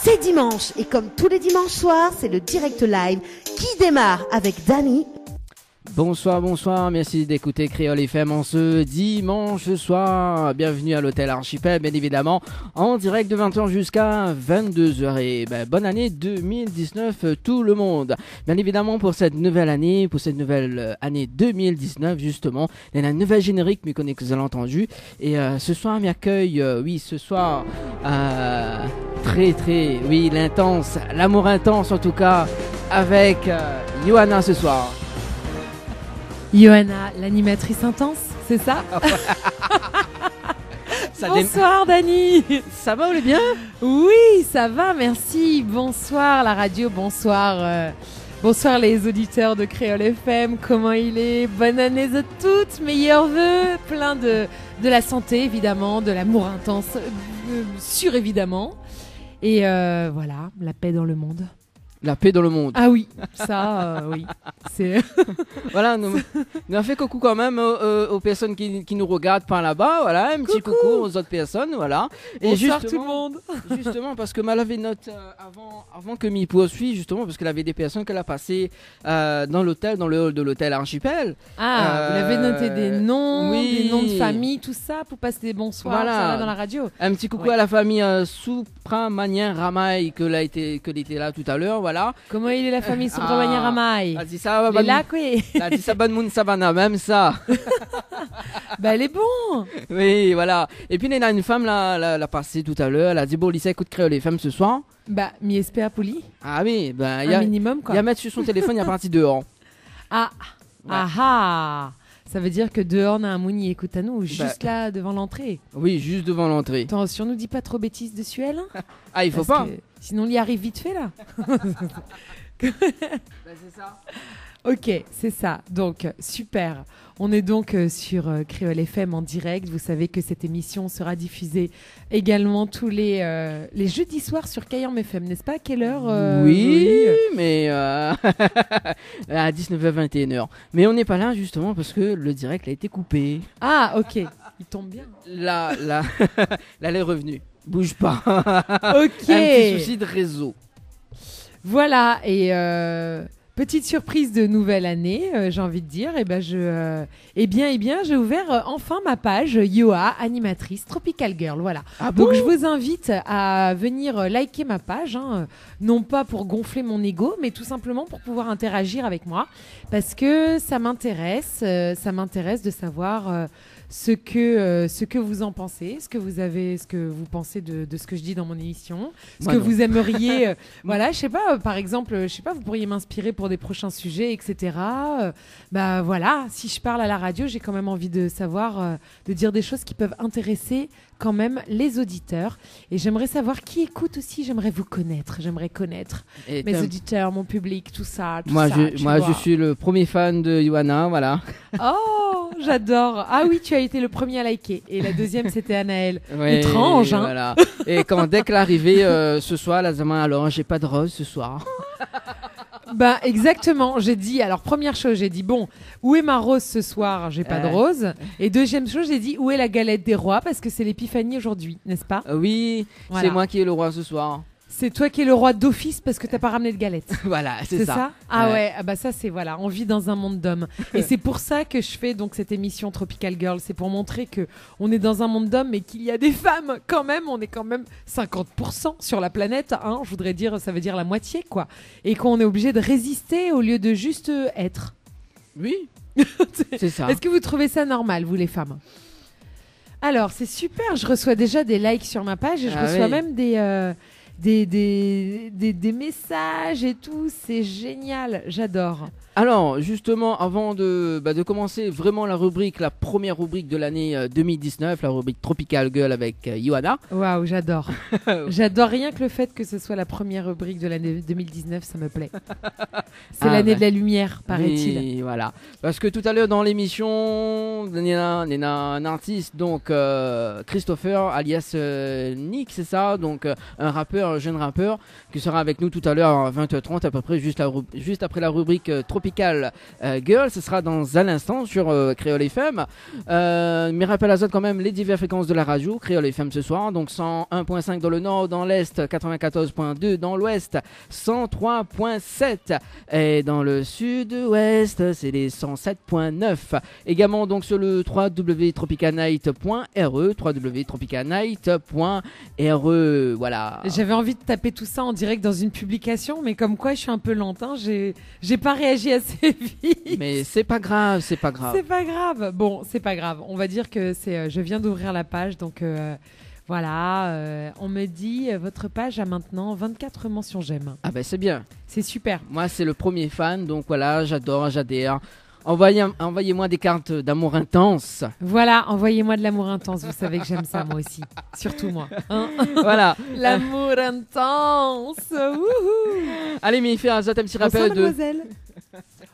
C'est dimanche et comme tous les dimanches soirs, c'est le direct live qui démarre avec Dani. Bonsoir, bonsoir, merci d'écouter Créole FM en ce dimanche soir. Bienvenue à l'hôtel Archipel, bien évidemment, en direct de 20h jusqu'à 22h. Et bonne année 2019 tout le monde. Bien évidemment pour cette nouvelle année, 2019 justement, il y a un nouvel générique, mais que vous avez entendu. Et ce soir, m'accueille, l'intense, l'amour intense en tout cas, avec Johanna ce soir. Johanna, l'animatrice intense, c'est ça? Bonsoir Dani. Ça va, vous allez bien? Oui, ça va, merci. Bonsoir la radio, bonsoir les auditeurs de Créole FM. Comment il est? Bonne année à toutes, meilleurs vœux, plein de la santé évidemment, de l'amour intense, sûr évidemment. Et voilà, la paix dans le monde. La paix dans le monde. Ah oui, ça, oui. C'est... Voilà, nous on fait coucou quand même aux personnes qui nous regardent par là-bas. Voilà, un petit coucou aux autres personnes. Voilà. Et bonsoir tout le monde. Justement, parce que elle avait note avant que m'y poursuive, justement, parce qu'elle avait des personnes qu'elle a passées dans l'hôtel, dans le hall de l'hôtel Archipel. Ah, vous l'avez noté des noms, oui. des noms de famille, tout ça, pour passer des bonsoirs, voilà. Ça va dans la radio. Un petit coucou à la famille Soupramanian Ramaï, que était là tout à l'heure. Voilà. Comment il est la famille Soupramanian Ramaï? Elle dit ça, elle est là, quoi. Elle dit ça, bonne moun savana, même ça. Elle est bon. Oui, voilà. Et puis, il y a une femme, l'a passée tout à l'heure. Elle a dit, bon, Lisa, écoute Créole FM ce soir. Mi espère poli. Ah oui, un minimum, quoi. Il y a mettre sur son téléphone, il y a parti dehors. Ah, ouais. Ah. Ça veut dire que dehors, on a un mouni écoute à nous, juste là, devant l'entrée. Oui, juste devant l'entrée. Attention, nous dis pas trop bêtises dessus, elle. Ah, il faut pas. Sinon, on y arrive vite fait, là. C'est ça. Ok, c'est ça. Donc, super. On est donc sur Créole FM en direct. Vous savez que cette émission sera diffusée également tous les jeudis soirs sur Kayam FM, n'est-ce pas? À quelle heure Oui, mais à 19h21h. Mais on n'est pas là justement parce que le direct a été coupé. Ah, ok. Il tombe bien. Là, elle est revenue. Bouge pas. Ok. Un petit souci de réseau. Voilà, et petite surprise de nouvelle année, j'ai envie de dire. J'ai ouvert enfin ma page Yoa, animatrice Tropical Girl. Voilà. Ah donc bon, je vous invite à venir liker ma page, non pas pour gonfler mon ego, mais tout simplement pour pouvoir interagir avec moi, parce que ça m'intéresse de savoir ce que vous en pensez, ce que vous pensez de ce que je dis dans mon émission, vous aimeriez, voilà, je sais pas, par exemple, vous pourriez m'inspirer pour des prochains sujets, etc. Voilà, si je parle à la radio, j'ai quand même envie de savoir, de dire des choses qui peuvent intéresser quand même les auditeurs. Et j'aimerais savoir qui écoute aussi, j'aimerais connaître mes auditeurs, mon public, tout ça. Je suis le premier fan de Johanna, voilà. Oh, j'adore. Ah oui, tu as été le premier à liker. Et la deuxième, c'était Anaëlle. Oui, étrange, hein. Voilà. Et dès qu'elle est arrivée ce soir, la main, alors j'ai pas de rose ce soir. Exactement. J'ai dit, alors première chose, j'ai dit, bon, où est ma rose ce soir? J'ai pas de rose. Et deuxième chose, j'ai dit, où est la galette des rois? Parce que c'est l'épiphanie aujourd'hui, n'est-ce pas? Oui, voilà. C'est moi qui est le roi ce soir. C'est toi qui es le roi d'office parce que t'as pas ramené de galette. Voilà, c'est ça. Ah ouais, ça c'est voilà, on vit dans un monde d'hommes. Et c'est pour ça que je fais donc cette émission Tropical Girl, c'est pour montrer que on est dans un monde d'hommes mais qu'il y a des femmes quand même, on est quand même 50% sur la planète, hein, je voudrais dire, ça veut dire la moitié quoi. Et qu'on est obligé de résister au lieu de juste être. Oui, c'est ça. Est-ce que vous trouvez ça normal, vous les femmes? Alors, c'est super, je reçois déjà des likes sur ma page et je reçois même des messages et tout, c'est génial, j'adore. Alors, justement, avant de commencer vraiment la première rubrique de l'année 2019, la rubrique Tropical Girl avec Johanna. Waouh, j'adore. J'adore rien que le fait que ce soit la première rubrique de l'année 2019, ça me plaît. C'est l'année de la lumière, paraît-il. Oui, voilà. Parce que tout à l'heure dans l'émission, il y a un artiste, donc Christopher, alias Nick, c'est ça, donc un rappeur super jeune rappeur qui sera avec nous tout à l'heure à 20h30 à peu près, juste après la rubrique Tropical Girl. Ce sera dans un instant sur Créole FM. Mais rappel à ça quand même les diverses fréquences de la radio Créole FM ce soir. Donc 101.5 dans le nord, dans l'est, 94.2 dans l'ouest, 103.7 et dans le sud-ouest, c'est les 107.9. Également donc sur le www.tropicanight.re, www.tropicanight.re, voilà. J'avais envie de taper tout ça en direct dans une publication, mais comme quoi je suis un peu lente, hein, j'ai pas réagi assez vite. Mais c'est pas grave, c'est pas grave. C'est pas grave. Bon, c'est pas grave. On va dire que je viens d'ouvrir la page, donc voilà. On me dit votre page a maintenant 24 mentions j'aime. Ah ben c'est bien. C'est super. Moi c'est le premier fan, donc voilà, j'adore, j'adhère. Envoyez-moi des cartes d'amour intense. Voilà, envoyez-moi de l'amour intense. Vous savez que j'aime ça moi aussi. Surtout moi. Hein. Voilà. L'amour intense. Wouhou. Allez, mais il fait un petit rappel Bonsoir, de... mademoiselle.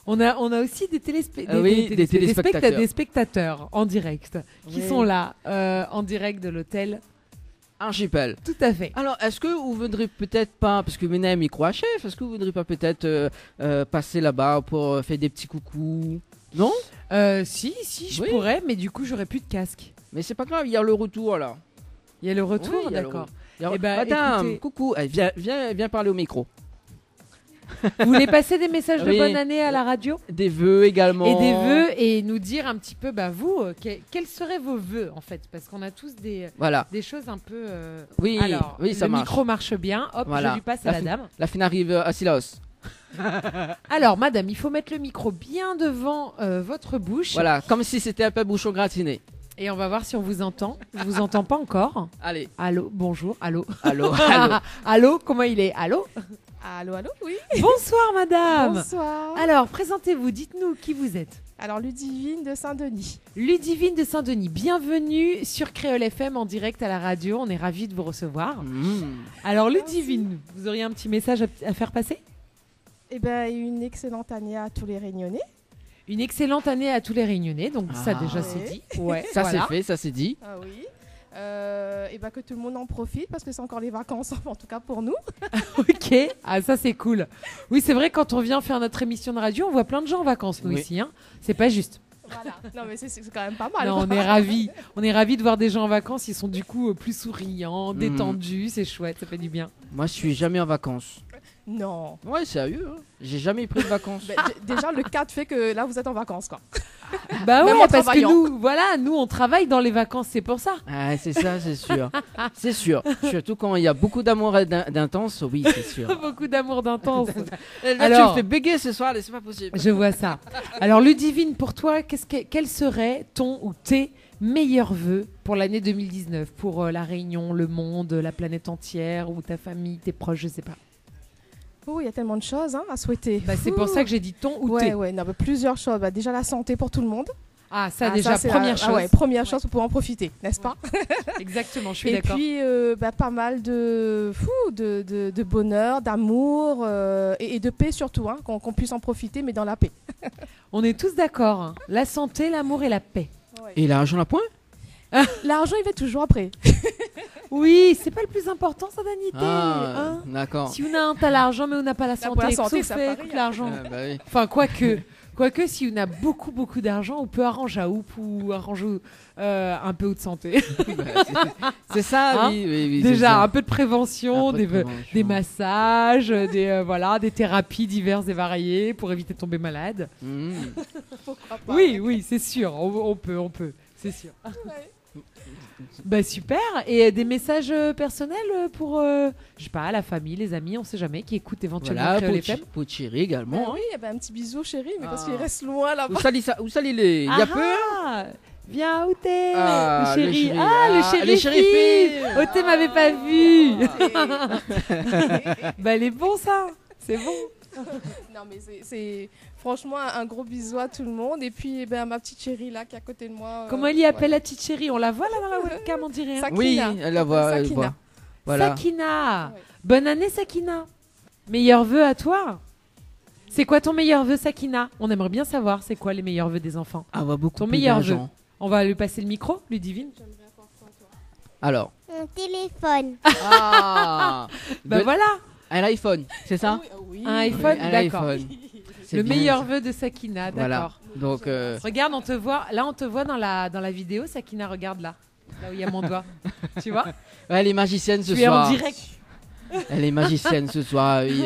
On a aussi des téléspectateurs. des spectateurs en direct qui sont là en direct de l'hôtel Archipel. Tout à fait. Alors, est-ce que vous voudrez peut-être pas, parce que vous venez à micro à chef, est-ce que vous voudrez pas peut-être passer là-bas pour faire des petits coucous? Non? Si, je pourrais, mais du coup, j'aurais plus de casque. Mais c'est pas grave, il y a le retour là. Il y a le retour, Oui, d'accord. Eh ben, madame, écoutez... coucou, allez, viens parler au micro. Vous voulez passer des messages de bonne année à la radio? Des vœux également. Et des vœux, et nous dire un petit peu, vous, quels seraient vos vœux en fait? Parce qu'on a tous des choses un peu... Oui, alors, ça le marche. micro marche bien, hop, voilà. Je lui passe à la dame. La fin arrive à Silos. Alors, madame, il faut mettre le micro bien devant votre bouche. Voilà, comme si c'était un peu bouchon gratiné. Et on va voir si on vous entend. Je vous entends pas encore. Allez. Allô, bonjour, allô. Allô. Allô, comment il est? Allô. Allô, oui. Bonsoir, madame. Bonsoir. Alors, présentez-vous, dites-nous qui vous êtes. Alors, Ludivine de Saint-Denis. Ludivine de Saint-Denis, bienvenue sur Créole FM en direct à la radio. On est ravis de vous recevoir. Alors, Ludivine, vous auriez un petit message à faire passer? Eh bien, une excellente année à tous les Réunionnais. Une excellente année à tous les Réunionnais, donc ça déjà c'est dit. Ouais, ça voilà. c'est fait, ça c'est dit. Ah oui. Et que tout le monde en profite parce que c'est encore les vacances, en tout cas pour nous. Ok, ah ça c'est cool. Oui, c'est vrai, quand on vient faire notre émission de radio, on voit plein de gens en vacances nous ici. Hein. C'est pas juste. Voilà. Non mais c'est quand même pas mal. Non, on est ravis. On est ravis de voir des gens en vacances. Ils sont du coup plus souriants, détendus. C'est chouette, ça fait du bien. Moi, je suis jamais en vacances. Non. Ouais, sérieux. Hein. J'ai jamais pris de vacances. Déjà, le cas fait que là, vous êtes en vacances, quoi. Bah ouais, même en parce travaillant. que nous, on travaille dans les vacances, c'est pour ça. Ah, c'est ça, c'est sûr. C'est sûr. Surtout quand il y a beaucoup d'amour et d'intense, oui, c'est sûr. Beaucoup d'amour d'intense. Alors, tu me fais bégayer ce soir, c'est pas possible. Je vois ça. Alors, Ludivine, pour toi, quel serait ton ou tes meilleurs vœux pour l'année 2019, pour la Réunion, le monde, la planète entière, ou ta famille, tes proches, je sais pas. Oh, il y a tellement de choses à souhaiter. C'est pour ça que j'ai dit ton ou tes. Ouais, non, plusieurs choses. Déjà la santé pour tout le monde. Ah, ça déjà, première chose. Première chose pour en profiter, n'est-ce pas? Exactement, je suis d'accord. Et puis, pas mal de bonheur, d'amour et de paix surtout, hein, qu'on puisse en profiter, mais dans la paix. On est tous d'accord. Hein. La santé, l'amour et la paix. Ouais. Et l'argent à point? L'argent, il va toujours après. Oui, c'est pas le plus important, ça, Danité. Ah, d'accord. Si on a l'argent, mais on n'a pas la santé, la santé, ça fait pareil, l'argent. Oui. Enfin, quoique, si on a beaucoup d'argent, on peut arranger à oup ou arranger un peu de santé. C'est ça, hein, oui. Déjà, un peu de prévention, peu de prévention. des massages, des thérapies diverses et variées pour éviter de tomber malade. Pourquoi pas? Oui, c'est sûr, on peut, c'est sûr. Ouais. Bah super. Et des messages personnels pour, je sais pas, la famille, les amis, on sait jamais, qui écoutent éventuellement Créole FM. Pour Thierry également. Oui, un petit bisou, chérie, mais parce qu'il reste loin là-bas. Où ça il est? Il y a peu? Viens, où t'es, Ah, le chéri? le chéri. Ah, le chéri fille. Oté m'avait pas vu. Bah, elle est bon, ça. C'est bon. Non, mais c'est franchement un gros bisou à tout le monde. Et puis, ma petite chérie là qui est à côté de moi. Comment elle y appelle la petite chérie? On la voit là dans la webcam, on dirait. Sakina. Oui, elle la voit. Sakina. Voilà. Sakina. Ouais. Bonne année, Sakina. Meilleurs vœux à toi. C'est quoi ton meilleur vœu, Sakina? On aimerait bien savoir, c'est quoi les meilleurs vœux des enfants? Ah, beaucoup Ton plus meilleur d'argent. vœu. On va lui passer le micro, Ludivine. Alors. Un téléphone. Ah. Bah voilà. Un iPhone, c'est ça? Un iPhone, Un d'accord. iPhone. C'est Le bien, meilleur ça. vœu de Sakina, Voilà. d'accord. Donc. Regarde, on te voit. Là, on te voit dans la vidéo. Sakina, regarde là. Là où il y a mon doigt. Tu vois? Ouais, elle est magicienne ce Tu es soir. en direct. Elle est magicienne ce soir, oui.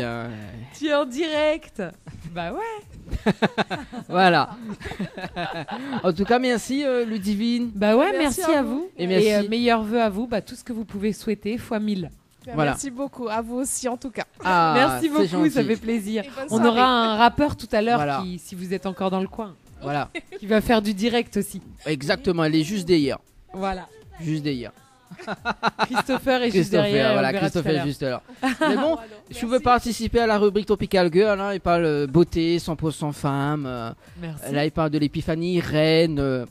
Tu es en direct. Bah ouais. Voilà. En tout cas, merci Ludivine. Bah ouais, Merci merci à à vous. vous. Et merci. Meilleurs vœux à vous. Bah, tout ce que vous pouvez souhaiter, fois 1000. Voilà. Merci beaucoup, à vous aussi en tout cas. Ah, Merci c'est beaucoup, gentil. ça fait plaisir. Et bonne On soirée. aura un rappeur tout à l'heure Voilà. qui, si vous êtes encore dans le coin, Voilà. qui va faire du direct aussi. Exactement, elle est juste derrière. Voilà. Juste derrière. Christopher est juste derrière. et on voilà, verra tout à Christopher est l'heure. juste là. Mais bon, si vous voulez participer à la rubrique Tropical Girl, hein, il parle beauté, 100% femme. Merci. Là, il parle de l'épiphanie, reine.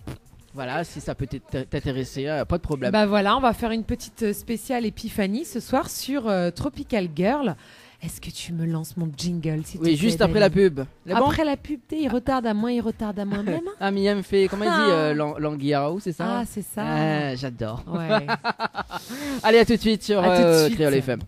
Voilà, si ça peut t'intéresser, pas de problème. Bah voilà, on va faire une petite spéciale épiphanie ce soir sur Tropical Girl. Est-ce que tu me lances mon jingle s'il te Oui, plaît, juste après la Dani pub. C'est bon. Après la pub, il retarde à moi même. Ah, Mia me fait, comment il dit, Languiarao, c'est ça? Ah, c'est ça. Ah, j'adore. Ouais. Allez, à tout de suite sur À tout de suite. Créole FM.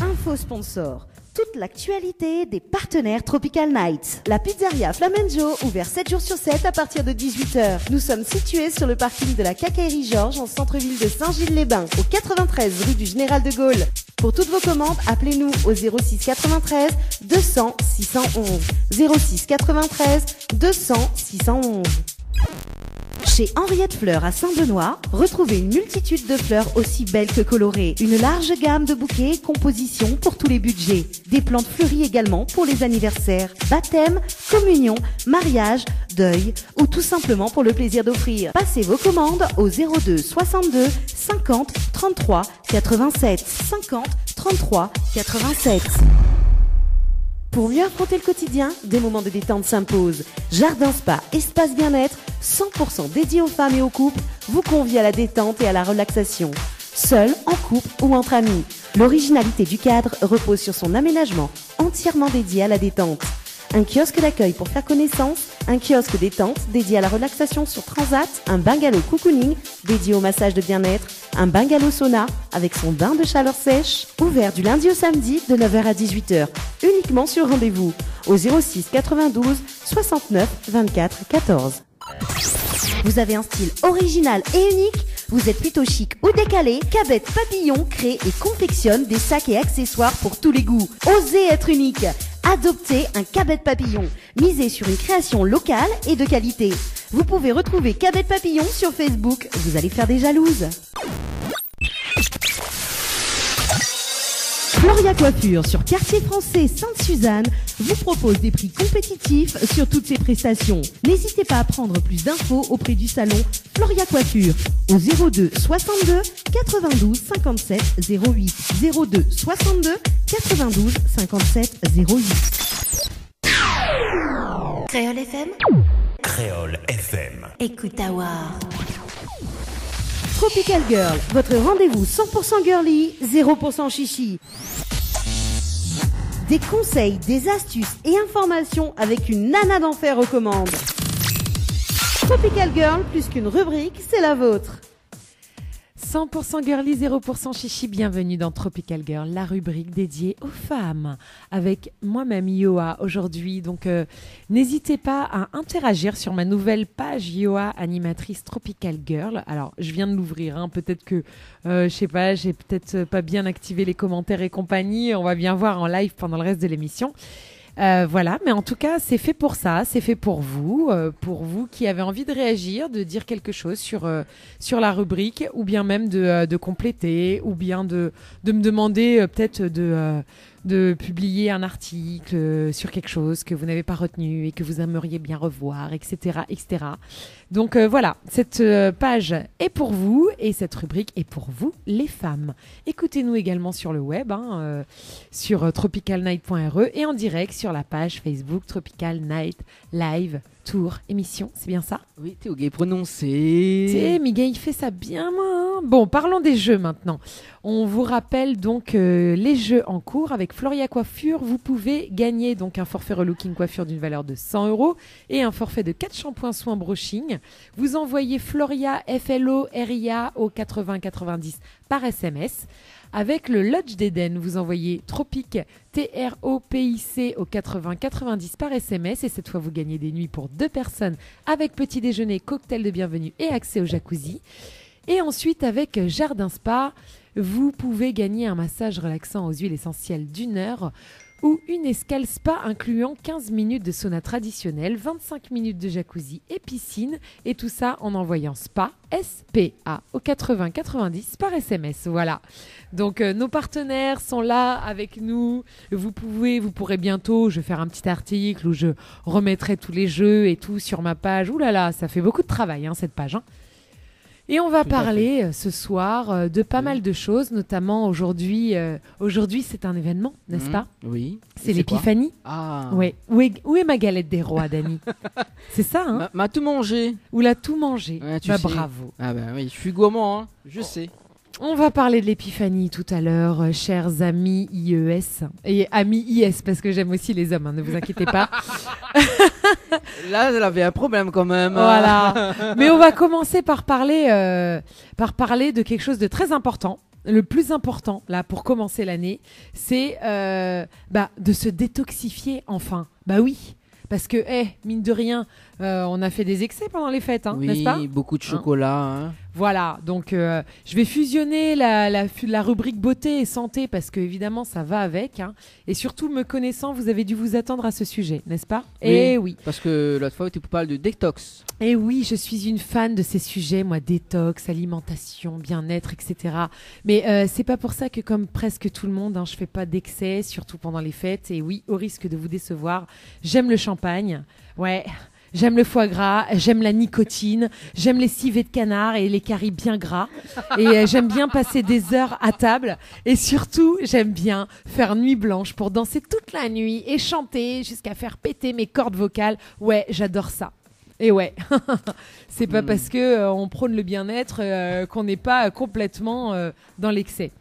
Info sponsor. Toute l'actualité des partenaires Tropical Night. La pizzeria Flamenjo, ouvert 7 jours sur 7 à partir de 18h. Nous sommes situés sur le parking de la Quincaillerie Georges en centre-ville de Saint-Gilles-les-Bains, au 93 rue du Général de Gaulle. Pour toutes vos commandes, appelez-nous au 06 93 200 611. 06 93 200 611. Chez Henriette Fleurs à Saint-Benoît, retrouvez une multitude de fleurs aussi belles que colorées. Une large gamme de bouquets et compositions pour tous les budgets. Des plantes fleuries également pour les anniversaires, baptêmes, communions, mariages, deuil ou tout simplement pour le plaisir d'offrir. Passez vos commandes au 02 62 50 33 87 50 33 87. Pour mieux affronter le quotidien, des moments de détente s'imposent. Jardin Spa, espace bien-être, 100% dédié aux femmes et aux couples, vous convie à la détente et à la relaxation. Seul, en couple ou entre amis. L'originalité du cadre repose sur son aménagement, entièrement dédié à la détente. Un kiosque d'accueil pour faire connaissance, un kiosque détente dédié à la relaxation sur Transat, un bungalow cocooning dédié au massage de bien-être, un bungalow sauna avec son bain de chaleur sèche, ouvert du lundi au samedi de 9h à 18h, uniquement sur rendez-vous, au 06 92 69 24 14. Vous avez un style original et unique? Vous êtes plutôt chic ou décalé? Cabet Papillon crée et confectionne des sacs et accessoires pour tous les goûts. Osez être unique. Adoptez un Cabet Papillon. Misez sur une création locale et de qualité. Vous pouvez retrouver Cabet Papillon sur Facebook. Vous allez faire des jalouses. Floria Coiffure sur Quartier Français Sainte-Suzanne vous propose des prix compétitifs sur toutes ses prestations. N'hésitez pas à prendre plus d'infos auprès du salon Floria Coiffure au 02 62 92 57 08 02 62 92 57 08. Créole FM. Créole FM. Écoute Awar. Tropical Girl, votre rendez-vous 100% girly, 0% chichi. Des conseils, des astuces et informations avec une nana d'enfer aux commandes. Tropical Girl, plus qu'une rubrique, c'est la vôtre. 100% girly, 0% chichi, bienvenue dans Tropical Girl, la rubrique dédiée aux femmes, avec moi-même Yoa aujourd'hui. Donc n'hésitez pas à interagir sur ma nouvelle page Yoa, animatrice Tropical Girl. Alors je viens de l'ouvrir, hein. Peut-être que, je sais pas, j'ai peut-être pas bien activé les commentaires et compagnie. On va bien voir en live pendant le reste de l'émission. Voilà, mais en tout cas, c'est fait pour ça, c'est fait pour vous qui avez envie de réagir, de dire quelque chose sur la rubrique, ou bien même de compléter, ou bien de me demander peut-être de publier un article sur quelque chose que vous n'avez pas retenu et que vous aimeriez bien revoir, etc., etc. Donc voilà, cette page est pour vous et cette rubrique est pour vous, les femmes. Écoutez-nous également sur le web, sur tropicalnight.re et en direct sur la page Facebook Tropical Night Live Tour émission, c'est bien ça? Oui, Théo Gay prononcé. Miguel, il fait ça bien, moi. Hein. Bon, parlons des jeux maintenant. On vous rappelle donc les jeux en cours avec Floria Coiffure. Vous pouvez gagner donc un forfait relooking coiffure d'une valeur de 100 € et un forfait de 4 shampoings soins brushing. Vous envoyez Floria FLORIA au 80 90 par SMS. Avec le Lodge d'Eden, vous envoyez Tropic TROPIC au 80 90 par SMS et cette fois vous gagnez des nuits pour 2 personnes avec petit déjeuner, cocktail de bienvenue et accès au jacuzzi. Et ensuite avec Jardin Spa, vous pouvez gagner un massage relaxant aux huiles essentielles d'1 heure ou une escale spa incluant 15 minutes de sauna traditionnel, 25 minutes de jacuzzi et piscine et tout ça en envoyant SPA, S-P-A au 80 90 par SMS. Voilà. Donc nos partenaires sont là avec nous. Vous pourrez bientôt, je vais faire un petit article où je remettrai tous les jeux et tout sur ma page. Ouh là là, ça fait beaucoup de travail hein, cette page. Hein. Et on va parler ce soir de pas mal de choses, notamment aujourd'hui. Aujourd'hui, c'est un événement, n'est-ce pas? Oui. C'est l'épiphanie. Ah. Ouais. Où est ma galette des rois, Dani? C'est ça, hein? M'a tout mangé. Ou l'a tout mangé. Ouais, bah, bravo. Ah ben oui, je suis gourmand, hein. Je sais. On va parler de l'épiphanie tout à l'heure, chers amis IES. Et amis IS, parce que j'aime aussi les hommes, hein, ne vous inquiétez pas. Là, elle avait un problème quand même. Voilà. Mais on va commencer par parler de quelque chose de très important. Le plus important, là, pour commencer l'année, c'est de se détoxifier enfin. Bah oui. Parce que, mine de rien, on a fait des excès pendant les fêtes, hein, oui, n'est-ce pas? Beaucoup de chocolat. Hein. Voilà, donc je vais fusionner la rubrique beauté et santé parce que évidemment ça va avec. Hein. Et surtout, me connaissant, vous avez dû vous attendre à ce sujet, n'est-ce pas? Oui, Eh oui. Parce que l'autre fois, tu parles de détox. Eh oui, je suis une fan de ces sujets, moi, détox, alimentation, bien-être, etc. Mais c'est pas pour ça que, comme presque tout le monde, hein, je fais pas d'excès, surtout pendant les fêtes. Et oui, au risque de vous décevoir, j'aime le champagne. Ouais. J'aime le foie gras, j'aime la nicotine, j'aime les civets de canard et les caries bien gras. Et j'aime bien passer des heures à table. Et surtout, j'aime bien faire nuit blanche pour danser toute la nuit et chanter jusqu'à faire péter mes cordes vocales. Ouais, j'adore ça. Et ouais, c'est pas parce que on prône le bien-être qu'on n'est pas complètement dans l'excès.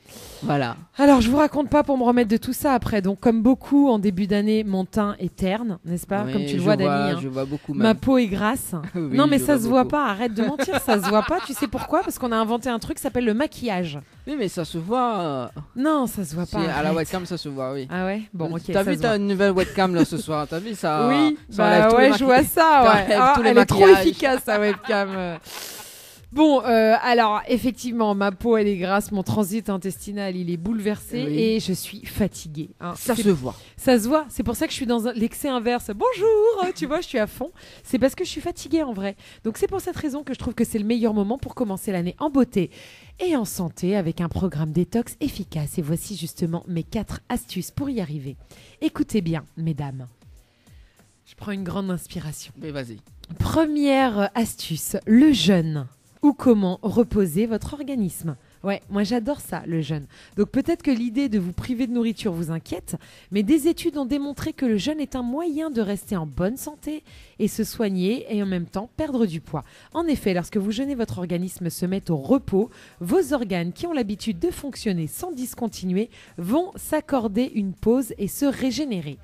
Voilà. Alors, je vous raconte pas pour me remettre de tout ça après. Donc, comme beaucoup en début d'année, mon teint est terne, n'est-ce pas? Oui, comme tu le vois, Dani. Hein. Je vois beaucoup même. Ma peau est grasse. Oui, non, mais ça se voit beaucoup. pas. Arrête de mentir, ça se voit pas. Tu sais pourquoi? Parce qu'on a inventé un truc qui s'appelle le maquillage. Oui, mais ça se voit. Non, ça se voit pas. À la arrête. webcam, ça se voit, oui. Ah ouais? Bon, ok. T'as ça vu, se voit. t'as une nouvelle webcam là ce soir. T'as vu ça? Oui, ça enlève tous les je vois ça. Ça Ouais. enlève Ah, tous les elle est trop maquillages. efficace, sa webcam. Bon, alors effectivement, ma peau elle est grasse, mon transit intestinal il est bouleversé Oui. et je suis fatiguée. Hein. Ça se voit. Ça se voit, c'est pour ça que je suis dans l'excès inverse. Bonjour, tu vois, je suis à fond. C'est parce que je suis fatiguée en vrai. Donc c'est pour cette raison que je trouve que c'est le meilleur moment pour commencer l'année en beauté et en santé avec un programme détox efficace. Et voici justement mes 4 astuces pour y arriver. Écoutez bien, mesdames. Je prends une grande inspiration. Mais vas-y. Première astuce, le jeûne. Ou comment reposer votre organisme. Ouais, moi j'adore ça, le jeûne. Donc peut-être que l'idée de vous priver de nourriture vous inquiète, mais des études ont démontré que le jeûne est un moyen de rester en bonne santé et se soigner et en même temps perdre du poids. En effet, lorsque vous jeûnez, votre organisme se met au repos, vos organes qui ont l'habitude de fonctionner sans discontinuer vont s'accorder une pause et se régénérer.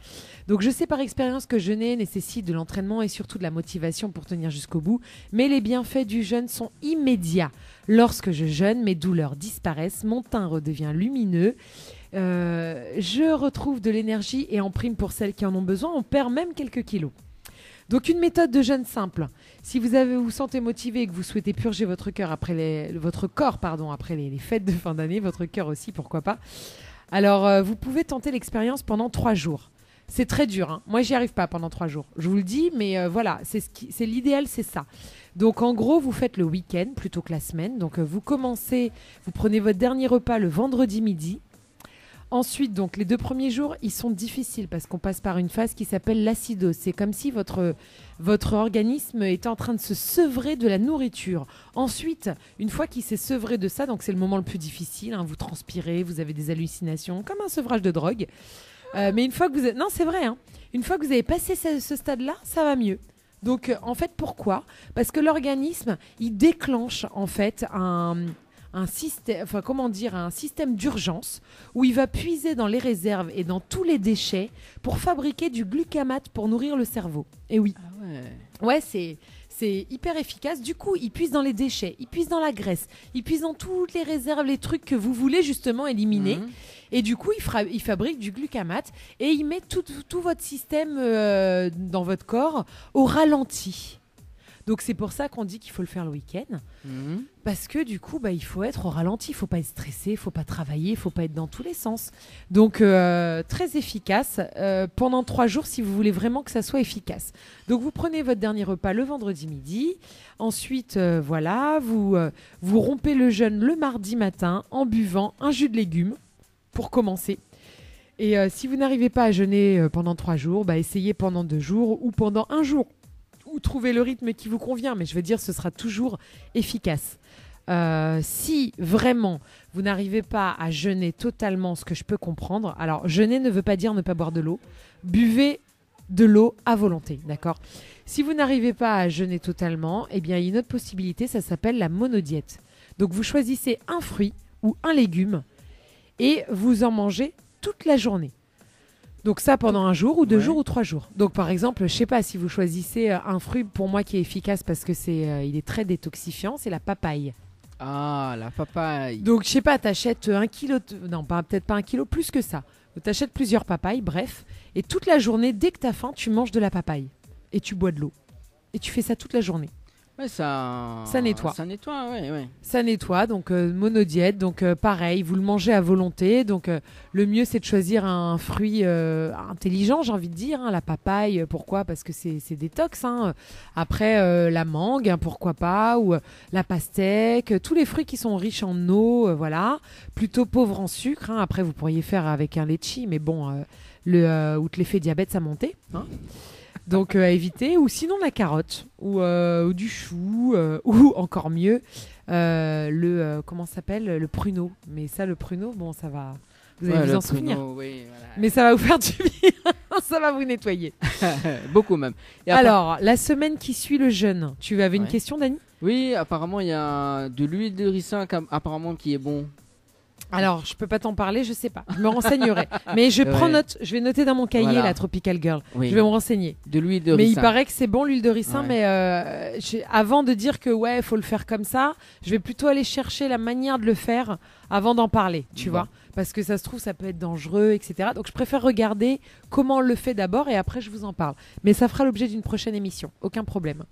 Donc je sais par expérience que jeûner nécessite de l'entraînement et surtout de la motivation pour tenir jusqu'au bout, mais les bienfaits du jeûne sont immédiats. Lorsque je jeûne, mes douleurs disparaissent, mon teint redevient lumineux, je retrouve de l'énergie et en prime pour celles qui en ont besoin, on perd même quelques kilos. Donc une méthode de jeûne simple. Si vous vous sentez motivé et que vous souhaitez purger votre corps après les fêtes de fin d'année, votre cœur aussi, pourquoi pas. Alors vous pouvez tenter l'expérience pendant 3 jours. C'est très dur, hein. Moi j'y arrive pas pendant 3 jours. Je vous le dis, mais voilà, c'est l'idéal, c'est ça. Donc en gros, vous faites le week-end plutôt que la semaine. Donc vous prenez votre dernier repas le vendredi midi. Ensuite, donc les 2 premiers jours, ils sont difficiles parce qu'on passe par une phase qui s'appelle l'acidose. C'est comme si votre organisme était en train de se sevrer de la nourriture. Ensuite, une fois qu'il s'est sevré de ça, donc c'est le moment le plus difficile, hein, vous transpirez, vous avez des hallucinations, comme un sevrage de drogue. Mais une fois que non, c'est vrai, hein, une fois que vous avez passé ce stade-là, ça va mieux. Donc en fait, pourquoi ? Parce que l'organisme, il déclenche en fait un système d'urgence où il va puiser dans les réserves et dans tous les déchets pour fabriquer du glutamate pour nourrir le cerveau. Et oui. Ah ouais. Ouais, c'est hyper efficace. Du coup, il puise dans les déchets, il puise dans la graisse, il puise dans toutes les réserves, les trucs que vous voulez justement éliminer. Et du coup, il fabrique du glutamate et il met tout votre système dans votre corps au ralenti. Donc c'est pour ça qu'on dit qu'il faut le faire le week-end. Parce que du coup, il faut être au ralenti, il ne faut pas être stressé, il ne faut pas travailler, il ne faut pas être dans tous les sens. Donc très efficace pendant 3 jours si vous voulez vraiment que ça soit efficace. Donc vous prenez votre dernier repas le vendredi midi. Ensuite, vous rompez le jeûne le mardi matin en buvant un jus de légumes pour commencer. Et si vous n'arrivez pas à jeûner pendant 3 jours, essayez pendant 2 jours ou pendant 1 jour. Ou trouvez le rythme qui vous convient, mais je veux dire, ce sera toujours efficace. Si vraiment vous n'arrivez pas à jeûner totalement, ce que je peux comprendre, alors jeûner ne veut pas dire ne pas boire de l'eau, buvez de l'eau à volonté, d'accord ? Si vous n'arrivez pas à jeûner totalement, eh bien il y a une autre possibilité, ça s'appelle la monodiète. Donc vous choisissez un fruit ou un légume et vous en mangez toute la journée. Donc ça pendant 1 jour ou 2 jours ou 3 jours. Donc par exemple, je sais pas si vous choisissez un fruit pour moi qui est efficace parce que il est très détoxifiant, c'est la papaye. Ah, la papaye. Donc je sais pas, t'achètes 1 kilo, peut-être pas 1 kilo, plus que ça. T'achètes plusieurs papayes, bref, et toute la journée, dès que t'as faim, tu manges de la papaye et tu bois de l'eau. Et tu fais ça toute la journée. Ouais, ça nettoie. Ça nettoie, ouais. Ça nettoie, donc monodiète, donc pareil, vous le mangez à volonté. Donc le mieux, c'est de choisir un fruit intelligent, j'ai envie de dire. La papaye, pourquoi ? Parce que c'est détox. Après, la mangue, pourquoi pas ? Ou la pastèque, tous les fruits qui sont riches en eau, voilà. Plutôt pauvres en sucre. Après, vous pourriez faire avec un litchi, mais bon, outre l'effet diabète, ça montait. Donc à éviter, ou sinon la carotte, ou du chou, ou encore mieux, comment ça s'appelle, le pruneau. Mais ça, le pruneau, bon, ça va, vous allez vous en souvenir. Oui, voilà. Mais ça va vous faire du bien, ça va vous nettoyer. Beaucoup même. Et alors, la semaine qui suit le jeûne, tu avais une question, Dani ? Oui, apparemment, il y a de l'huile de ricin apparemment qui est bon. Alors, je peux pas t'en parler, je sais pas. Je me renseignerai. Mais je prends note. Je vais noter dans mon cahier la Tropical Girl. Oui. Je vais me renseigner. De l'huile de ricin. Mais il paraît que c'est bon l'huile de ricin, mais avant de dire que faut le faire comme ça, je vais plutôt aller chercher la manière de le faire avant d'en parler, tu vois. Parce que ça se trouve, ça peut être dangereux, etc. Donc, je préfère regarder comment on le fait d'abord et après, je vous en parle. Mais ça fera l'objet d'une prochaine émission. Aucun problème.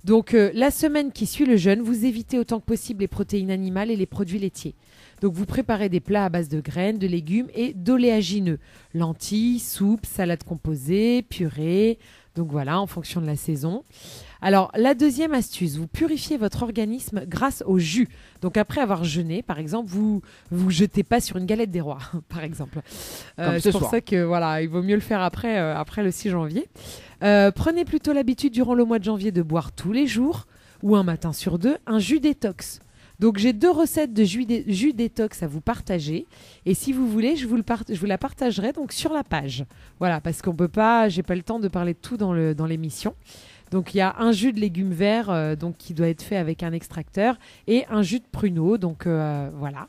Donc, la semaine qui suit le jeûne, vous évitez autant que possible les protéines animales et les produits laitiers. Donc, vous préparez des plats à base de graines, de légumes et d'oléagineux. Lentilles, soupe, salade composée, purée. Donc, voilà, en fonction de la saison. Alors, la deuxième astuce, vous purifiez votre organisme grâce au jus. Donc, après avoir jeûné, par exemple, vous jetez pas sur une galette des rois, par exemple. C'est pour ça que, voilà, il vaut mieux le faire après le 6 janvier. Prenez plutôt l'habitude durant le mois de janvier de boire tous les jours, ou un matin sur 2, un jus détox. Donc, j'ai 2 recettes de jus détox à vous partager. Et si vous voulez, je vous la partagerai donc sur la page. Voilà, parce qu'on peut pas, j'ai pas le temps de parler de tout dans l'émission. Donc, il y a un jus de légumes verts donc, qui doit être fait avec un extracteur et un jus de pruneau. Donc, voilà.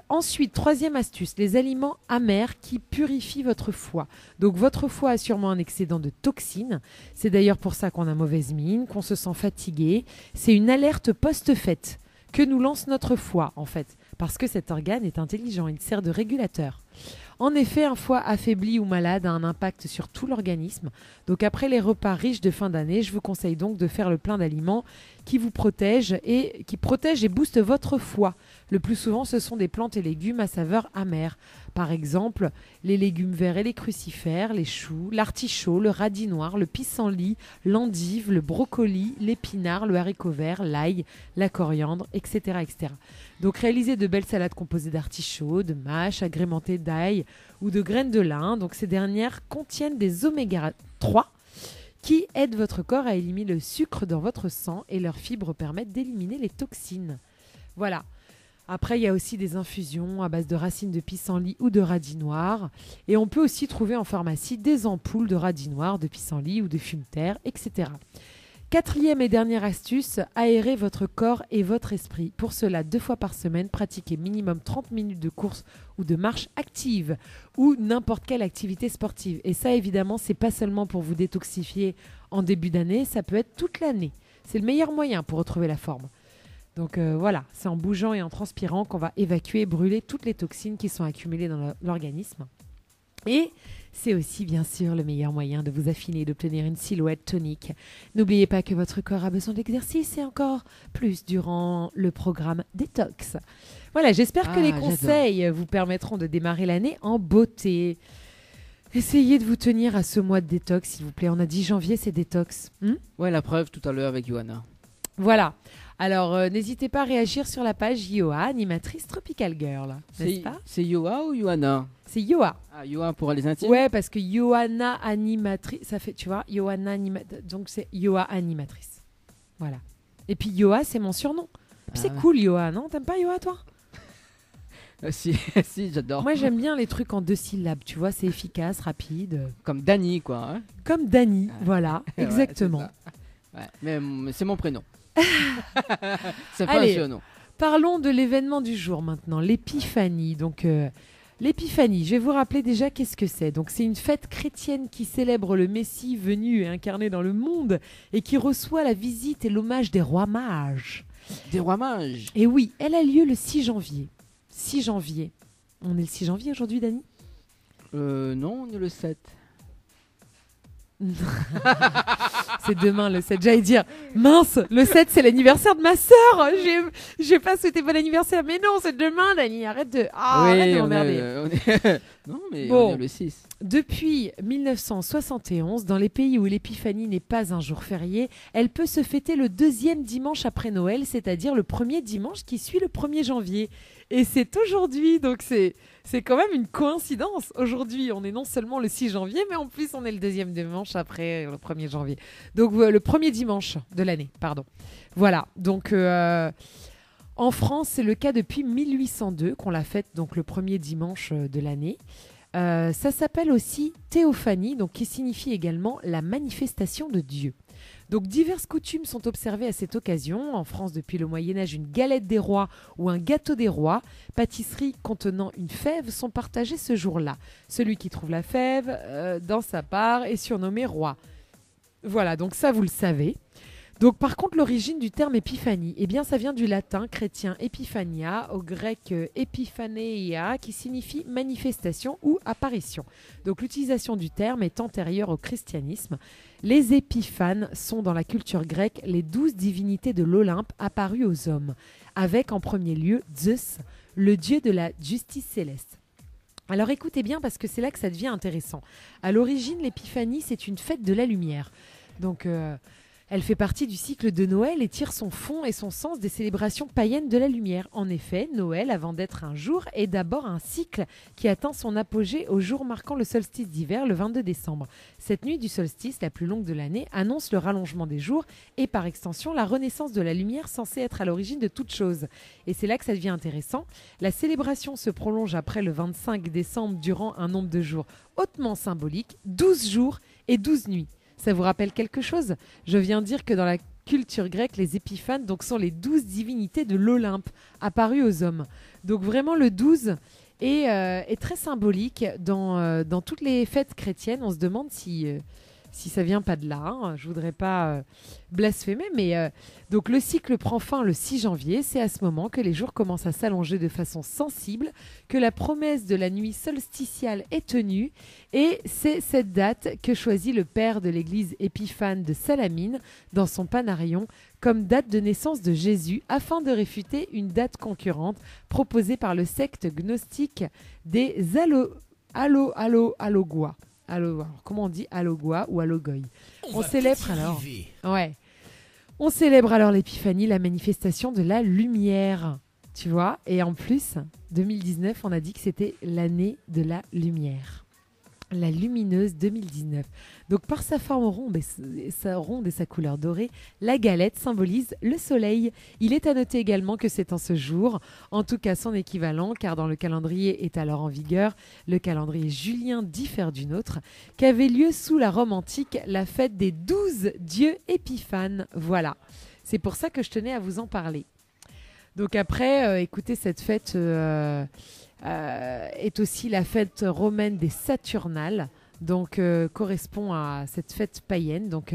Ensuite, troisième astuce, les aliments amers qui purifient votre foie. Donc votre foie a sûrement un excédent de toxines. C'est d'ailleurs pour ça qu'on a mauvaise mine, qu'on se sent fatigué. C'est une alerte post-fête que nous lance notre foie en fait, parce que cet organe est intelligent, il sert de régulateur. En effet, un foie affaibli ou malade a un impact sur tout l'organisme. Donc après les repas riches de fin d'année, je vous conseille donc de faire le plein d'aliments qui vous protègent et boostent votre foie. Le plus souvent, ce sont des plantes et légumes à saveur amère. Par exemple, les légumes verts et les crucifères, les choux, l'artichaut, le radis noir, le pissenlit, l'endive, le brocoli, l'épinard, le haricot vert, l'ail, la coriandre, etc., etc. Donc réalisez de belles salades composées d'artichauts, de mâches, agrémentées d'ail ou de graines de lin. Donc ces dernières contiennent des oméga 3 qui aident votre corps à éliminer le sucre dans votre sang et leurs fibres permettent d'éliminer les toxines. Voilà. Après, il y a aussi des infusions à base de racines de pissenlit ou de radis noir. Et on peut aussi trouver en pharmacie des ampoules de radis noir, de pissenlit ou de fumeterre, etc. Quatrième et dernière astuce, aérez votre corps et votre esprit. Pour cela, 2 fois par semaine, pratiquez minimum 30 minutes de course ou de marche active ou n'importe quelle activité sportive. Et ça, évidemment, c'est pas seulement pour vous détoxifier en début d'année, ça peut être toute l'année. C'est le meilleur moyen pour retrouver la forme. Donc voilà, c'est en bougeant et en transpirant qu'on va évacuer et brûler toutes les toxines qui sont accumulées dans l'organisme. Et c'est aussi bien sûr le meilleur moyen de vous affiner et d'obtenir une silhouette tonique. N'oubliez pas que votre corps a besoin d'exercice et encore plus durant le programme Détox. Voilà, j'espère que les conseils vous permettront de démarrer l'année en beauté. Essayez de vous tenir à ce mois de détox, s'il vous plaît. On a dit janvier, c'est détox. Ouais, la preuve tout à l'heure avec Johanna. Voilà. Alors, n'hésitez pas à réagir sur la page Yoa, animatrice Tropical Girl. N'est-ce pas ? C'est Yoa ou Johanna ? C'est Yoa. Ah, Yoa pour les intimes ? Ouais, parce que Johanna animatrice, ça fait, tu vois, Johanna animatrice. Donc, c'est Yoa animatrice. Voilà. Et puis, Yoa, c'est mon surnom. Puis, c'est cool, Yoa, non ? T'aimes pas Yoa, toi ? Si, si, j'adore. Moi, j'aime bien les trucs en 2 syllabes, tu vois, c'est efficace, rapide. Comme Dani, quoi. Hein. Comme Dani, voilà, exactement. Ouais, mais c'est mon prénom. C'est pas Allez, un surnom. Parlons de l'événement du jour maintenant, l'épiphanie. Donc, l'épiphanie, je vais vous rappeler déjà qu'est-ce que c'est. Donc, c'est une fête chrétienne qui célèbre le Messie venu et incarné dans le monde et qui reçoit la visite et l'hommage des rois mages. Des rois mages. Et oui, elle a lieu le 6 janvier. 6 janvier. On est le 6 janvier aujourd'hui, Dani ? Non, on est le 7. C'est demain le 7. J'allais dire, mince, le 7 c'est l'anniversaire de ma sœur. J'ai pas souhaité bon anniversaire. Mais non, c'est demain, Dani. Arrête de m'emmerder. Non, mais Bon. on est le 6. Depuis 1971, dans les pays où l'épiphanie n'est pas un jour férié, elle peut se fêter le 2e dimanche après Noël, c'est-à-dire le 1er dimanche qui suit le 1er janvier. Et c'est aujourd'hui, donc c'est quand même une coïncidence. Aujourd'hui, on est non seulement le 6 janvier, mais en plus on est le 2e dimanche après le 1er janvier. Donc le 1er dimanche de l'année, pardon. Voilà, donc en France, c'est le cas depuis 1802 qu'on la fête, donc le 1er dimanche de l'année. Ça s'appelle aussi théophanie, donc qui signifie également la manifestation de Dieu. Donc diverses coutumes sont observées à cette occasion. En France, depuis le Moyen-Âge, une galette des rois ou un gâteau des rois, pâtisseries contenant une fève, sont partagées ce jour-là. Celui qui trouve la fève dans sa part est surnommé roi. Voilà, donc ça vous le savez. Donc par contre, l'origine du terme épiphanie, eh bien ça vient du latin chrétien epiphania, au grec epiphaneia, qui signifie manifestation ou apparition. Donc l'utilisation du terme est antérieure au christianisme. Les épiphanes sont dans la culture grecque les 12 divinités de l'Olympe apparues aux hommes, avec en premier lieu Zeus, le dieu de la justice céleste. Alors écoutez bien parce que c'est là que ça devient intéressant. À l'origine, l'épiphanie, c'est une fête de la lumière. Donc elle fait partie du cycle de Noël et tire son fond et son sens des célébrations païennes de la lumière. En effet, Noël, avant d'être un jour, est d'abord un cycle qui atteint son apogée au jour marquant le solstice d'hiver, le 22 décembre. Cette nuit du solstice, la plus longue de l'année, annonce le rallongement des jours et par extension la renaissance de la lumière censée être à l'origine de toute chose. Et c'est là que ça devient intéressant. La célébration se prolonge après le 25 décembre durant un nombre de jours hautement symbolique, 12 jours et 12 nuits. Ça vous rappelle quelque chose ? Je viens de dire que dans la culture grecque, les épiphanes donc, sont les 12 divinités de l'Olympe apparues aux hommes. Donc vraiment le 12 est très symbolique dans toutes les fêtes chrétiennes. On se demande si ça vient pas de là. Hein. Je voudrais pas blasphémer, mais donc le cycle prend fin le 6 janvier. C'est à ce moment que les jours commencent à s'allonger de façon sensible, que la promesse de la nuit solsticiale est tenue. Et c'est cette date que choisit le père de l'église Épiphane de Salamine dans son Panarion comme date de naissance de Jésus afin de réfuter une date concurrente proposée par le secte gnostique des Allogois. Alors, comment on dit Allogois ou Allogoï ? On célèbre alors. Ouais. On célèbre alors l'épiphanie, la manifestation de la lumière. Tu vois ? Et en plus, 2019, on a dit que c'était l'année de la lumière. La lumineuse 2019. Donc par sa forme ronde et sa couleur dorée, la galette symbolise le soleil. Il est à noter également que c'est en ce jour, en tout cas son équivalent, car dans le calendrier est alors en vigueur, le calendrier julien diffère du nôtre, qu'avait lieu sous la Rome antique la fête des 12 dieux épiphanes. Voilà, c'est pour ça que je tenais à vous en parler. Donc après, écoutez, cette fête... est aussi la fête romaine des Saturnales, donc correspond à cette fête païenne. Donc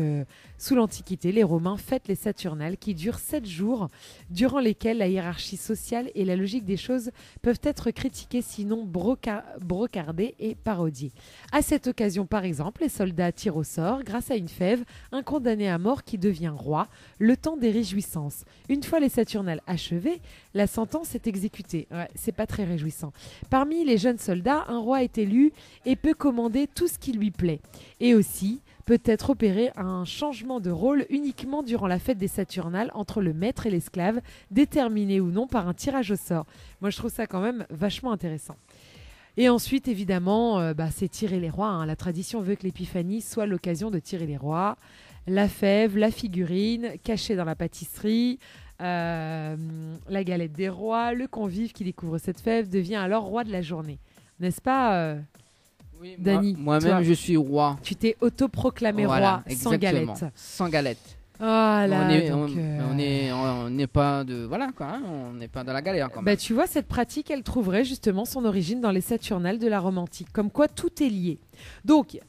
sous l'Antiquité, les Romains fêtent les Saturnales qui durent 7 jours, durant lesquels la hiérarchie sociale et la logique des choses peuvent être critiquées, sinon brocardées et parodiées. À cette occasion, par exemple, les soldats tirent au sort, grâce à une fève, un condamné à mort qui devient roi, le temps des réjouissances. Une fois les Saturnales achevées, la sentence est exécutée. Ouais, c'est pas très réjouissant. Parmi les jeunes soldats, un roi est élu et peut commander tout ce qui lui plaît. Et aussi, peut être opéré un changement de rôle uniquement durant la fête des Saturnales entre le maître et l'esclave, déterminé ou non par un tirage au sort. Moi, je trouve ça quand même vachement intéressant. Et ensuite, évidemment, c'est tirer les rois. La tradition veut que l'épiphanie soit l'occasion de tirer les rois. La fève, la figurine, cachée dans la pâtisserie, la galette des rois, le convive qui découvre cette fève devient alors roi de la journée. N'est-ce pas Oui, Dany, moi-même, je suis roi. Tu t'es autoproclamé roi sans galette. Sans galette. Voilà. On n'est pas de voilà quoi, hein, on n'est pas dans la galère quand même. Tu vois, cette pratique, elle trouverait justement son origine dans les Saturnales de la Rome antique. Comme quoi, tout est lié. Donc,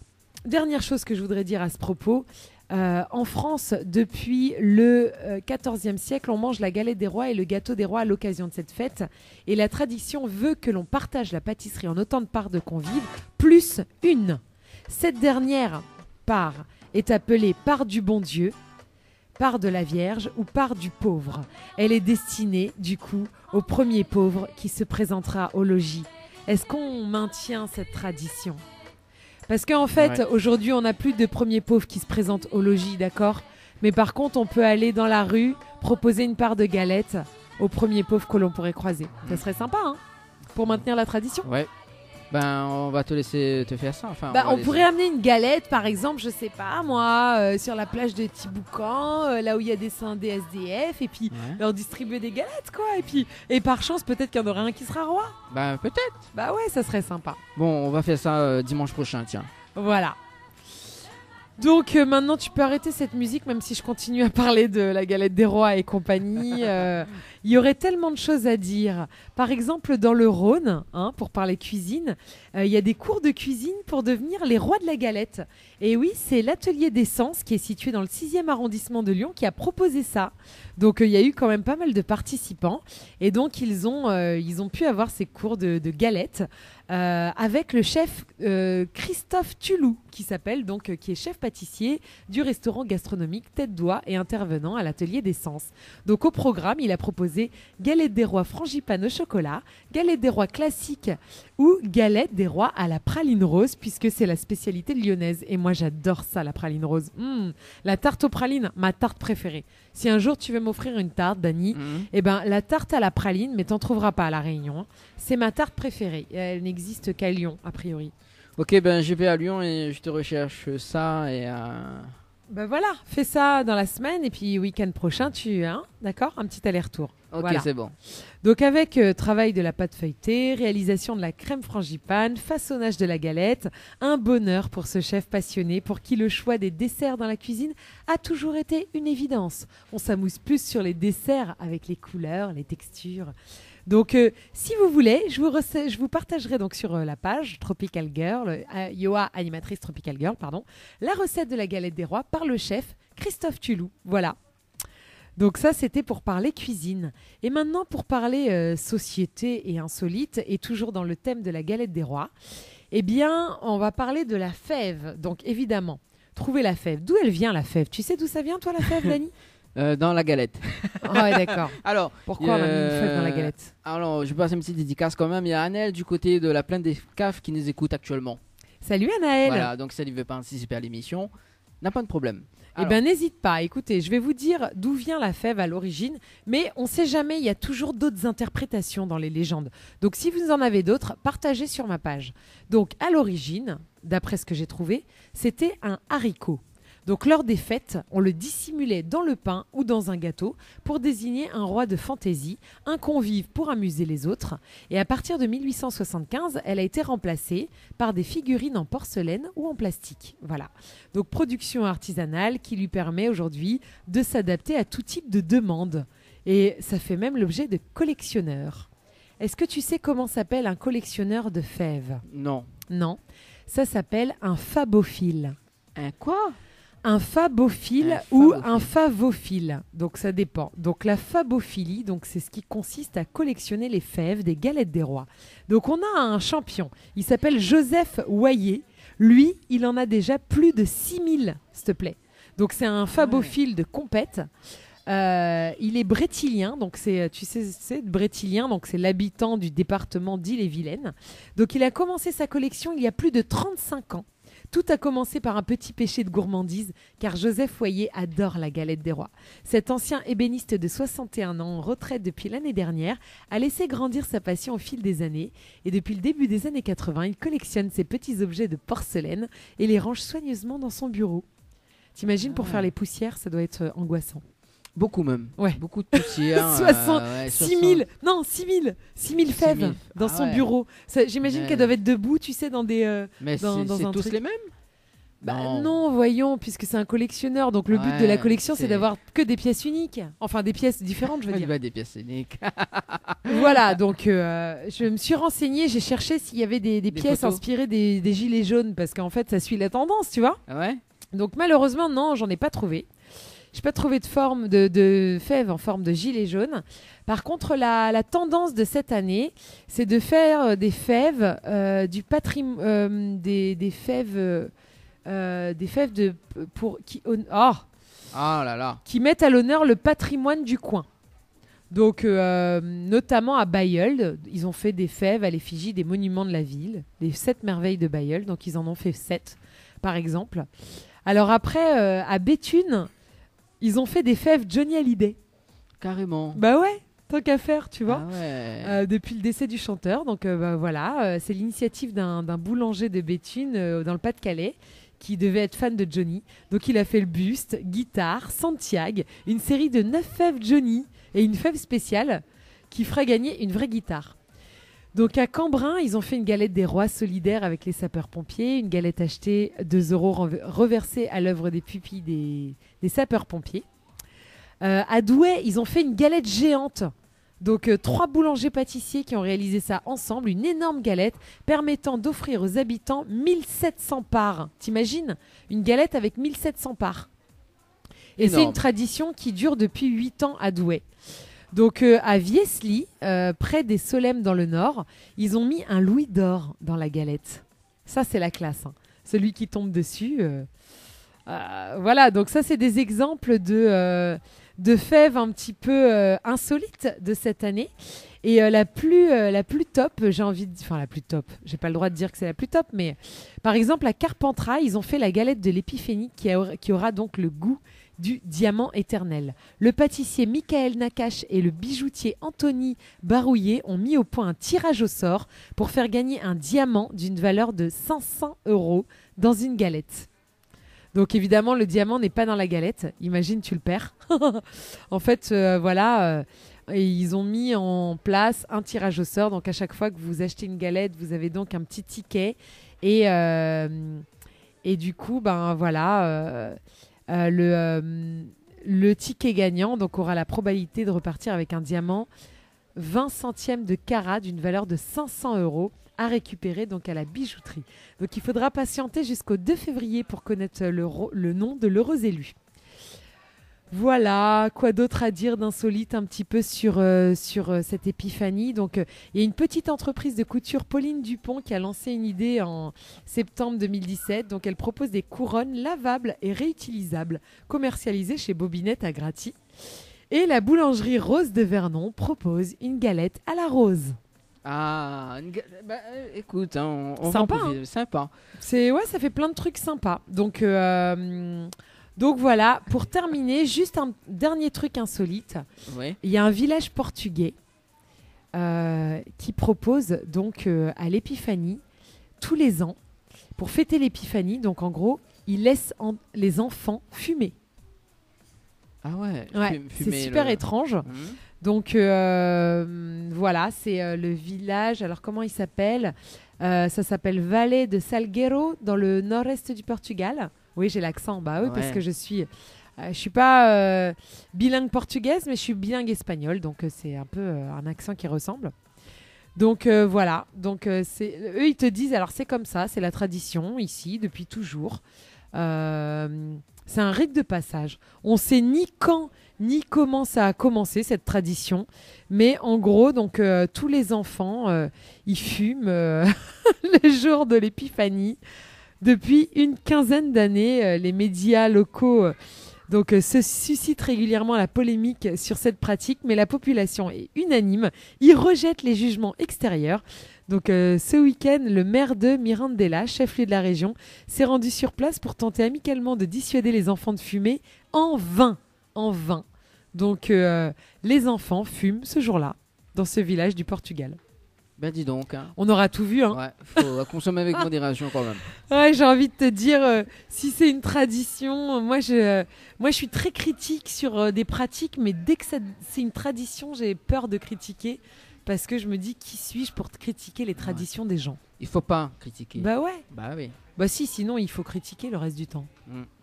dernière chose que je voudrais dire à ce propos. En France, depuis le XIVe siècle, on mange la galette des rois et le gâteau des rois à l'occasion de cette fête. Et la tradition veut que l'on partage la pâtisserie en autant de parts de convives, plus une. Cette dernière part est appelée part du bon Dieu, part de la Vierge ou part du pauvre. Elle est destinée, du coup, au premier pauvre qui se présentera au logis. Est-ce qu'on maintient cette tradition ? Parce qu'en fait, aujourd'hui, on n'a plus de premier pauvre qui se présente au logis, d'accord ? Mais par contre, on peut aller dans la rue, proposer une part de galette au premier pauvre que l'on pourrait croiser. Ça serait sympa, hein ? Pour maintenir la tradition. Ouais. On va te laisser te faire ça. Enfin, on pourrait amener une galette, par exemple, je sais pas moi, sur la plage de Thiboucan, là où il y a des SDF, et puis leur distribuer des galettes, quoi. Et par chance, peut-être qu'il y en aura un qui sera roi. Peut-être. Ouais, ça serait sympa. Bon, on va faire ça dimanche prochain, tiens. Voilà. Donc maintenant tu peux arrêter cette musique, même si je continue à parler de la galette des rois et compagnie. Il y aurait tellement de choses à dire. Par exemple, dans le Rhône, pour parler cuisine, il y a des cours de cuisine pour devenir les rois de la galette. Et oui, c'est l'atelier d'Essence qui est situé dans le 6e arrondissement de Lyon qui a proposé ça. Donc il y a eu quand même pas mal de participants. Et donc ils ont pu avoir ces cours de galettes avec le chef Christophe Tulou, qui est chef pâtissier du restaurant gastronomique Tête d'Oie et intervenant à l'atelier d'Essence. Donc au programme, il a proposé galette des rois frangipane au chocolat, galette des rois classique ou galette des rois à la praline rose, puisque c'est la spécialité lyonnaise. Et moi j'adore ça, la praline rose. La tarte aux pralines, ma tarte préférée. Si un jour tu veux m'offrir une tarte, Dany, la tarte à la praline, mais t'en trouveras pas à La Réunion, hein. C'est ma tarte préférée. Elle n'existe qu'à Lyon, a priori. Ok, je vais à Lyon et je te recherche ça et... Voilà, fais ça dans la semaine et puis week-end prochain, d'accord, un petit aller-retour. Ok, voilà. C'est bon. Donc avec travail de la pâte feuilletée, réalisation de la crème frangipane, façonnage de la galette, un bonheur pour ce chef passionné pour qui le choix des desserts dans la cuisine a toujours été une évidence. On s'amuse plus sur les desserts avec les couleurs, les textures. Donc, si vous voulez, je vous partagerai donc sur la page Tropical Girl, Yoa animatrice Tropical Girl, la recette de la galette des rois par le chef Christophe Tulou. Voilà. Donc ça, c'était pour parler cuisine. Et maintenant, pour parler société et insolite, et toujours dans le thème de la galette des rois, on va parler de la fève. Donc, évidemment, trouver la fève. D'où elle vient, la fève ? Tu sais d'où ça vient, toi, la fève, Dany ? Dans la galette. Ouais, d'accord. Alors, pourquoi on a mis une fève dans la galette ? Alors, je passe une petite dédicace quand même. Il y a Annelle du côté de la plaine des Caves qui nous écoute actuellement. Salut Anaël. Voilà, donc ça, il veut participer à l'émission. n'a pas de problème. Eh bien, n'hésite pas. Écoutez, je vais vous dire d'où vient la fève à l'origine, mais on ne sait jamais, il y a toujours d'autres interprétations dans les légendes. Donc, si vous en avez d'autres, partagez sur ma page. Donc, à l'origine, d'après ce que j'ai trouvé, c'était un haricot. Donc, lors des fêtes, on le dissimulait dans le pain ou dans un gâteau pour désigner un roi de fantaisie, un convive pour amuser les autres. Et à partir de 1875, elle a été remplacée par des figurines en porcelaine ou en plastique. Voilà. Donc, production artisanale qui lui permet aujourd'hui de s'adapter à tout type de demande. Et ça fait même l'objet de collectionneurs. Est-ce que tu sais comment s'appelle un collectionneur de fèves ? Non. Non. Ça s'appelle un fabophile. Un quoi ? Un fabophile ou un favophile, donc ça dépend. Donc la fabophilie, donc c'est ce qui consiste à collectionner les fèves des galettes des rois. Donc on a un champion, il s'appelle Joseph Wayer. Lui, il en a déjà plus de 6000, s'il te plaît. Donc c'est un fabophile de compète. Il est brétilien, donc c'est brétilien, donc c'est l'habitant du département d'Ille-et-Vilaine. Donc il a commencé sa collection il y a plus de 35 ans. Tout a commencé par un petit péché de gourmandise, car Joseph Wayer adore la galette des rois. Cet ancien ébéniste de 61 ans, en retraite depuis l'année dernière, a laissé grandir sa passion au fil des années. Et depuis le début des années 80, il collectionne ces petits objets de porcelaine et les range soigneusement dans son bureau. T'imagines, pour faire les poussières, ça doit être angoissant. Beaucoup même. Ouais. Beaucoup de poussière. 6 000 fèves dans son bureau. J'imagine qu'elles doivent être debout, tu sais, dans des. Mais dans c'est un tous truc. les mêmes ? Non, voyons, puisque c'est un collectionneur. Donc le but de la collection, c'est d'avoir que des pièces uniques. Enfin, des pièces différentes, je veux dire. Des pièces uniques. Voilà, donc je me suis renseignée, j'ai cherché s'il y avait des pièces photos inspirées des gilets jaunes, parce qu'en fait, ça suit la tendance, tu vois. Ouais. Donc malheureusement, non, j'en ai pas trouvé. Je n'ai pas trouvé de forme de fèves en forme de gilet jaune. Par contre, la tendance de cette année, c'est de faire des fèves du patrimoine, des fèves de pour qui qui mettent à l'honneur le patrimoine du coin. Donc, notamment à Bailleul, ils ont fait des fèves à l'effigie des monuments de la ville, les 7 merveilles de Bailleul. Donc, ils en ont fait 7, par exemple. Alors après, à Béthune, ils ont fait des fèves Johnny Hallyday. Carrément. Bah ouais, tant qu'à faire, tu vois. Ah ouais. Depuis le décès du chanteur. Donc voilà, c'est l'initiative d'un boulanger de Béthune dans le Pas-de-Calais qui devait être fan de Johnny. Donc il a fait le buste, guitare, Santiago, une série de 9 fèves Johnny et une fève spéciale qui fera gagner une vraie guitare. Donc à Cambrin, ils ont fait une galette des rois solidaire avec les sapeurs-pompiers, une galette achetée 2 € reversée à l'œuvre des pupilles des sapeurs-pompiers. À Douai, ils ont fait une galette géante. Donc 3 boulangers-pâtissiers qui ont réalisé ça ensemble, une énorme galette permettant d'offrir aux habitants 1700 parts. T'imagines ? Une galette avec 1700 parts. Et c'est une tradition qui dure depuis 8 ans à Douai. Donc à Viesly, près des Solesmes dans le nord, ils ont mis un louis d'or dans la galette. Ça, c'est la classe. Hein. Celui qui tombe dessus. Voilà, donc ça, c'est des exemples de fèves un petit peu insolites de cette année. Et la plus top, j'ai envie de dire... Enfin, la plus top. J'ai pas le droit de dire que c'est la plus top, mais par exemple, à Carpentras, ils ont fait la galette de l'épiphanie qui aura donc le goût du diamant éternel. Le pâtissier Michael Nakache et le bijoutier Anthony Barouillet ont mis au point un tirage au sort pour faire gagner un diamant d'une valeur de 500 € dans une galette. Donc évidemment, le diamant n'est pas dans la galette. Imagine, tu le perds. En fait, et ils ont mis en place un tirage au sort. Donc à chaque fois que vous achetez une galette, vous avez donc un petit ticket. Et du coup, le ticket gagnant donc aura la probabilité de repartir avec un diamant 20 centièmes de carat d'une valeur de 500 € à récupérer donc à la bijouterie. Donc il faudra patienter jusqu'au 2 février pour connaître le nom de l'heureux élu. Voilà, quoi d'autre à dire d'insolite un petit peu sur cette épiphanie. Donc il y a une petite entreprise de couture, Pauline Dupont, qui a lancé une idée en septembre 2017. Donc elle propose des couronnes lavables et réutilisables commercialisées chez Bobinette à Graty. Et la boulangerie Rose de Vernon propose une galette à la rose. Ah, écoute, hein, on va en Sympa, profiter. Sympa. Ça fait plein de trucs sympas. Donc voilà, pour terminer, juste un dernier truc insolite. Oui. Il y a un village portugais qui propose donc à l'épiphanie, tous les ans, pour fêter l'épiphanie, donc en gros, ils laissent les enfants fumer. Ah ouais. Ouais, c'est super étrange. Mhm. Donc voilà, c'est le village. Alors comment il s'appelle Ça s'appelle Vallée de Salgueiro, dans le nord-est du Portugal. Oui, j'ai l'accent. Bah oui, parce que je suis pas bilingue portugaise, mais je suis bilingue espagnole. Donc c'est un peu un accent qui ressemble. Donc voilà. Donc eux, ils te disent, alors c'est comme ça, c'est la tradition ici depuis toujours. C'est un rite de passage. On sait ni quand ni comment ça a commencé, cette tradition. Mais en gros, donc tous les enfants, ils fument le jour de l'épiphanie. Depuis une quinzaine d'années, les médias locaux se suscitent régulièrement la polémique sur cette pratique, mais la population est unanime. Ils rejettent les jugements extérieurs. Donc ce week-end, le maire de Mirandela, chef-lieu de la région, s'est rendu sur place pour tenter amicalement de dissuader les enfants de fumer en vain. Donc les enfants fument ce jour-là dans ce village du Portugal. Ben dis donc. Hein. On aura tout vu. Hein. Ouais, faut consommer avec modération quand même. Ouais, j'ai envie de te dire, si c'est une tradition, moi je suis très critique sur des pratiques, mais dès que c'est une tradition, j'ai peur de critiquer. Parce que je me dis, qui suis-je pour critiquer les traditions des gens ? Il faut pas critiquer. Bah ouais. Bah oui. Bah si, sinon il faut critiquer le reste du temps.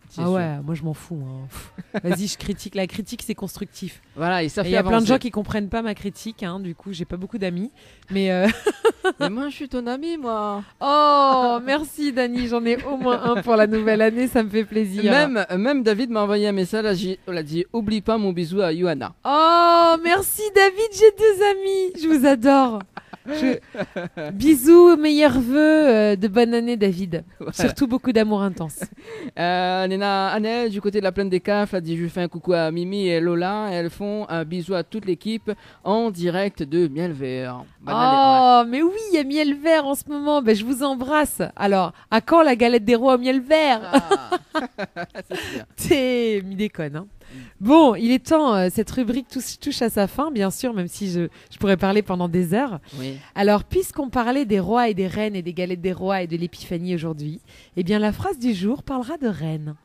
C'est Ah sûr. ouais, moi je m'en fous. Hein. Vas-y, je critique. La critique, c'est constructif. Voilà, et ça Et fait il y a avancer. plein de gens qui comprennent pas ma critique. Hein. Du coup, j'ai pas beaucoup d'amis. Mais Mais moi, je suis ton ami, moi. oh, merci Dani. J'en ai au moins un pour la nouvelle année. Ça me fait plaisir. Même David m'a envoyé un message. Il a dit, oublie pas mon bisou à Johanna. Oh, merci David. J'ai 2 amis. Je vous adore. Bisous, meilleurs vœux de bonne année David. Voilà. Surtout beaucoup d'amour intense. Nena Annelle, du côté de la plaine des Cafles, a dit je fais un coucou à Mimi et Lola. Elles font un bisou à toute l'équipe en direct de Miel Vert. Bonne année, Oh, mais oui, il y a miel vert en ce moment. Ben, je vous embrasse. Alors, à quand la galette des rois au miel vert? ouais. C'est sûr. T'es mi déconne. Hein. Bon, il est temps. Cette rubrique touche à sa fin, bien sûr, même si je pourrais parler pendant des heures. Oui. Alors, puisqu'on parlait des rois et des reines et des galettes des rois et de l'épiphanie aujourd'hui, eh bien, la phrase du jour parlera de reines.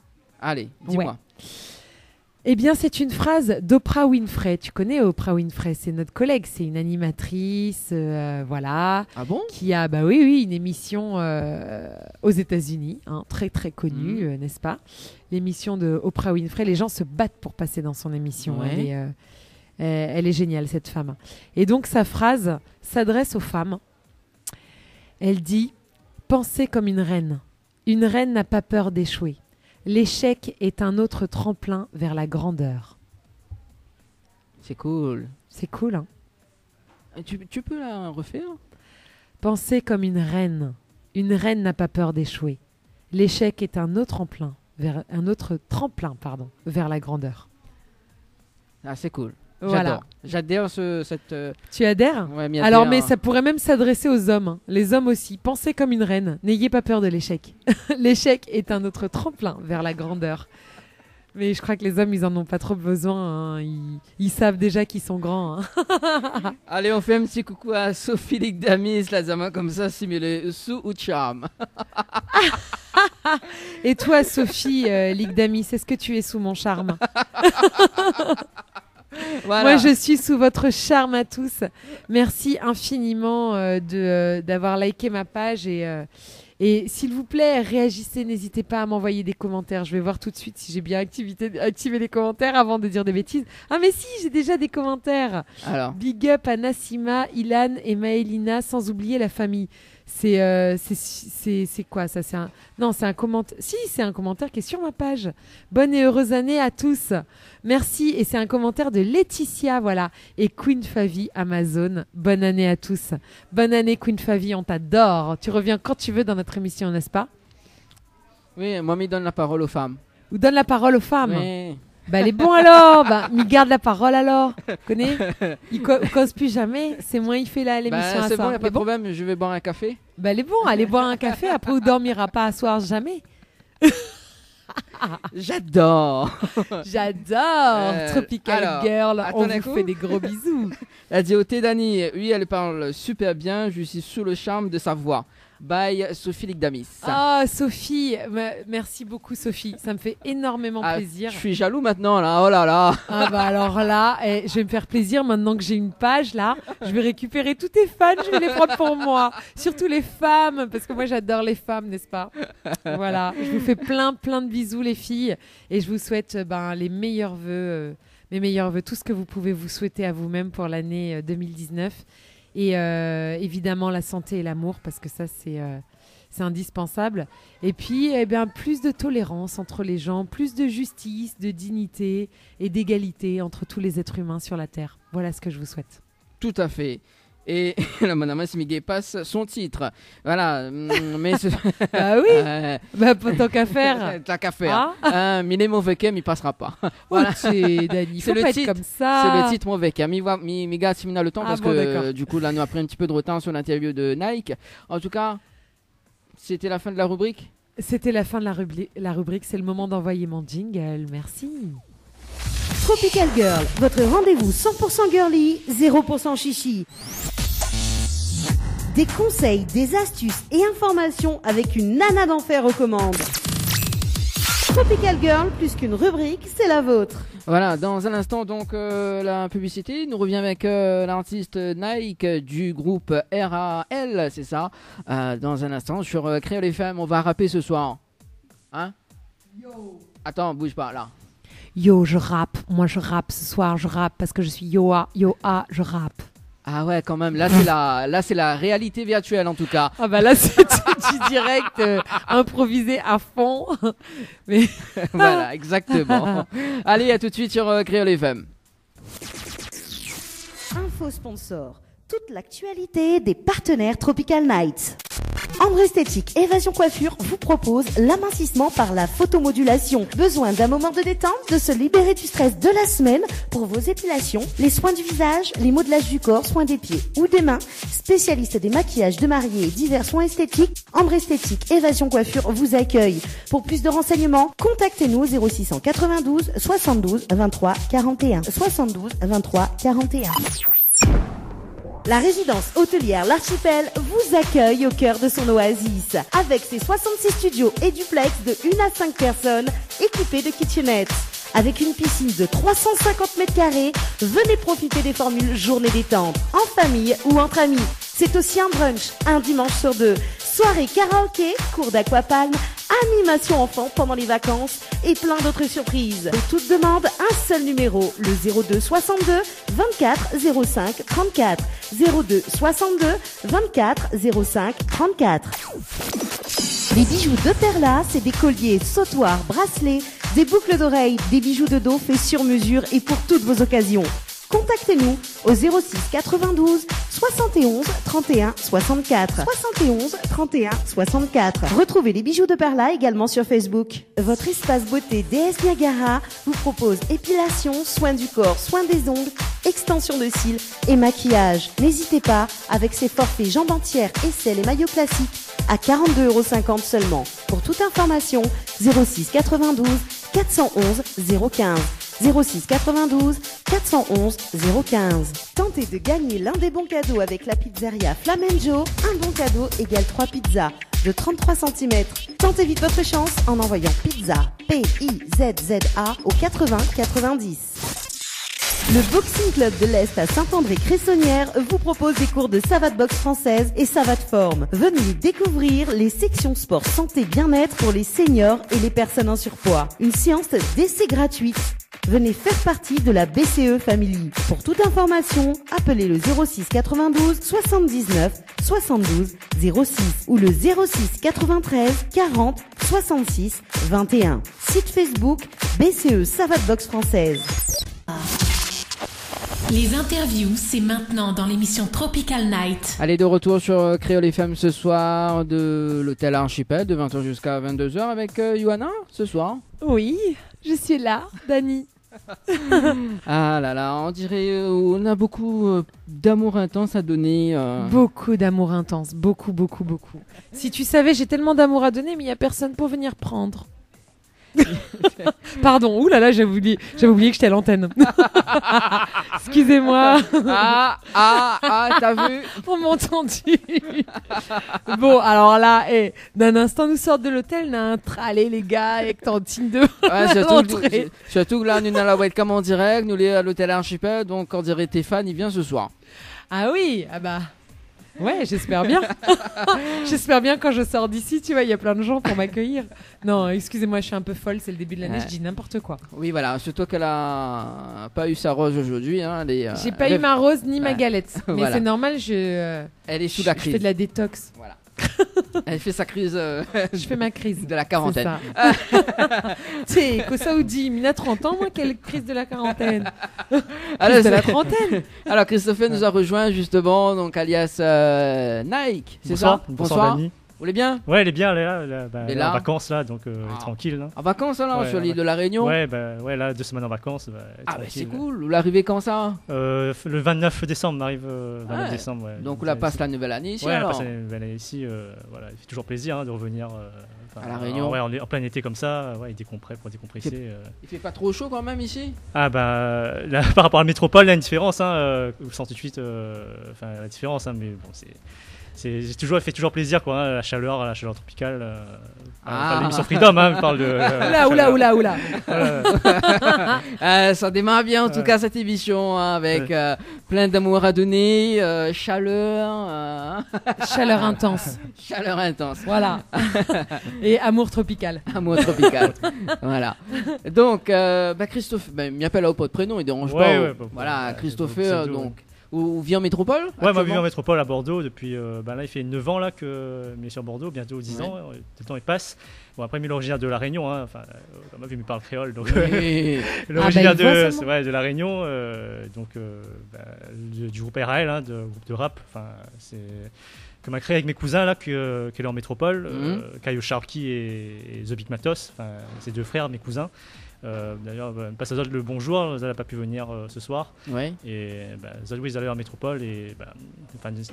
Allez, dis-moi. Ouais. Eh bien, c'est une phrase d'Oprah Winfrey. Tu connais Oprah Winfrey, c'est notre collègue, c'est une animatrice, voilà, Ah bon? qui a, bah oui, une émission aux États-Unis, hein, très très connue, n'est-ce pas? L'émission de Oprah Winfrey, les gens se battent pour passer dans son émission. Ouais. Elle est géniale, cette femme. Et donc, sa phrase s'adresse aux femmes. Elle dit « Pensez comme une reine. Une reine n'a pas peur d'échouer. L'échec est un autre tremplin vers la grandeur. » C'est cool. C'est cool, hein? Tu peux la refaire? Pensez comme une reine. Une reine n'a pas peur d'échouer. L'échec est un autre tremplin vers la grandeur. Ah, c'est cool. Voilà. J'adore cette. Tu adhères? Ouais, mais Alors, mais ça pourrait même s'adresser aux hommes. Hein. Les hommes aussi. Pensez comme une reine. N'ayez pas peur de l'échec. L'échec est un autre tremplin vers la grandeur. Mais je crois que les hommes, ils en ont pas trop besoin. Hein. Ils savent déjà qu'ils sont grands. Hein. Allez, on fait un petit coucou à Sophie Ligdamis, la zama comme ça, simulé sous ou charme. Et toi, Sophie Ligdamis, est-ce que tu es sous mon charme? Voilà. Moi, je suis sous votre charme à tous. Merci infiniment d'avoir liké ma page et s'il vous plaît, réagissez, n'hésitez pas à m'envoyer des commentaires. Je vais voir tout de suite si j'ai bien activé les commentaires avant de dire des bêtises. Ah mais si, j'ai déjà des commentaires. Alors. Big up à Nassima, Ilan et Maëlina, sans oublier la famille. C'est quoi ça? C'est un commentaire. Si, c'est un commentaire qui est sur ma page. Bonne et heureuse année à tous. Merci. Et c'est un commentaire de Laetitia, voilà. Et Queen Favie Amazon. Bonne année à tous. Bonne année Queen Favie, on t'adore. Tu reviens quand tu veux dans notre émission, n'est-ce pas? Oui, moi, me donne la parole aux femmes. Ou donne la parole aux femmes. Oui. Bah, les bons alors. Bah, il garde la parole alors. Connais. Il cause plus jamais. C'est moi, il fait là l'émission à c'est ça. bon, y a pas Les de bons problème, je vais boire un café. Bah, les bons, allez boire un café. Après, on dormira pas à soir jamais. J'adore. J'adore. Tropical alors, Girl. à On ton vous coup fait des gros bisous. Elle dit au thé Dani, oui, elle parle super bien, je suis sous le charme de sa voix. By Sophie Ligdamis. Ah, Sophie, merci beaucoup Sophie, ça me fait énormément plaisir. Je suis jaloux maintenant là, oh là là. Ah bah alors là, je vais me faire plaisir maintenant que j'ai une page là, je vais récupérer tous tes fans, je vais les prendre pour moi. Surtout les femmes, parce que moi j'adore les femmes, n'est-ce pas? Voilà, je vous fais plein de bisous les filles et je vous souhaite les meilleurs vœux, mes meilleurs vœux, tout ce que vous pouvez vous souhaiter à vous-même pour l'année 2019. Et évidemment la santé et l'amour parce que ça c'est indispensable. Et puis plus de tolérance entre les gens, plus de justice, de dignité et d'égalité entre tous les êtres humains sur la Terre. Voilà ce que je vous souhaite. Tout à fait. Et la madame Smiguet passe son titre. Voilà. Mais ah oui. Pas tant qu'à faire. Tant qu'à faire. Mais les mauvais cam, il passera pas. Voilà. Dani, faut pas être comme ça. C'est le titre mauvais cam. Mais gars, si on a le temps parce que du coup là, nous a pris un petit peu de retard sur l'interview de Nike. En tout cas, c'était la fin de la rubrique. C'était la fin de la rubrique. C'est le moment d'envoyer mon jingle. Merci. Tropical Girl, votre rendez-vous 100% girly, 0% chichi. Des conseils, des astuces et informations avec une nana d'enfer aux commandes. Tropical Girl, plus qu'une rubrique, c'est la vôtre. Voilà, dans un instant, donc, la publicité. Nous revient avec l'artiste Nike du groupe RAL, c'est ça. Dans un instant, sur Créole FM, on va rapper ce soir. Hein? Yo. Attends, bouge pas, là. Yo, je rappe. Moi, je rappe ce soir, je rappe parce que je suis Yoa, je rappe. Ah ouais, quand même. Là, c'est la réalité virtuelle, en tout cas. Ah bah là, c'est du direct improvisé à fond. Mais voilà, exactement. Allez, à tout de suite sur Créole FM. Info sponsor. Toute l'actualité des partenaires Tropical Nights. Ambre Esthétique Évasion Coiffure vous propose l'amincissement par la photomodulation. Besoin d'un moment de détente, de se libérer du stress de la semaine pour vos épilations, les soins du visage, les modelages du corps, soins des pieds ou des mains. Spécialiste des maquillages de mariés et divers soins esthétiques, Ambre Esthétique Évasion Coiffure vous accueille. Pour plus de renseignements, contactez-nous au 0692 72 23 41. 72 23 41. La résidence hôtelière L'Archipel vous accueille au cœur de son oasis. Avec ses 66 studios et duplex de 1 à 5 personnes équipés de kitchenettes. Avec une piscine de 350 mètres carrés, venez profiter des formules journée détente, en famille ou entre amis. C'est aussi un brunch, un dimanche sur 2. Soirée karaoké, cours d'aquapalme, animation enfant pendant les vacances et plein d'autres surprises. Pour toute demande, un seul numéro, le 02 62 24 05 34. 02 62 24 05 34. Les bijoux de Perla, c'est des colliers, sautoirs, bracelets, des boucles d'oreilles, des bijoux de dos faits sur mesure et pour toutes vos occasions. Contactez-nous au 06 92 71 31 64. 71 31 64. Retrouvez les bijoux de Perla également sur Facebook. Votre espace beauté DS Niagara vous propose épilation, soins du corps, soins des ongles, extension de cils et maquillage. N'hésitez pas avec ses forfaits jambes entières, aisselles et maillots classiques à 42,50 € seulement. Pour toute information, 06 92 411 015. 06 92 411 015. Tentez de gagner l'un des bons cadeaux avec la pizzeria Flamenjo. Un bon cadeau égale 3 pizzas de 33 cm. Tentez vite votre chance en envoyant pizza P-I-Z-Z-A au 80 90. Le Boxing Club de l'Est à Saint-André-Cressonnière vous propose des cours de savate boxe française et savate forme. Venez découvrir les sections sport santé bien-être pour les seniors et les personnes en surpoids. Une séance d'essai gratuite. Venez faire partie de la BCE Family. Pour toute information, appelez le 06 92 79 72 06 ou le 06 93 40 66 21. Site Facebook BCE Savate Boxe Française. Les interviews, c'est maintenant dans l'émission Tropical Night. Allez, de retour sur Créole FM ce soir de l'hôtel Archipel de 20h jusqu'à 22h avec Johanna ce soir. Oui, je suis là, Dani. Ah là là, on dirait on a beaucoup d'amour intense à donner. Beaucoup d'amour intense, beaucoup. Si tu savais, j'ai tellement d'amour à donner, mais il n'y a personne pour venir prendre. Pardon, oulala, j'avais oublié que j'étais à l'antenne. Excusez-moi. T'as vu? On m'a entendu. Bon, alors là, d'un instant, nous sortent de l'hôtel, allez les gars, avec tantine de surtout que là, nous avons la webcam en direct, nous les à l'hôtel Archipel, donc on dirait Stéphane, il vient ce soir. Ah oui, ah bah... Ouais, j'espère bien. J'espère bien quand je sors d'ici, tu vois, il y a plein de gens pour m'accueillir. Non, excusez-moi, je suis un peu folle, c'est le début de l'année, je dis n'importe quoi. Oui, voilà, surtout qu'elle a pas eu sa rose aujourd'hui. Hein, j'ai pas eu ma rose ni ma galette, mais voilà. C'est normal, elle est sous la crise. Je fais de la détox. Voilà. Elle fait sa crise. Je fais ma crise de la quarantaine. Tu sais, Saoudi, il a 30 ans, moi, quelle crise de la quarantaine. Crise de la trentaine. Alors, Christophe nous a rejoint justement, donc alias Nike, c'est ça? Bonsoir. Vous allez bien? Ouais, elle est bien, elle est là en vacances là, donc tranquille. Hein. En vacances là, ouais, sur l'île de la Réunion? Ouais, là, 2 semaines en vacances. C'est cool. Vous l'arrivez quand ça? Le 29 décembre, on arrive 29 décembre. Ouais. Donc, on la passe la nouvelle année ici. Ouais, alors. on passe la nouvelle année ici. Voilà, il fait toujours plaisir de revenir à la Réunion. Ouais, on est en plein été comme ça, ouais, pour décompresser. Il fait pas trop chaud quand même ici? Ah bah, là, par rapport à la métropole, il y a une différence. Vous sentez tout de suite la différence, mais bon, c'est toujours, fait toujours plaisir quoi, la chaleur tropicale. L'émission Freedom parle de. Oula. Ça démarre bien en tout cas cette émission avec plein d'amour à donner, chaleur. Chaleur intense. Chaleur intense. Voilà. Et amour tropical. Amour tropical. Voilà. Donc, Christophe, il m'appelle au pot de prénom, il dérange pas. Voilà, Christophe, donc. Ou vit en métropole? Ouais, moi je vis en métropole à Bordeaux depuis. Là, il fait 9 ans là que je suis sur Bordeaux, bientôt 10 ans. Le temps il passe. Bon, après, il est originaire de La Réunion. Comme vu, il me parle créole. Donc, l'originaire de La Réunion. Du groupe RAL, groupe de rap. C'est que m'a créé avec mes cousins là, qui est en métropole. Kayo Sharky et The Big Matos. C'est 2 frères, mes cousins. D'ailleurs, passe à Zod le bonjour, Zod n'a pas pu venir ce soir. Ouais. Et Zod, ils allaient en métropole et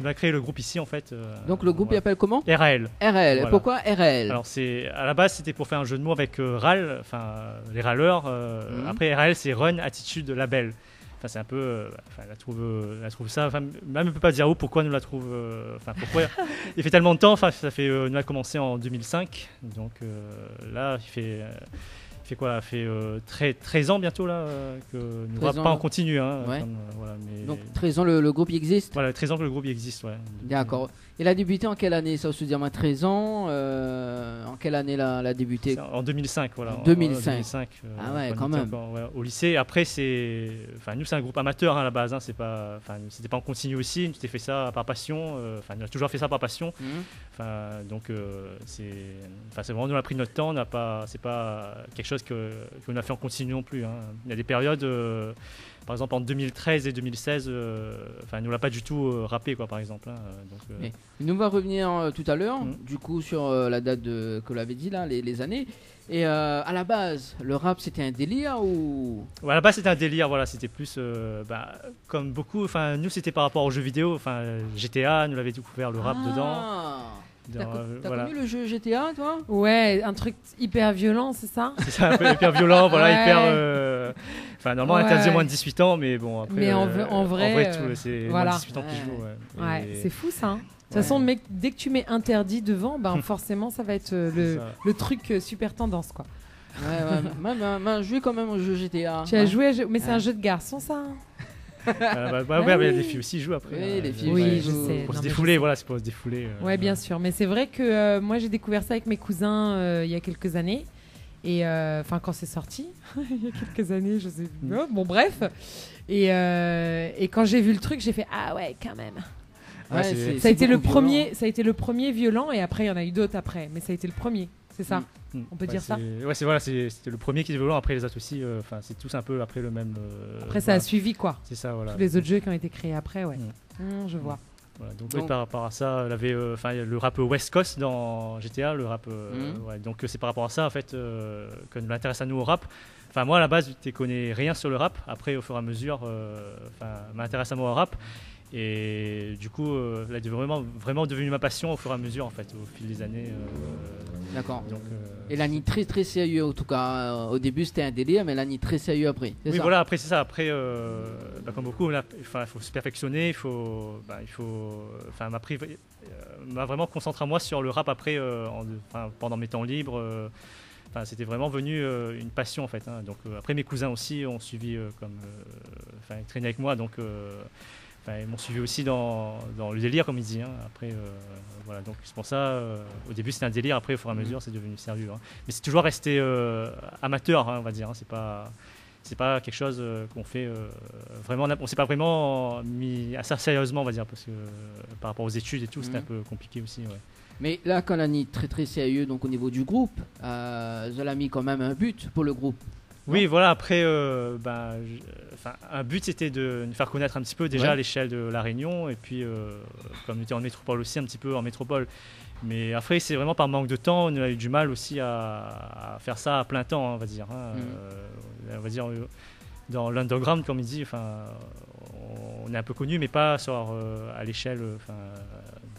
il a créé le groupe ici en fait. Donc le groupe il appelle comment? RAL. RAL. Voilà. Pourquoi RAL? Alors à la base c'était pour faire un jeu de mots avec RAL, les râleurs. Après RAL c'est Run Attitude Label. C'est un peu, elle trouve ça. Même on peut pas dire pourquoi nous la trouve. Pourquoi il fait tellement de temps. Nous a commencé en 2005, donc là il fait. Il fait quoi? Il fait 13 ans bientôt là que nous ne pas en continu. Donc 13 ans le groupe il existe? Voilà, 13 ans que le groupe il existe, ouais. D'accord. Il a débuté en quelle année? Ça veut se dire 13 ans. En quelle année là a débuté? En 2005, voilà. 2005. Quand même. Au lycée. Après nous c'est un groupe amateur à la base. C'était pas en continu aussi. Nous t'ai fait ça par passion. On a toujours fait ça par passion. C'est vraiment nous on a pris notre temps. C'est pas quelque chose qu'on a fait en continu non plus. Il y a des périodes. Par exemple en 2013 et 2016, nous l'a pas du tout rappé quoi par exemple. Nous va revenir tout à l'heure, du coup sur la date que l'avait dit là, les années. Et à la base, le rap c'était un délire ou? Ouais, à la base c'était un délire, voilà, c'était plus comme beaucoup. Nous c'était par rapport aux jeux vidéo, GTA, nous l'avait découvert le rap dedans. T'as connu le jeu GTA, toi? Ouais, un truc hyper violent, c'est ça? C'est ça, un peu hyper violent, voilà, hyper. Normalement, interdit moins de 18 ans, mais bon, après. Mais en vrai c'est moins de 18 ans qui jouent. Ouais, c'est fou ça. De toute façon, mec, dès que tu mets interdit devant, forcément, ça va être le truc super tendance, quoi. Ouais, joué quand même au jeu GTA. Tu as joué, mais c'est un jeu de garçon, ça? Mais les filles aussi jouent après. Oui, les filles. Oui, je sais. Pour se défouler, voilà, c'est pour se défouler. Ouais, bien sûr. Mais c'est vrai que moi, j'ai découvert ça avec mes cousins il y a quelques années. Et quand c'est sorti, il y a quelques années, je sais. Bon, bref. Et quand j'ai vu le truc, j'ai fait ah ouais, quand même. Ça a été le premier violent, et après il y en a eu d'autres après, mais ça a été le premier, c'est ça. On peut dire ça. C'était le premier qui était violent. Après les autres aussi, c'est tous un peu après le même. Après ça a suivi quoi. C'est ça, voilà. Tous les autres jeux qui ont été créés après, ouais. Je vois. Voilà, donc par rapport à ça, il avait le rap West Coast dans GTA, le rap. Donc c'est par rapport à ça en fait que nous l'intéresse à nous au rap. Enfin, moi, à la base, je ne connais rien sur le rap. Après, au fur et à mesure, m'intéresse à moi au rap. Et du coup, là, c'est vraiment devenu ma passion au fur et à mesure, en fait, au fil des années. D'accord. Donc, Et l'année très très sérieux en tout cas. Au début c'était un délire, mais l'année très sérieux après. C'est oui, ça voilà, après c'est ça. Après, comme beaucoup, il faut se perfectionner, m'a vraiment concentré à moi sur le rap après, pendant mes temps libres. C'était vraiment devenu une passion en fait. Hein. Donc après mes cousins aussi ont suivi ils traînaient avec moi, donc ils m'ont suivi aussi dans le délire comme il dit. Hein. Après voilà, donc c'est pour ça. Au début c'était un délire, après au fur et à mesure c'est devenu sérieux. Hein. Mais c'est toujours resté amateur, hein, on va dire. Hein. C'est pas quelque chose qu'on fait vraiment. On s'est pas vraiment mis à ça sérieusement, on va dire, parce que par rapport aux études et tout, c'était un peu compliqué aussi. Ouais. Mais là, quand on a mis très très sérieux, donc au niveau du groupe, vous avez mis quand même un but pour le groupe. Oui, voilà. Après, un but c'était de nous faire connaître un petit peu déjà à l'échelle de La Réunion, et puis comme on était en métropole aussi, un petit peu en métropole. Mais après, c'est vraiment par manque de temps, on a eu du mal aussi à faire ça à plein temps, on va dire. Hein. On va dire dans l'underground, comme il dit, on est un peu connu, mais pas à l'échelle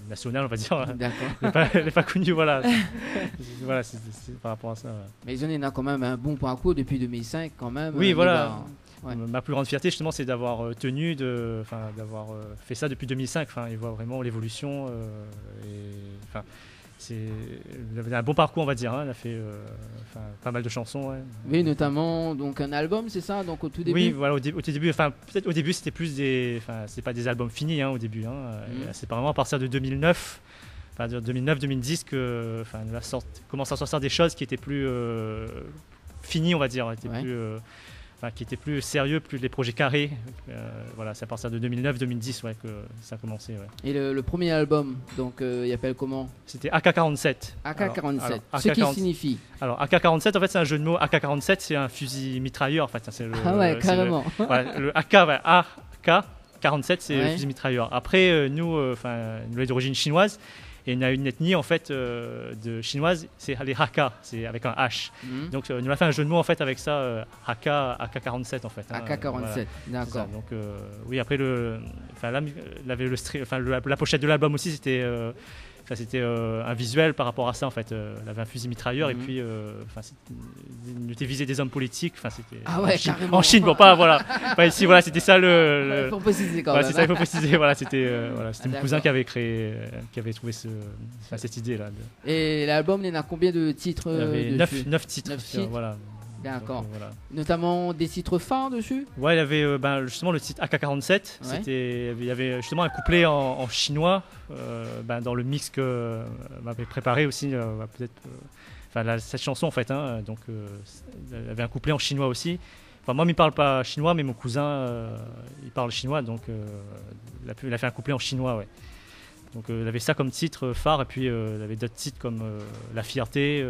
nationale, on va dire. D'accord. Elle n'est pas connue, voilà. Voilà, c'est par rapport à ça. Ouais. Mais ils en ont quand même un bon parcours depuis 2005, quand même. Oui, voilà. Ma plus grande fierté, justement, c'est d'avoir d'avoir fait ça depuis 2005. Ils voient vraiment l'évolution. Il avait un bon parcours, on va dire. Hein. Il a fait pas mal de chansons. Ouais. Oui, notamment donc un album, c'est ça, donc au tout début. Oui, voilà, au début. Peut-être au début, c'était plus c'est pas des albums finis au début. Hein. C'est vraiment à partir de 2009. 2009-2010 que commence à sortir des choses qui étaient plus finies, on va dire, qui étaient plus sérieux, plus les projets carrés. Voilà, c'est à partir de 2009-2010 que ça a commencé. Ouais. Et le premier album, donc il appelle comment? C'était AK-47. AK-47, alors, ce qui signifie? Alors AK-47, en fait, c'est un jeu de mots. AK-47, c'est un fusil mitrailleur. En fait, carrément. Le AK-47, c'est le fusil mitrailleur. Après, nous, nous est d'origine chinoise. Et on a une ethnie en fait de chinoise, c'est les Hakka, c'est avec un H. Donc nous a fait un jeu de mots en fait avec ça, Hakka, AK-47 en fait. AK-47, voilà. D'accord. Donc oui, après la pochette de l'album aussi c'était un visuel par rapport à ça en fait. Il avait un fusil mitrailleur et puis il était visé des hommes politiques. C'était en Chine, bon pas voilà. Ici voilà, c'était ça il faut préciser quand même. C'est ça, il faut préciser. Voilà, c'était mon cousin qui avait trouvé cette idée là. Et l'album, il y en a combien de titres? Il y avait 9 titres. 9 titres. Voilà. D'accord. Donc, voilà. Notamment des titres phares dessus? Ouais, il y avait justement le titre AK-47. Il y avait justement un couplet en chinois dans le mix que m'avait préparé aussi. Cette chanson en fait. Donc, il y avait un couplet en chinois aussi. Moi, il ne parle pas chinois, mais mon cousin, il parle chinois. Donc, il a fait un couplet en chinois. Ouais. Donc, il avait ça comme titre phare. Et puis, il avait d'autres titres comme La Fierté.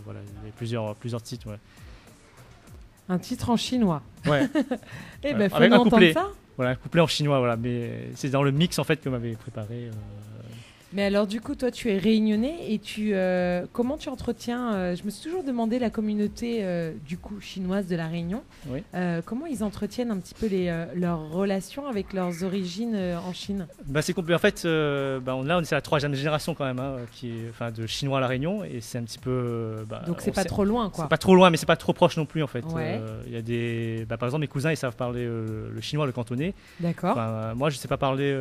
Voilà, il y avait plusieurs titres. Ouais. Un titre en chinois. Ouais. Eh ben, faut nous entendre ça. Voilà, un couplet en chinois, voilà. Mais c'est dans le mix en fait que m'avait préparé. Mais alors du coup, toi, tu es réunionnais et comment tu entretiens je me suis toujours demandé la communauté du coup chinoise de la Réunion. Oui. Comment ils entretiennent un petit peu leurs relations avec leurs origines en Chine? C'est compliqué. En fait, là, c'est la 3e génération quand même, qui est de Chinois à la Réunion, et c'est un petit peu. Donc c'est pas trop loin, quoi. C'est pas trop loin, mais c'est pas trop proche non plus, en fait. Ouais. Il y a des, par exemple, mes cousins, ils savent parler le chinois, le cantonais. D'accord. Moi, je sais pas parler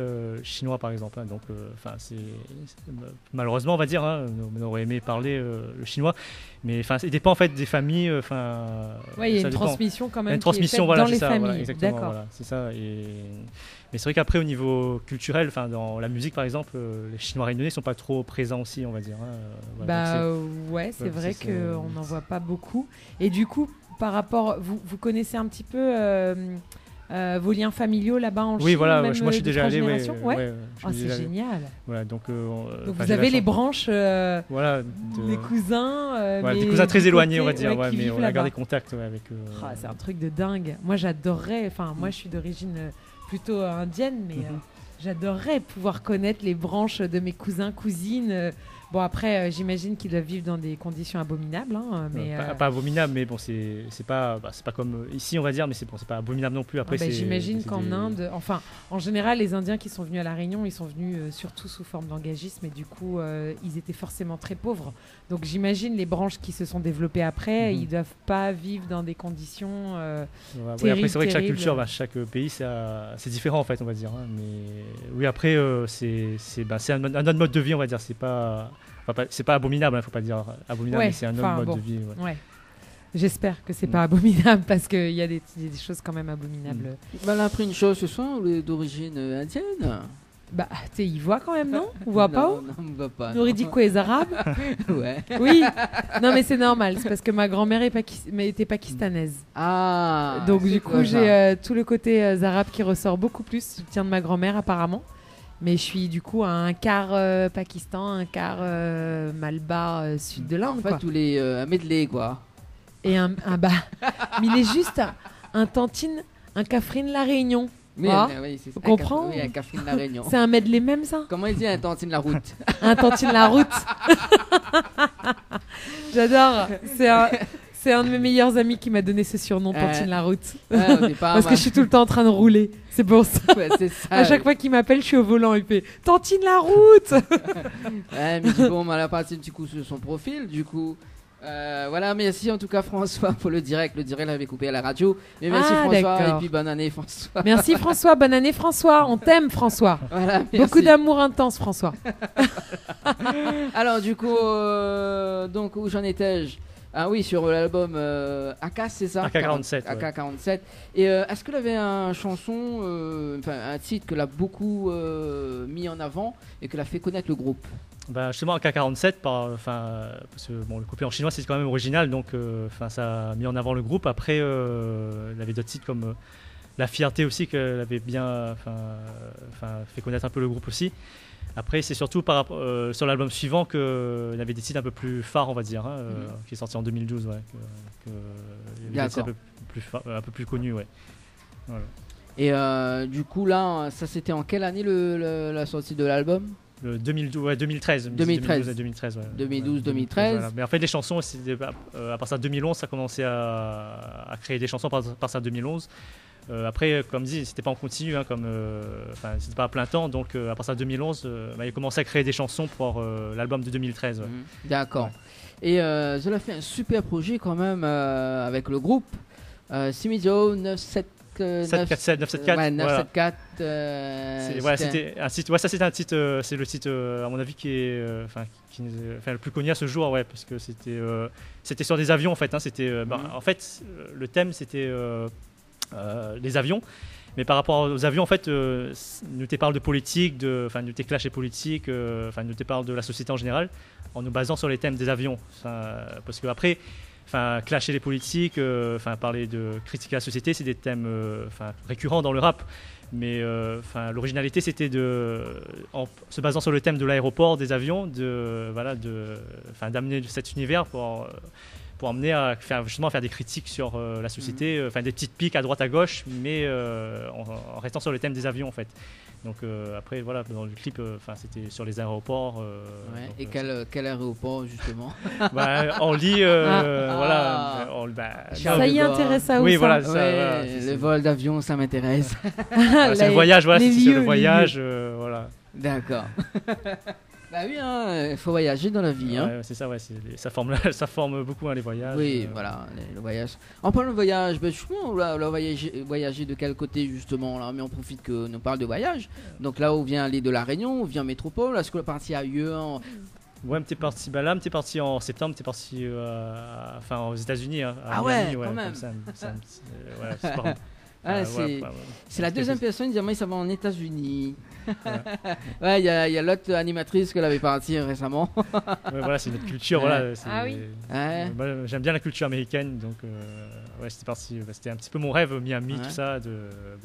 chinois, par exemple. Donc, malheureusement, on va dire, on aurait aimé parler le chinois, mais il dépend en fait des familles. Il y a une transmission quand même. Une transmission, dans les ça, familles. voilà, exactement. D'accord. Voilà, c'est ça. Mais c'est vrai qu'après, au niveau culturel, dans la musique par exemple, les Chinois réunionnais sont pas trop présents aussi, on va dire. C'est vrai qu'on n'en voit pas beaucoup. Et du coup, par rapport, vous connaissez un petit peu vos liens familiaux là-bas en Chine? Oui, voilà, même moi je suis déjà allé. C'est génial. Voilà, donc vous avez les branches, des cousins. Des cousins très éloignés, on va dire, mais on a gardé contact avec eux. C'est un truc de dingue. Moi j'adorerais, moi je suis d'origine plutôt indienne, mais j'adorerais pouvoir connaître les branches de mes cousins, cousines, Bon, après, j'imagine qu'ils doivent vivre dans des conditions abominables. Hein, mais, pas abominable, mais bon, c'est pas comme ici, on va dire, mais c'est pas abominable non plus. Après, j'imagine qu'en Inde, enfin, en général, les Indiens qui sont venus à La Réunion, ils sont venus surtout sous forme d'engagisme, et du coup, ils étaient forcément très pauvres. Donc, j'imagine les branches qui se sont développées après, ils doivent pas vivre dans des conditions terribles. Après, c'est vrai que chaque culture, chaque pays, c'est différent en fait, on va dire. Hein, mais oui, après, c'est un autre mode de vie, on va dire. C'est pas abominable, il ne faut pas dire abominable, mais c'est un autre mode de vie. Ouais. J'espère que c'est pas abominable, parce qu'il y a des choses quand même abominables. Elle a appris une chose ce soir, ou est d'origine indienne. Bah, tu sais, ils voient quand même, non? On voit pas? Non, on voit pas. On aurait dit quoi, les Arabes? Ouais. Oui. Non, mais c'est normal, c'est parce que ma grand-mère était pakistanaise. Ah. Donc du coup, j'ai tout le côté arabe qui ressort beaucoup plus. Je tiens de ma grand-mère apparemment. Mais je suis du coup à un quart Pakistan, un quart Malabar sud de l'Inde. En fait, tous les medley, quoi. Et un bah, mais il est juste un Tantine, un Catherine La Réunion. Oui, oui, c'est ça. Tu comprends? Oui, un Catherine La Réunion. C'est un medley même, ça? Comment il dit un Tantine La Route? Un Tantine La Route. J'adore. C'est un de mes meilleurs amis qui m'a donné ce surnom, Tantine La Route. Parce que je suis tout le temps en train de rouler. C'est pour ça. Ouais, c'est ça. À chaque fois qu'il m'appelle, je suis au volant. Il fait Tantine La Route. Ouais, mais du coup, on a passé un petit coup sur son profil. Du coup, voilà, merci en tout cas François pour le direct. Le direct l'avait coupé à la radio. Mais merci François, d'accord. et puis bonne année François. Merci François, bonne année François. On t'aime François. Voilà, beaucoup d'amour intense François. Alors du coup, donc où j'en étais-je? Ah oui, sur l'album AK, c'est ça? AK-47. AK-47. Et est-ce que avait un chanson, un titre que l'a beaucoup mis en avant et que l'a fait connaître le groupe? Bah justement, AK-47, parce que bon, le coupé en chinois c'est quand même original, donc ça a mis en avant le groupe. Après, il avait d'autres titres comme La Fierté aussi, qu'elle avait bien fait connaître un peu le groupe aussi. Après, c'est surtout sur l'album suivant qu'il y avait des titres un peu plus phares, on va dire, qui est sorti en 2012, il y avait des titres un peu plus connus, ouais. Voilà. Et du coup, là, ça c'était en quelle année la sortie de l'album? 2013. 2013. 2012-2013. Voilà. Mais en fait, les chansons, à partir de 2011, ça a commencé à créer des chansons à partir de 2011. Après, comme dit, c'était pas en continu, c'était pas à plein temps, donc à partir de 2011, il a commencé à créer des chansons pour l'album de 2013. Ouais. D'accord. Ouais. Et cela fait un super projet quand même avec le groupe Simizo 974. Ouais, 974. C'était un titre. Ça, c'était un titre. C'est le titre, à mon avis, qui est, le plus connu à ce jour, parce que c'était sur des avions en fait. En fait, le thème c'était les avions. Mais par rapport aux avions, en fait, nous te parle de politique, nous te clash et politique, nous te parle de la société en général, en nous basant sur les thèmes des avions. Parce que après, clasher les politiques, parler de critiquer la société, c'est des thèmes récurrents dans le rap. Mais l'originalité, c'était en se basant sur le thème de l'aéroport, des avions, d'amener cet univers pour amener à faire des critiques sur la société, des petites piques à droite à gauche, mais en restant sur le thème des avions en fait. Donc après voilà, dans le clip, c'était sur les aéroports. Et quel aéroport justement? Orly, voilà. Ça y intéresse à où? Oui, ça voilà, le vol d'avion, ça m'intéresse. C'est le voyage, voilà, c'est sur le voyage, voilà. D'accord. Bah oui, il faut voyager dans la vie. Ouais, c'est ça, ça forme beaucoup les voyages. Oui, voilà, le voyage. En parlant de voyage, justement, on va voyager de quel côté justement là? Mais on profite que nous parle de voyage. Donc là, on vient aller de la Réunion, on vient en métropole. Est-ce qu'on est parti ailleurs? Ouais, t'es parti. T'es parti en septembre. T'es parti, aux États-unis. Ah Miami, ouais, quand même. C'est pas... c'est la deuxième personne qui dit moi ça va en États-Unis. Ouais, il y a l'autre animatrice que l'avait partie récemment. Voilà, c'est notre culture. Voilà, oui. J'aime bien la culture américaine, donc c'était parti. C'était un petit peu mon rêve, Miami, tout ça.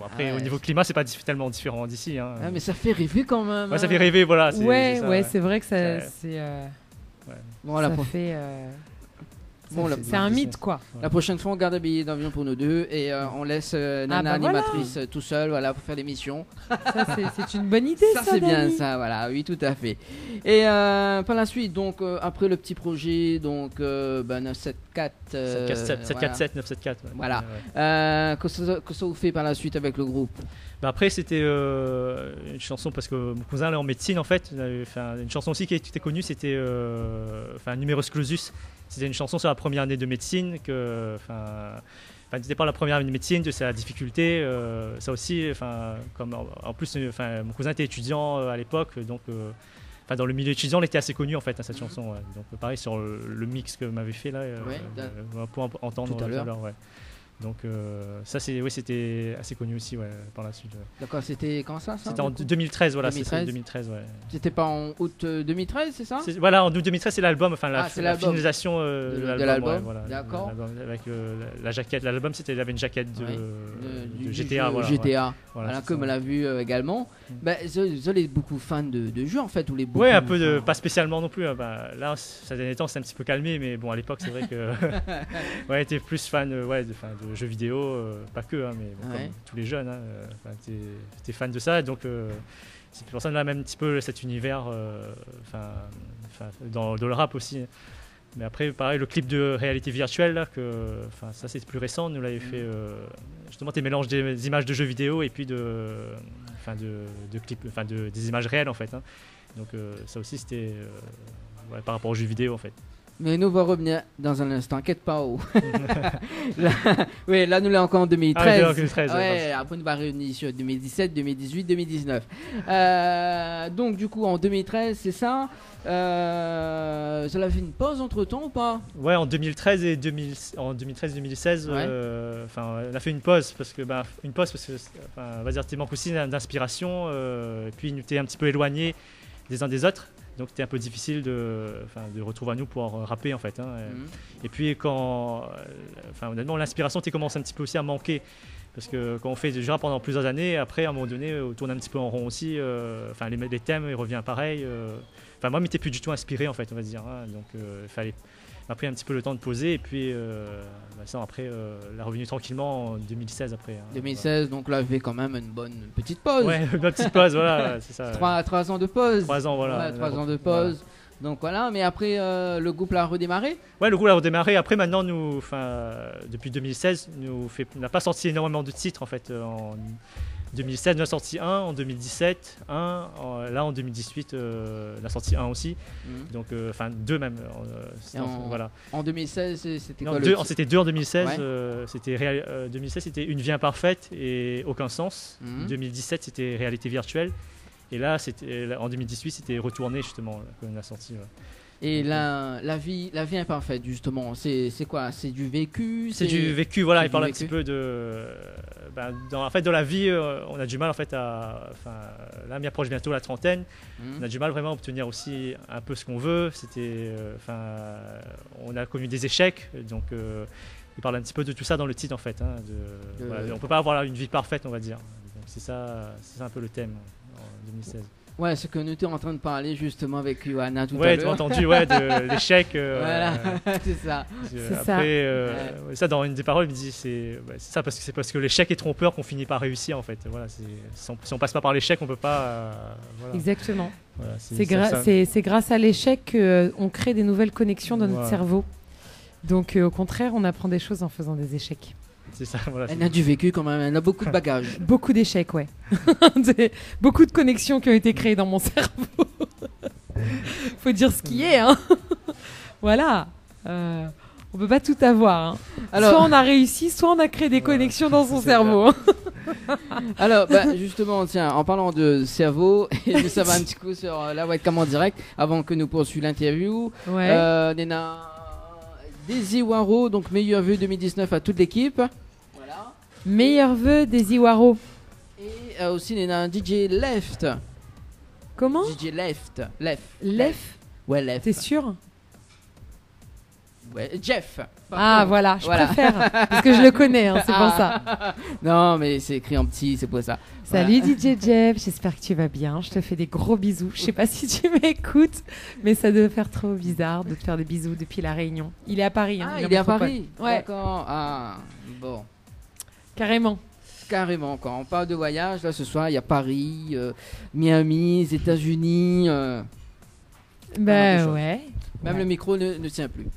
Après, au niveau climat, c'est pas tellement différent d'ici. Hein. Mais ça fait rêver quand même. Ouais, ça fait rêver, voilà. C'est vrai que ça, c'est. Bon, ça fait. Bon, C'est un mythe, quoi. la prochaine fois, on garde un billet d'avion pour nous deux et on laisse Nana bah voilà. animatrice tout seul, voilà, pour faire l'émission. Ça, c'est une bonne idée, Ça, ça, c'est bien Dani. ça, voilà, oui, tout à fait. Et par la suite, donc, après le petit projet, donc, 974. 747, 974. ouais. Voilà. Ouais. Que ça vous fait par la suite avec le groupe? Bah après, c'était une chanson parce que mon cousin est en médecine en fait. Il avait fait une chanson aussi qui était connue, c'était Numerus Clausus. C'était une chanson sur la première année de médecine c'était pas la première année de médecine, de sa difficulté. Ça aussi, comme en plus, mon cousin était étudiant à l'époque, donc dans le milieu étudiant, elle était assez connue en fait, cette chanson. Ouais. Donc pareil sur le mix que m'avait fait là, pour entendre tout à l'heure. Ouais. Donc ça c'était assez connu aussi par la suite. Ouais. D'accord, c'était quand ça C'était en 2013, voilà. 2013. C'est 2013, ouais. C'était pas en août 2013, c'est ça? Voilà, en août 2013, c'est l'album, c'est la l'album. finalisation De de l'album, ouais, voilà, d'accord. l'album avec la jaquette. L'album, il avait une jaquette de du GTA, jeu voilà. GTA. Ouais. Voilà, c'est comme ça. on l'a vu également. Vous avez beaucoup fan de jeux en fait, ou les beaucoup, Ouais, un peu de, pas spécialement non plus. Hein. Là, ces derniers temps, c'est un petit peu calmé, mais bon, à l'époque, c'est vrai que t'es plus fan de jeux vidéo, pas que, hein, mais bon, comme tous les jeunes, t'es fan de ça, donc c'est pour ça qu'on a même un petit peu cet univers, dans le rap aussi. Mais après, pareil, le clip de réalité virtuelle, là, ça c'est plus récent, nous l'avait fait justement, tu mélanges des images de jeux vidéo et puis de clips, des images réelles en fait. Hein. Donc ça aussi c'était par rapport aux jeux vidéo en fait. Mais nous va revenir dans un instant, inquiète pas. Là nous l'avons encore en 2013. 2013 après nous va revenir sur 2017, 2018, 2019. Donc du coup en 2013 c'est ça. Vous avez fait une pause entre temps ou pas? Ouais, en 2013 et 2016, Ouais. on a fait une pause parce que on va dire t'es manque aussi d'inspiration, et puis nous t'es un petit peu éloigné des uns des autres. Donc c'était un peu difficile de retrouver à nous pour rapper en fait. Hein. Et puis honnêtement l'inspiration commence un petit peu aussi à manquer. Parce que quand on fait du rap pendant plusieurs années, après à un moment donné on tourne un petit peu en rond aussi. Les thèmes ils reviennent pareil. Moi je m'étais plus du tout inspiré en fait on va dire. Hein. Donc il m'a pris un petit peu le temps de poser et puis après la revenu tranquillement en 2016 après. Hein. 2016 donc là j'ai fait quand même une bonne petite pause. Ouais, une petite pause voilà c'est ça. 3 ans de pause. 3 ans voilà. Ouais, 3 ans de pause. Voilà. Donc voilà, mais après le groupe l'a redémarré. Ouais, le groupe l'a redémarré. Après maintenant depuis 2016, on n'a pas sorti énormément de titres en fait. En 2016, on a sorti un, en 2017, là en 2018, on a sorti un aussi. Donc, deux même. Voilà. En 2016, c'était quoi C'était deux en 2016. Ouais. 2016, c'était Une vie imparfaite et Aucun sens. 2017, c'était Réalité virtuelle. Et là, en 2018, c'était Retourné justement qu'on a sorti. Ouais. Et la vie imparfaite justement, c'est quoi? C'est du vécu? C'est du vécu, voilà. Il parle un petit peu de... dans la vie, on a du mal en fait là, on m'approche bientôt la trentaine. On a du mal vraiment à obtenir aussi un peu ce qu'on veut. On a connu des échecs, donc il parle un petit peu de tout ça dans le titre en fait. Hein, on peut pas avoir une vie parfaite, on va dire. Donc c'est ça un peu le thème en 2016. Ouais, ce que nous étions en train de parler justement avec Johanna tout à l'heure. Ouais, tu as entendu, de l'échec. Voilà, c'est ça. Ça, dans une des paroles, il me dit c'est ça parce que l'échec est trompeur qu'on finit par réussir en fait. Voilà, si on passe pas par l'échec, on peut pas. Voilà. Exactement. Voilà, c'est grâce à l'échec qu'on crée des nouvelles connexions dans notre cerveau. Donc au contraire, on apprend des choses en faisant des échecs. C'est ça, voilà, elle a du vécu quand même, elle a beaucoup de bagages. Beaucoup d'échecs, ouais. Beaucoup de connexions qui ont été créées dans mon cerveau. Faut dire ce qui est, hein. Voilà. On peut pas tout avoir. Hein. Alors, soit on a réussi, soit on a créé des connexions dans son cerveau. Alors, justement, tiens, en parlant de cerveau, et ça va un petit coup sur la webcam en direct, avant que nous poursuivions l'interview. Ouais. Nena, Daisy Waro, donc meilleur vœu 2019 à toute l'équipe. Voilà. Meilleur vœu Daisy Waro. Et aussi Nena, DJ Left. Comment? DJ Left. Left. Ouais, Left. T'es sûr? Ouais, Jeff. Ah voilà, je Voilà. préfère parce que je le connais, hein, c'est pour ça. Non, mais c'est écrit en petit, c'est pour ça. Salut DJ Jeff, j'espère que tu vas bien. Je te fais des gros bisous. Je sais pas si tu m'écoutes, mais ça doit faire trop bizarre de te faire des bisous depuis la Réunion. Il est à Paris. Ah, en il est à métropole. Paris. Ouais, D'accord. Ah, bon. carrément. Carrément, quand on parle de voyage, là ce soir il y a Paris, Miami, les États-Unis. Ben des choses. ouais. Même Ouais. le micro ne tient plus.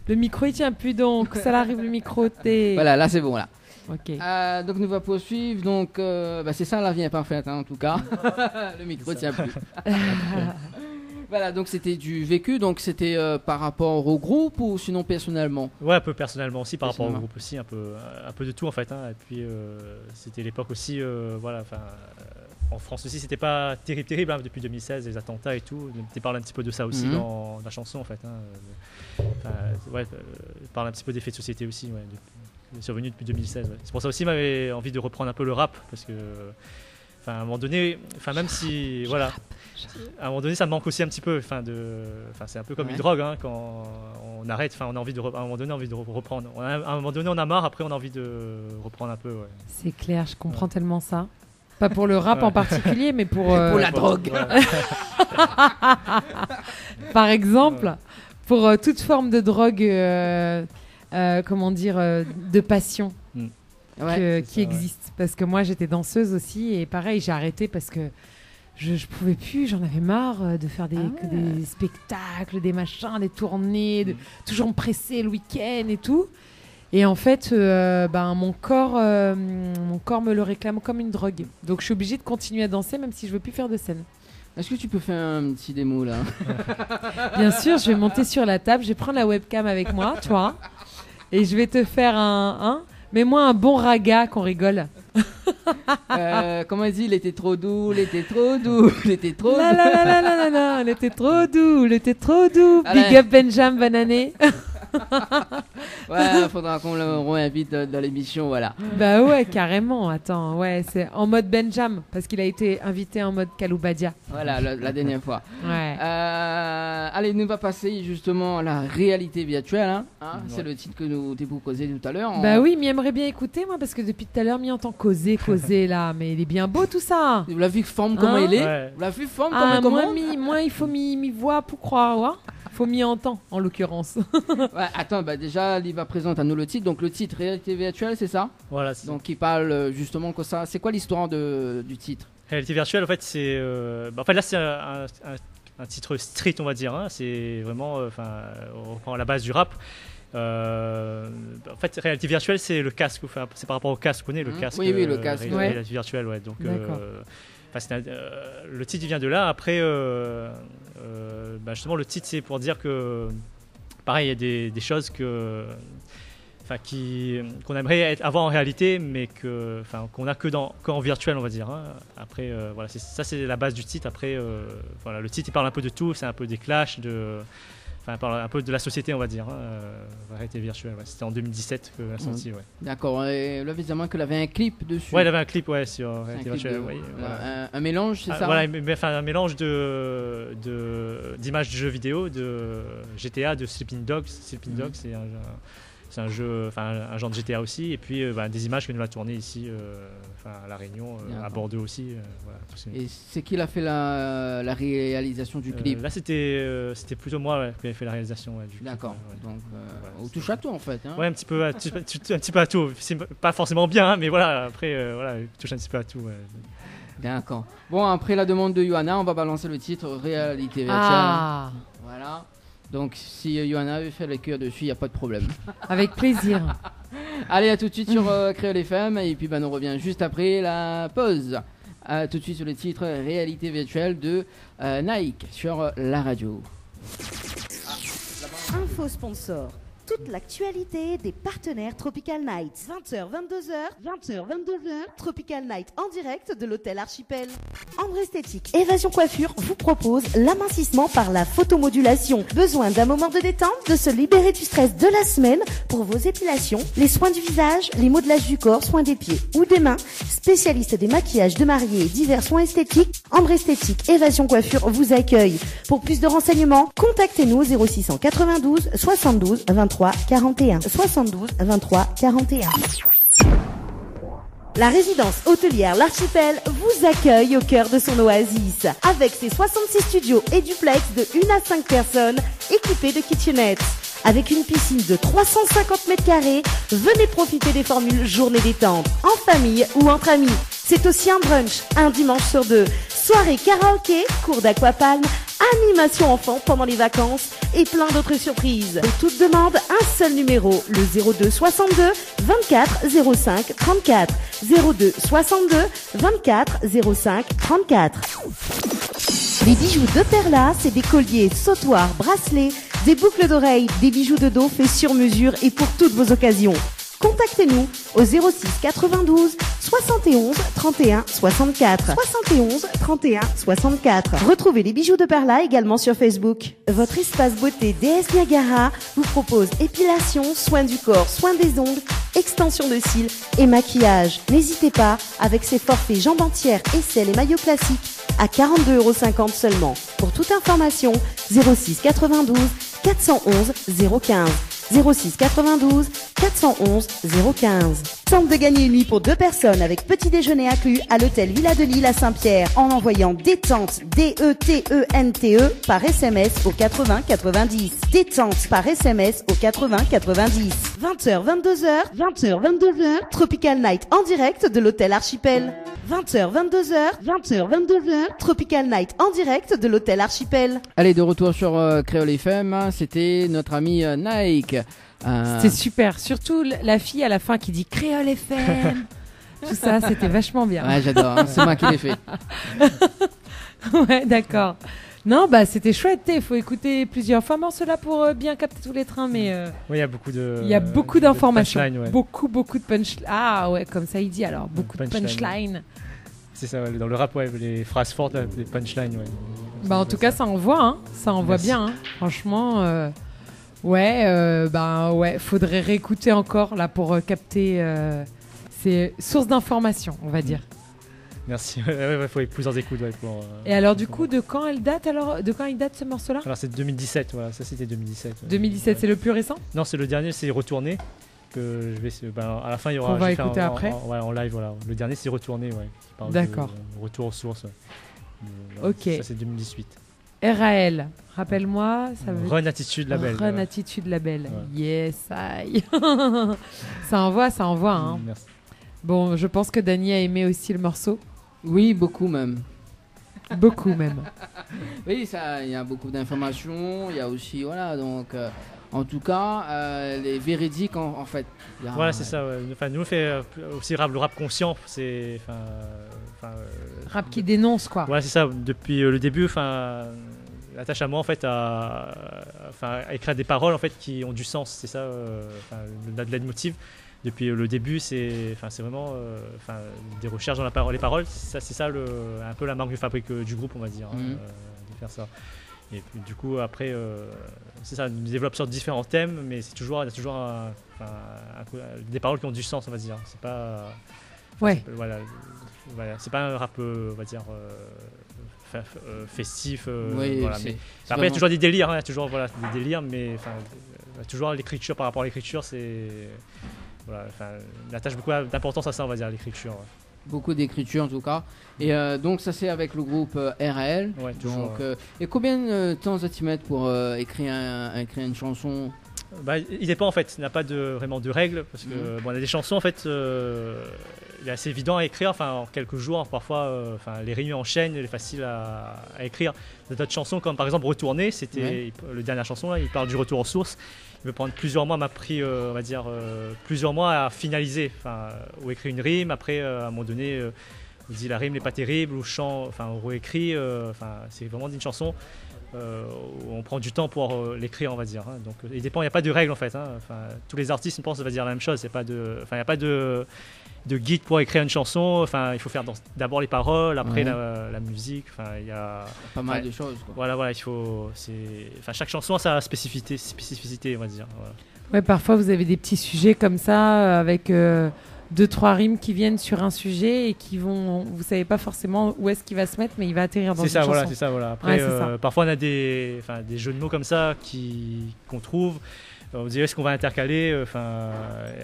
Le micro il tient plus donc. Ça l'arrive le micro t'es. Voilà, là c'est bon là. Ok. Donc nous va poursuivre. Donc c'est ça la vie est parfaite hein, en tout cas. Le micro tient plus. Voilà, donc c'était du vécu. Donc c'était par rapport au groupe ou sinon personnellement. Ouais, un peu personnellement aussi, par rapport au Personnellement. groupe aussi, un peu de tout en fait. Hein. Et puis c'était l'époque aussi, voilà, enfin, en France aussi, c'était pas terrible hein, depuis 2016, les attentats et tout. Tu parles un petit peu de ça aussi Mhm. dans la chanson en fait. Hein. Ouais, parle un petit peu des faits de société aussi, ouais, survenus depuis 2016. Ouais. C'est pour ça aussi, m'avait envie de reprendre un peu le rap parce que, enfin, à un moment donné, enfin, même si, voilà. À un moment donné, ça me manque aussi un petit peu. Enfin, c'est un peu comme Ouais. une drogue hein, quand on arrête. Enfin, on a envie de, à un moment donné, on a envie de reprendre. À un moment donné, on a marre. Après, on a envie de reprendre un peu. Ouais. C'est clair, je comprends tellement ça. Pas pour le rap Ouais. en particulier, mais pour Pour la Ouais, drogue. ouais. par exemple, pour toute forme de drogue, comment dire, de passion Ouais. c'est qui ça, ouais. existe. Parce que moi, j'étais danseuse aussi et pareil, j'ai arrêté parce que je pouvais plus, j'en avais marre de faire que des spectacles, des machins, des tournées, de toujours me presser le week-end et tout. Et en fait, mon corps me le réclame comme une drogue. Donc je suis obligée de continuer à danser même si je veux plus faire de scène. Est-ce que tu peux faire un petit démo là? Bien sûr, je vais monter sur la table, je vais prendre la webcam avec moi, tu vois, et je vais te faire mets-moi un bon raga qu'on rigole. Comment il dit? Il était trop doux, il était trop doux, il était trop La doux. la la la la la la, elle était trop doux, elle était trop doux. Allez. Big up Benjamin, bonne année. Ouais, faudra qu'on le réinvite dans l'émission, voilà. Bah ouais, carrément. Attends, ouais, c'est en mode Benjamin parce qu'il a été invité en mode Kaloubadia. Voilà, la dernière fois. Ouais. Allez, nous va passer justement à la réalité virtuelle. Hein. Ouais. C'est le titre que nous t'ai proposé tout à l'heure. Bah oui, mais aimerait bien écouter moi parce que depuis tout à l'heure, m'y entend causer là, mais il est bien beau tout ça. Vous l'avez vu forme comment Hein? il est? Ouais. Vous l'avez vu forme Ah, comment? moi, il faut m'y voir pour croire, ouais. Faut m'y entendre en l'occurrence. Ouais, attends, déjà, Liva présente à nous le titre. Donc le titre réalité virtuelle, c'est ça? Voilà. C'est- Donc qui parle justement que ça. C'est quoi l'histoire du titre? Réalité virtuelle, en fait, c'est. En fait, là, c'est un titre street, on va dire. Hein. C'est vraiment. On reprend la base du rap. En fait, réalité virtuelle, c'est le casque. Enfin, c'est par rapport au casque, vous connaissez le casque. Oui, le casque, ouais. Réalité virtuelle, ouais. Donc, D'accord. le titre il vient de là. Après, justement, le titre, c'est pour dire que. Pareil, il y a des choses qu'on aimerait avoir en réalité, mais qu'on a qu'en virtuel, on va dire. Hein. Après, voilà, c'est la base du titre. Après, voilà, le titre il parle un peu de tout, c'est un peu des clashs, il parle un peu de la société, on va dire. Hein. Réalité virtuelle, ouais. C'était en 2017 que l'a sorti, ouais. D'accord. Et là, évidemment qu'il avait un clip dessus. Ouais, il avait un clip, ouais, sur C'est un réalité clip virtuelle. de- Oui, voilà. un mélange, c'est ça? Voilà, un mélange d'images de jeux vidéo, de GTA, de Sleeping Dogs. Sleeping Dogs, c'est un jeu, un genre de GTA aussi, et puis des images que nous a tournées ici, à La Réunion, à D'accord. Bordeaux aussi. Voilà, tout ça. Et c'est qui a fait la réalisation du clip? Là, c'était plutôt moi qui avais fait la réalisation du clip. D'accord. Ouais. Donc, Voilà, au c'est- touche à tout en fait. Hein. Ouais, un petit peu à tout. C'est pas forcément bien, hein, mais voilà, après, voilà, il touche un petit peu à tout. Ouais. D'accord. Bon, après la demande de Johanna, on va balancer le titre réalité virtuelle. Ah, Voilà. Donc, si Johanna veut faire le cœur dessus, il n'y a pas de problème. avec plaisir. Allez, à tout de suite sur Créole FM. Et puis, on revient juste après la pause. À tout de suite sur le titre réalité virtuelle de Nike sur la radio. Info sponsor. Toute l'actualité des partenaires Tropical Night. 20h, 22h, Tropical Night en direct de l'hôtel Archipel. Ambre Esthétique, Évasion Coiffure vous propose l'amincissement par la photomodulation. Besoin d'un moment de détente, de se libérer du stress de la semaine pour vos épilations, les soins du visage, les modelages du corps, soins des pieds ou des mains. Spécialiste des maquillages de mariés et divers soins esthétiques, Ambre Esthétique, Évasion Coiffure vous accueille. Pour plus de renseignements, contactez-nous au 0692 72 23 23 41. 72 23 41. La résidence hôtelière L'Archipel vous accueille au cœur de son oasis. Avec ses 66 studios et duplex de 1 à 5 personnes équipés de kitchenettes. Avec une piscine de 350 mètres carrés, venez profiter des formules journée détente, en famille ou entre amis. C'est aussi un brunch, un dimanche sur 2. Soirée karaoké, cours d'aquapalme, animation enfant pendant les vacances et plein d'autres surprises. Pour toute demande, un seul numéro, le 02 62 24 05 34. 02 62 24 05 34. Les bijoux de Perla, c'est des colliers, sautoirs, bracelets, des boucles d'oreilles, des bijoux de dos faits sur mesure et pour toutes vos occasions. Contactez-nous au 06 92 71 31 64. 71 31 64. Retrouvez les bijoux de Perla également sur Facebook. Votre espace beauté DS Niagara vous propose épilation, soins du corps, soins des ongles, extension de cils et maquillage. N'hésitez pas avec ses forfaits jambes entières, aisselles et maillots classiques à 42,50 € seulement. Pour toute information, 06 92 411 015. 06 92 411 015. Tente de gagner une nuit pour 2 personnes avec petit déjeuner inclus à l'hôtel Villa de Lille à Saint-Pierre en envoyant détente DETENTE par SMS au 80 90. Détente par SMS au 80 90. 20h 22h, 20h 22h, Tropical Night en direct de l'hôtel Archipel. 20h 22h, 20h 22h, Tropical Night en direct de l'hôtel Archipel. Allez, de retour sur Créole FM, c'était notre ami Nike. C'était super, surtout la fille à la fin qui dit Créole FM. Tout ça, c'était vachement bien. Ouais, j'adore, hein, c'est moi qui l'ai fait. Ouais, d'accord. Non, bah c'était chouette, il faut écouter plusieurs fois cela pour bien capter tous les trains, mais Oui, il y a beaucoup de. il y a beaucoup d'informations, punchline, ouais. beaucoup de punchline. Ah ouais, comme ça il dit alors, beaucoup de punchline. C'est ça, ouais, dans le rap, ouais, les phrases fortes, là, les punchlines, ouais. Bah en tout cas, ça envoie, hein. Ça envoie Merci. bien, hein. Franchement. Ouais, faudrait réécouter encore là pour capter ces sources d'informations, on va dire. Merci. Ouais, faut plusieurs écoutes, ouais, pour. Et alors du coup, de quand il date ce morceau-là? Alors c'est 2017, voilà, ça c'était 2017. Ouais. 2017, c'est le plus récent? Non, c'est le dernier, c'est Retourné. Que je vais, à la fin, il y aura. On va j'ai fait écouter après. En live, voilà. Le dernier, c'est Retourné, ouais. Qui parle D'accord. de retour aux sources. Ok. Ça c'est 2018. RAL, rappelle-moi, ça veut Run Attitude Label. Run ouais. Attitude Label. Ouais. Yes, aïe. Ça envoie, hein. Merci. Bon, je pense que Dany a aimé aussi le morceau. Oui, beaucoup même. Beaucoup même. Oui, il y a beaucoup d'informations, il y a aussi, voilà, donc... en tout cas, les véridiques, en fait. Voilà, c'est ça. Ouais. Enfin, nous, on fait aussi le rap conscient. C'est, Rap qui dénonce, quoi. Voilà, c'est ça. Depuis le début, la tâche à moi, en fait, à écrire des paroles, en fait, qui ont du sens. C'est ça, de leitmotiv. Depuis le début, c'est vraiment des recherches dans les paroles. C'est ça, un peu la marque de fabrique du groupe, on va dire, de faire ça. Et puis, du coup, après, c'est ça, on développe sur différents thèmes, mais il y a toujours des paroles qui ont du sens, on va dire. C'est pas. Ouais. Voilà, c'est pas un rap, on va dire, festif. Oui, voilà, mais après, il y a toujours des délires, il y a toujours des délires, mais toujours l'écriture par rapport à l'écriture, c'est. Voilà, on attache beaucoup d'importance à ça, on va dire, à l'écriture. Ouais. Beaucoup d'écriture en tout cas. Et donc ça c'est avec le groupe RAL. Ouais, toujours, donc, et combien de temps ça t'y met pour écrire une chanson? Il dépend en fait, il n'y a pas vraiment de règles parce que on a des chansons en fait, il est assez évident à écrire, en quelques jours parfois, les rimes enchaînent, il est facile à écrire. D'autres chansons comme par exemple Retourner, c'était la dernière chanson là, il parle du retour aux sources. Il me prendre plusieurs mois, m'a pris on va dire plusieurs mois à finaliser, ou écrire une rime. Après à un moment donné, on dit la rime n'est pas terrible, ou chant, on réécrit. C'est vraiment une chanson. Où on prend du temps pour l'écrire, on va dire. Hein. Donc, il dépend, il n'y a pas de règle en fait. Hein. Tous les artistes, je pense, on va dire la même chose. Il n'y a pas de guide pour écrire une chanson. Il faut faire d'abord les paroles, après la musique. Il y a pas mal de choses. Quoi. Voilà, il faut. Chaque chanson a sa spécificité, on va dire. Voilà. Ouais, parfois vous avez des petits sujets comme ça avec 2-3 rimes qui viennent sur un sujet et qui vont, vous savez pas forcément où est-ce qu'il va se mettre, mais il va atterrir dans une chanson. C'est ça, voilà. Après, ça. parfois on a des jeux de mots comme ça qu'on trouve. On dit est-ce qu'on va intercaler.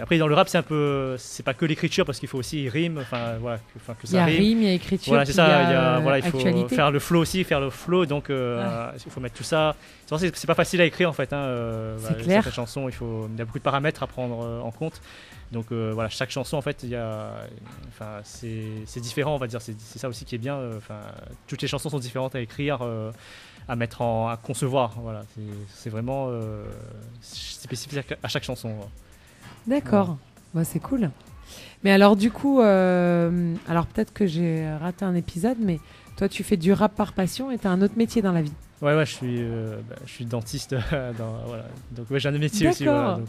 Après dans le rap c'est pas que l'écriture parce qu'il faut aussi rime. Voilà, que ça rime. Il y a rime, il y a écriture. Voilà, c'est ça. Il faut actualité. faire le flow aussi, faire le flow. Donc il faut mettre tout ça. C'est pas facile à écrire en fait. C'est clair. Cette chanson, il y a beaucoup de paramètres à prendre en compte. Donc voilà, chaque chanson en fait, c'est différent, on va dire. C'est ça aussi qui est bien. Toutes les chansons sont différentes à écrire, à concevoir. Voilà, c'est vraiment spécifique à chaque chanson. D'accord, c'est cool. Mais alors du coup, alors peut-être que j'ai raté un épisode, mais toi tu fais du rap par passion et tu as un autre métier dans la vie. Ouais, je suis dentiste. Voilà. Donc j'ai un métier aussi. Voilà,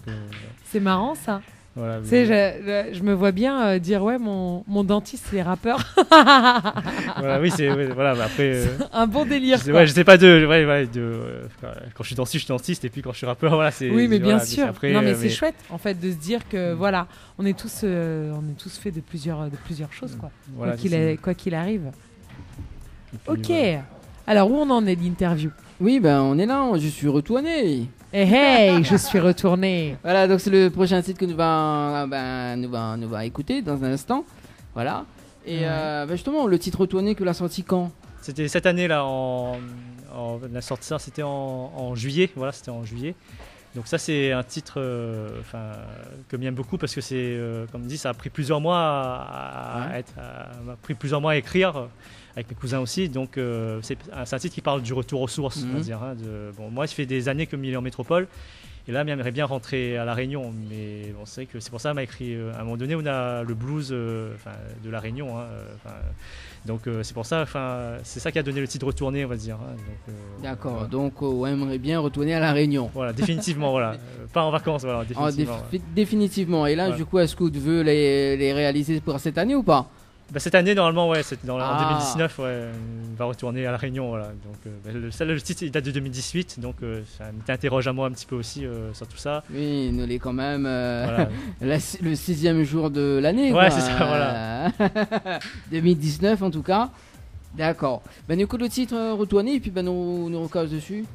c'est marrant ça. Voilà, tu sais, je me vois bien dire mon dentiste c'est rappeur. Voilà, oui, voilà, après un bon délire. Je sais pas quand je suis dentiste et puis quand je suis rappeur, voilà, c'est. Oui, mais bien voilà, sûr. Après, non, mais c'est chouette en fait de se dire que voilà, on est tous fait de plusieurs choses quoi. Voilà, quoi qu'il arrive. Puis, ok. Voilà. Alors où on en est de l'interview? Oui, on est là. Je suis retourné. Hey, je suis retourné. Voilà, donc c'est le prochain titre que nous va écouter dans un instant. Voilà. Et justement, le titre retourné que l'a sorti quand? C'était cette année là, on a sorti ça, c'était en juillet. Voilà, c'était en juillet. Donc ça c'est un titre que j'aime beaucoup parce que c'est, comme dit, ça a pris plusieurs mois m'a pris plusieurs mois à écrire. Avec mes cousins aussi, donc c'est un titre qui parle du retour aux sources, on va dire. Moi, ça fait des années que je suis en métropole, et là, j'aimerais bien rentrer à La Réunion, mais c'est vrai que c'est pour ça qu'on m'a écrit, à un moment donné, on a le blues de La Réunion, donc c'est pour ça, c'est ça qui a donné le titre Retourner, on va dire. D'accord, voilà. donc on aimerait bien retourner à La Réunion. Voilà, définitivement, voilà. Pas en vacances, voilà, définitivement. Définitivement, et là, voilà. Du coup, est-ce que tu veux les réaliser pour cette année ou pas? Cette année, normalement, en 2019, on va retourner à La Réunion. Voilà. Donc, le titre il date de 2018, donc ça m'interroge à moi un petit peu aussi sur tout ça. Oui, nous l'est quand même voilà. le 6e jour de l'année. Ouais, c'est ça, voilà. 2019 en tout cas. D'accord. Nous écoute le titre retourner et puis nous recasse dessus.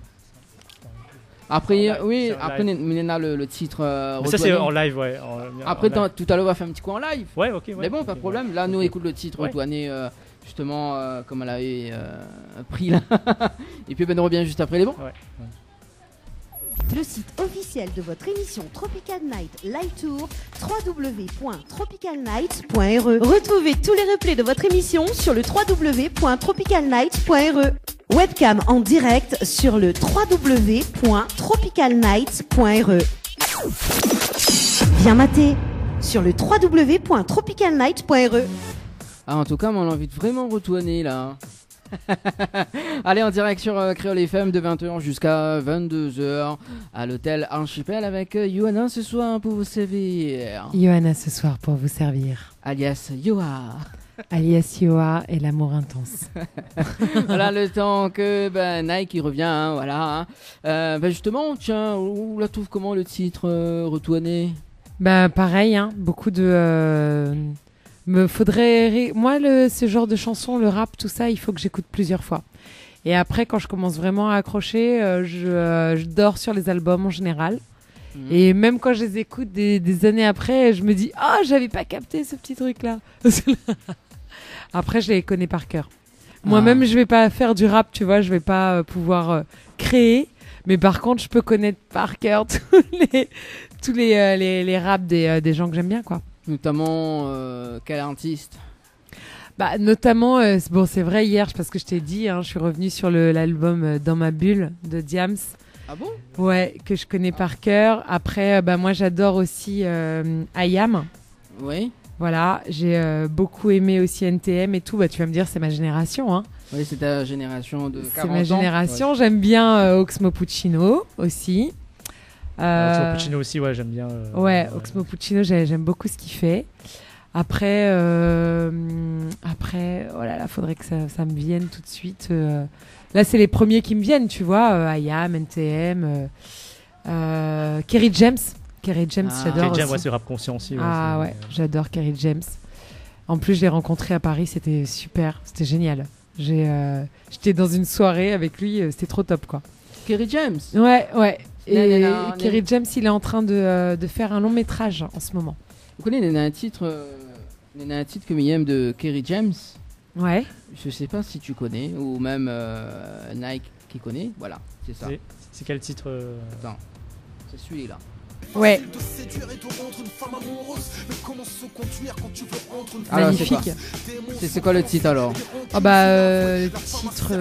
Après, après on a le titre. Ça c'est en live, ouais. Après, tout à l'heure, on va faire un petit coup en live. Ouais, ok. Mais bon, pas de problème. Là, nous écoute le titre Retourner, justement, comme elle avait pris là. Et puis, on revient juste après les bons. Ouais. Le site officiel de votre émission Tropical Night Live Tour, www.tropicalnight.re. Retrouvez tous les replays de votre émission sur le www.tropicalnight.re. Webcam en direct sur le www.tropicalnight.re. Bien maté sur le www.tropicalnight.re. En tout cas, on a envie de vraiment retourner là. Allez, en direct sur Créole FM de 20h jusqu'à 22h à l'hôtel Archipel avec Johanna ce soir pour vous servir. Johanna ce soir pour vous servir. Alias Yoa. Alias Yoa et l'amour intense. Voilà, le temps que Nike il revient, voilà. Justement, tiens, on la trouve comment le titre Retourner? Pareil, beaucoup de... Moi, ce genre de chansons, le rap, tout ça, il faut que j'écoute plusieurs fois. Et après, quand je commence vraiment à accrocher, je dors sur les albums en général. Et même quand je les écoute des années après, je me dis « Ah, j'avais pas capté ce petit truc-là !» Après, je les connais par cœur. Moi-même, je vais pas faire du rap, tu vois, je vais pas pouvoir créer. Mais par contre, je peux connaître par cœur tous les raps des gens que j'aime bien, quoi. Notamment, quel artiste? Notamment, c'est vrai, hier, parce que je t'ai dit, je suis revenue sur l'album Dans ma bulle de Diams. Ah bon? Ouais, que je connais par cœur. Après, moi, j'adore aussi IAM. Oui. Voilà, j'ai beaucoup aimé aussi NTM et tout. Tu vas me dire, c'est ma génération. Oui, c'est ta génération de 40 ans. C'est ma génération. Ouais. J'aime bien Oxmo Puccino aussi. Oxmo Puccino aussi, ouais, j'aime bien. Oxmo Puccino, j'aime beaucoup ce qu'il fait. Après, oh là là, faudrait que ça me vienne tout de suite. Là, c'est les premiers qui me viennent, tu vois. IAM, NTM, Kerry James. Kerry James, j'adore. Kerry James, c'est rap conscient aussi. J'adore Kerry James. En plus, je l'ai rencontré à Paris, c'était super, c'était génial. J'étais dans une soirée avec lui, c'était trop top, quoi. Kerry James? Ouais. Et Non, Kerry James, il est en train de faire un long métrage en ce moment. Vous connaissez un titre que j'aime de Kerry James. Ouais. Je sais pas si tu connais, ou même Nike qui connaît. Voilà, c'est ça. C'est quel titre Attends, c'est celui-là. Ouais. Alors, Magnifique. C'est quoi le titre alors? Oh bah le titre.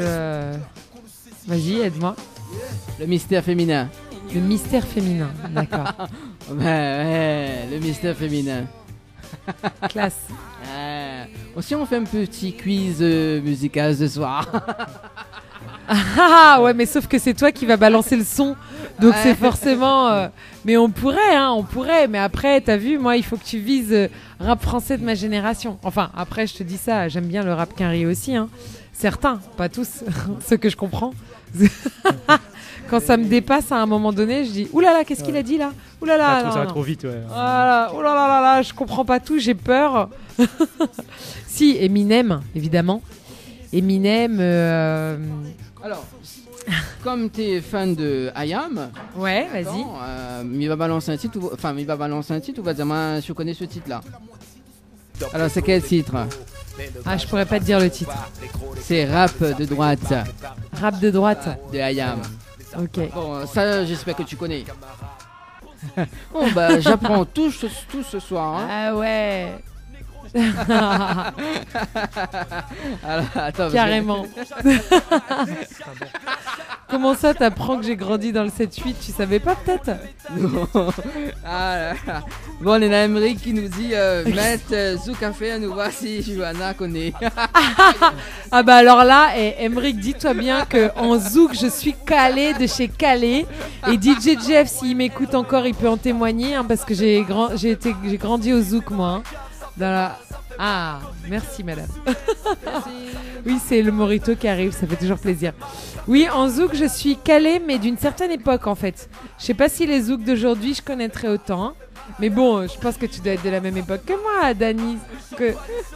Vas-y, aide-moi. Le mystère féminin. Le mystère féminin. D'accord. Ouais, le mystère féminin. Classe. Aussi, on fait un petit quiz musical ce soir. Ah ouais, mais sauf que c'est toi qui vas balancer le son, donc c'est forcément. Mais on pourrait. Mais après, t'as vu, moi, il faut que tu vises rap français de ma génération. Enfin, après, je te dis ça, j'aime bien le rap quinri aussi, hein. Certains, pas tous, ceux que je comprends. Quand ça me dépasse à un moment donné, je dis oulala, qu'est-ce qu'il a dit là? Oulala, ça va trop vite, ouais. Voilà, oulala, je comprends pas tout, j'ai peur. Si, Eminem, évidemment. Eminem. Alors, comme tu es fan de IAM, Ouais, vas-y. il va balancer un titre, ou va dire, moi, je connais ce titre-là. Alors, c'est quel titre? Ah, je pourrais pas te dire le titre. C'est Rap de droite Rap de droite. de IAM. Ok. Bon, ça, j'espère que tu connais. Bon, bah, j'apprends tout ce soir. Hein. Ah ouais. Alors, attends, Carrément. Comment ça, t'apprends que j'ai grandi dans le 7-8? Tu savais pas peut-être? Non. Ah là là. Bon, on a Emmerich qui nous dit Maître Zouk Café, nous voici, Johanna connaît. Ah bah alors là, Emmerich, dis-toi bien que en Zouk, je suis calé de chez Calais. Et DJ Jeff, s'il m'écoute encore, il peut en témoigner, hein, parce que j'ai grandi au Zouk, moi. Hein, dans la... Ah, merci madame. Merci. Oui, c'est le Morito qui arrive, ça fait toujours plaisir. Oui, en Zouk, je suis calée, mais d'une certaine époque en fait. Je sais pas si les Zouk d'aujourd'hui, je connaîtrais autant. Hein. Mais bon, je pense que tu dois être de la même époque que moi, Dani.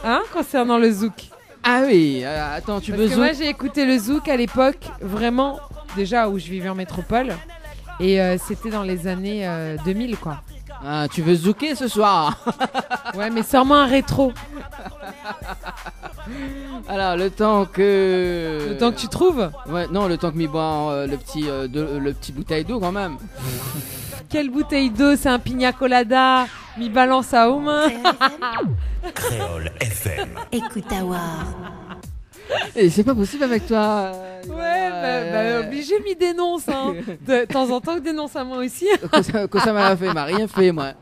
Hein, concernant le Zouk. Ah oui, attends, tu veux Parce que Zouk? moi, j'ai écouté le Zouk à l'époque, vraiment, déjà où je vivais en métropole. Et c'était dans les années 2000, quoi. Ah, tu veux zouker ce soir? Ouais, mais sors-moi un rétro. Alors, le temps que... Le temps que tu trouves. Ouais, non, le temps que m'y boit le petit bouteille d'eau quand même. Quelle bouteille d'eau? C'est un pina colada. Mi balance à aux mains. Créole FM. Écoute Awar. Et c'est pas possible avec toi. Ouais, bah, obligé, m'y dénonce. Hein. De temps en temps, que dénonce à moi aussi. Que ça m'a fait, m'a rien fait, moi.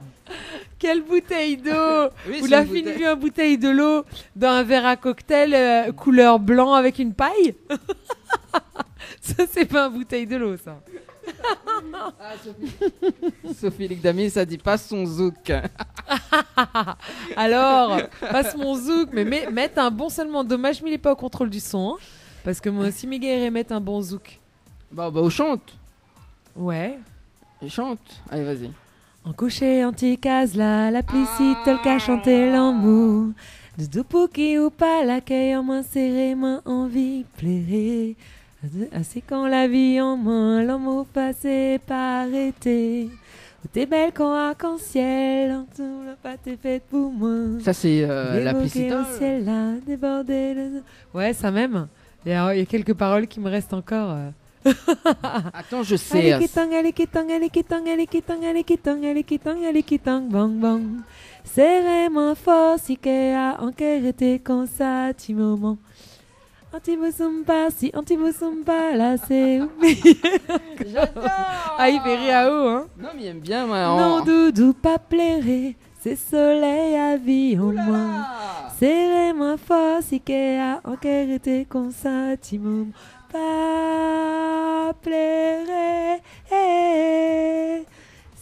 Quelle bouteille d'eau! Oui, Vous c'est l'avez une bouteille. vu une bouteille de l'eau dans un verre à cocktail couleur blanc avec une paille? Ça, c'est pas une bouteille de l'eau, ça. Sophie Ligdami, ça dit pas son zouk. Alors, passe mon zouk, mais mettre un bon seulement. Dommage, mais il est pas au contrôle du son. Hein, parce que moi aussi, mes gars iraient mettre un bon zouk. Bah, on chante. Ouais. On chante. Allez, vas-y. En couché, anti-case là, la plicite, tel qu'a chanté l'amour. De Doupouki ou pas, l'accueil en main serré, main envie, plairait. Ainsi quand la vie en main, l'amour passé pas arrêté. T'es belle quand arc-en-ciel, en tout la pâte est faite pour moi. Ça, c'est la Dévoqué Plicitole. au ciel là, débordé de... Ouais, ça même. Il y a quelques paroles qui me restent encore. Attends, je sais. Bang bang. Serrez-moi fort si qu'elle a encore été comme ça, petit moment. Anti-boussoum par-ci, anti-boussoum par-là, c'est oublié. Ah, il fait rire à haut, hein. Non, mais il aime bien, moi. Non, doudou, pas plairer, c'est soleil à vie en moi. Serrez-moi fort si qu'elle a encore été comme ça, petit moment. Pas plairer,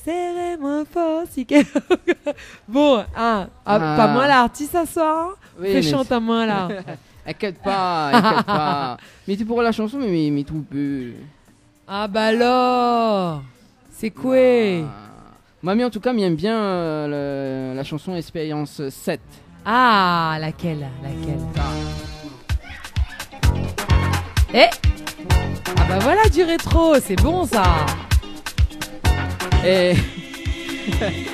serrez-moi fort si qu'elle... Bon, pas moi l'artiste ce soir. Oui, Fais mais chante à moi là. Inquiète pas, inquiète pas. Mais tu pourras la chanson, mais tout peu. Ah bah alors, c'est quoi? Mamie, en tout cas, m'aime bien la chanson Expérience 7. Ah, laquelle? Eh, ah bah voilà du rétro, c'est bon ça. Et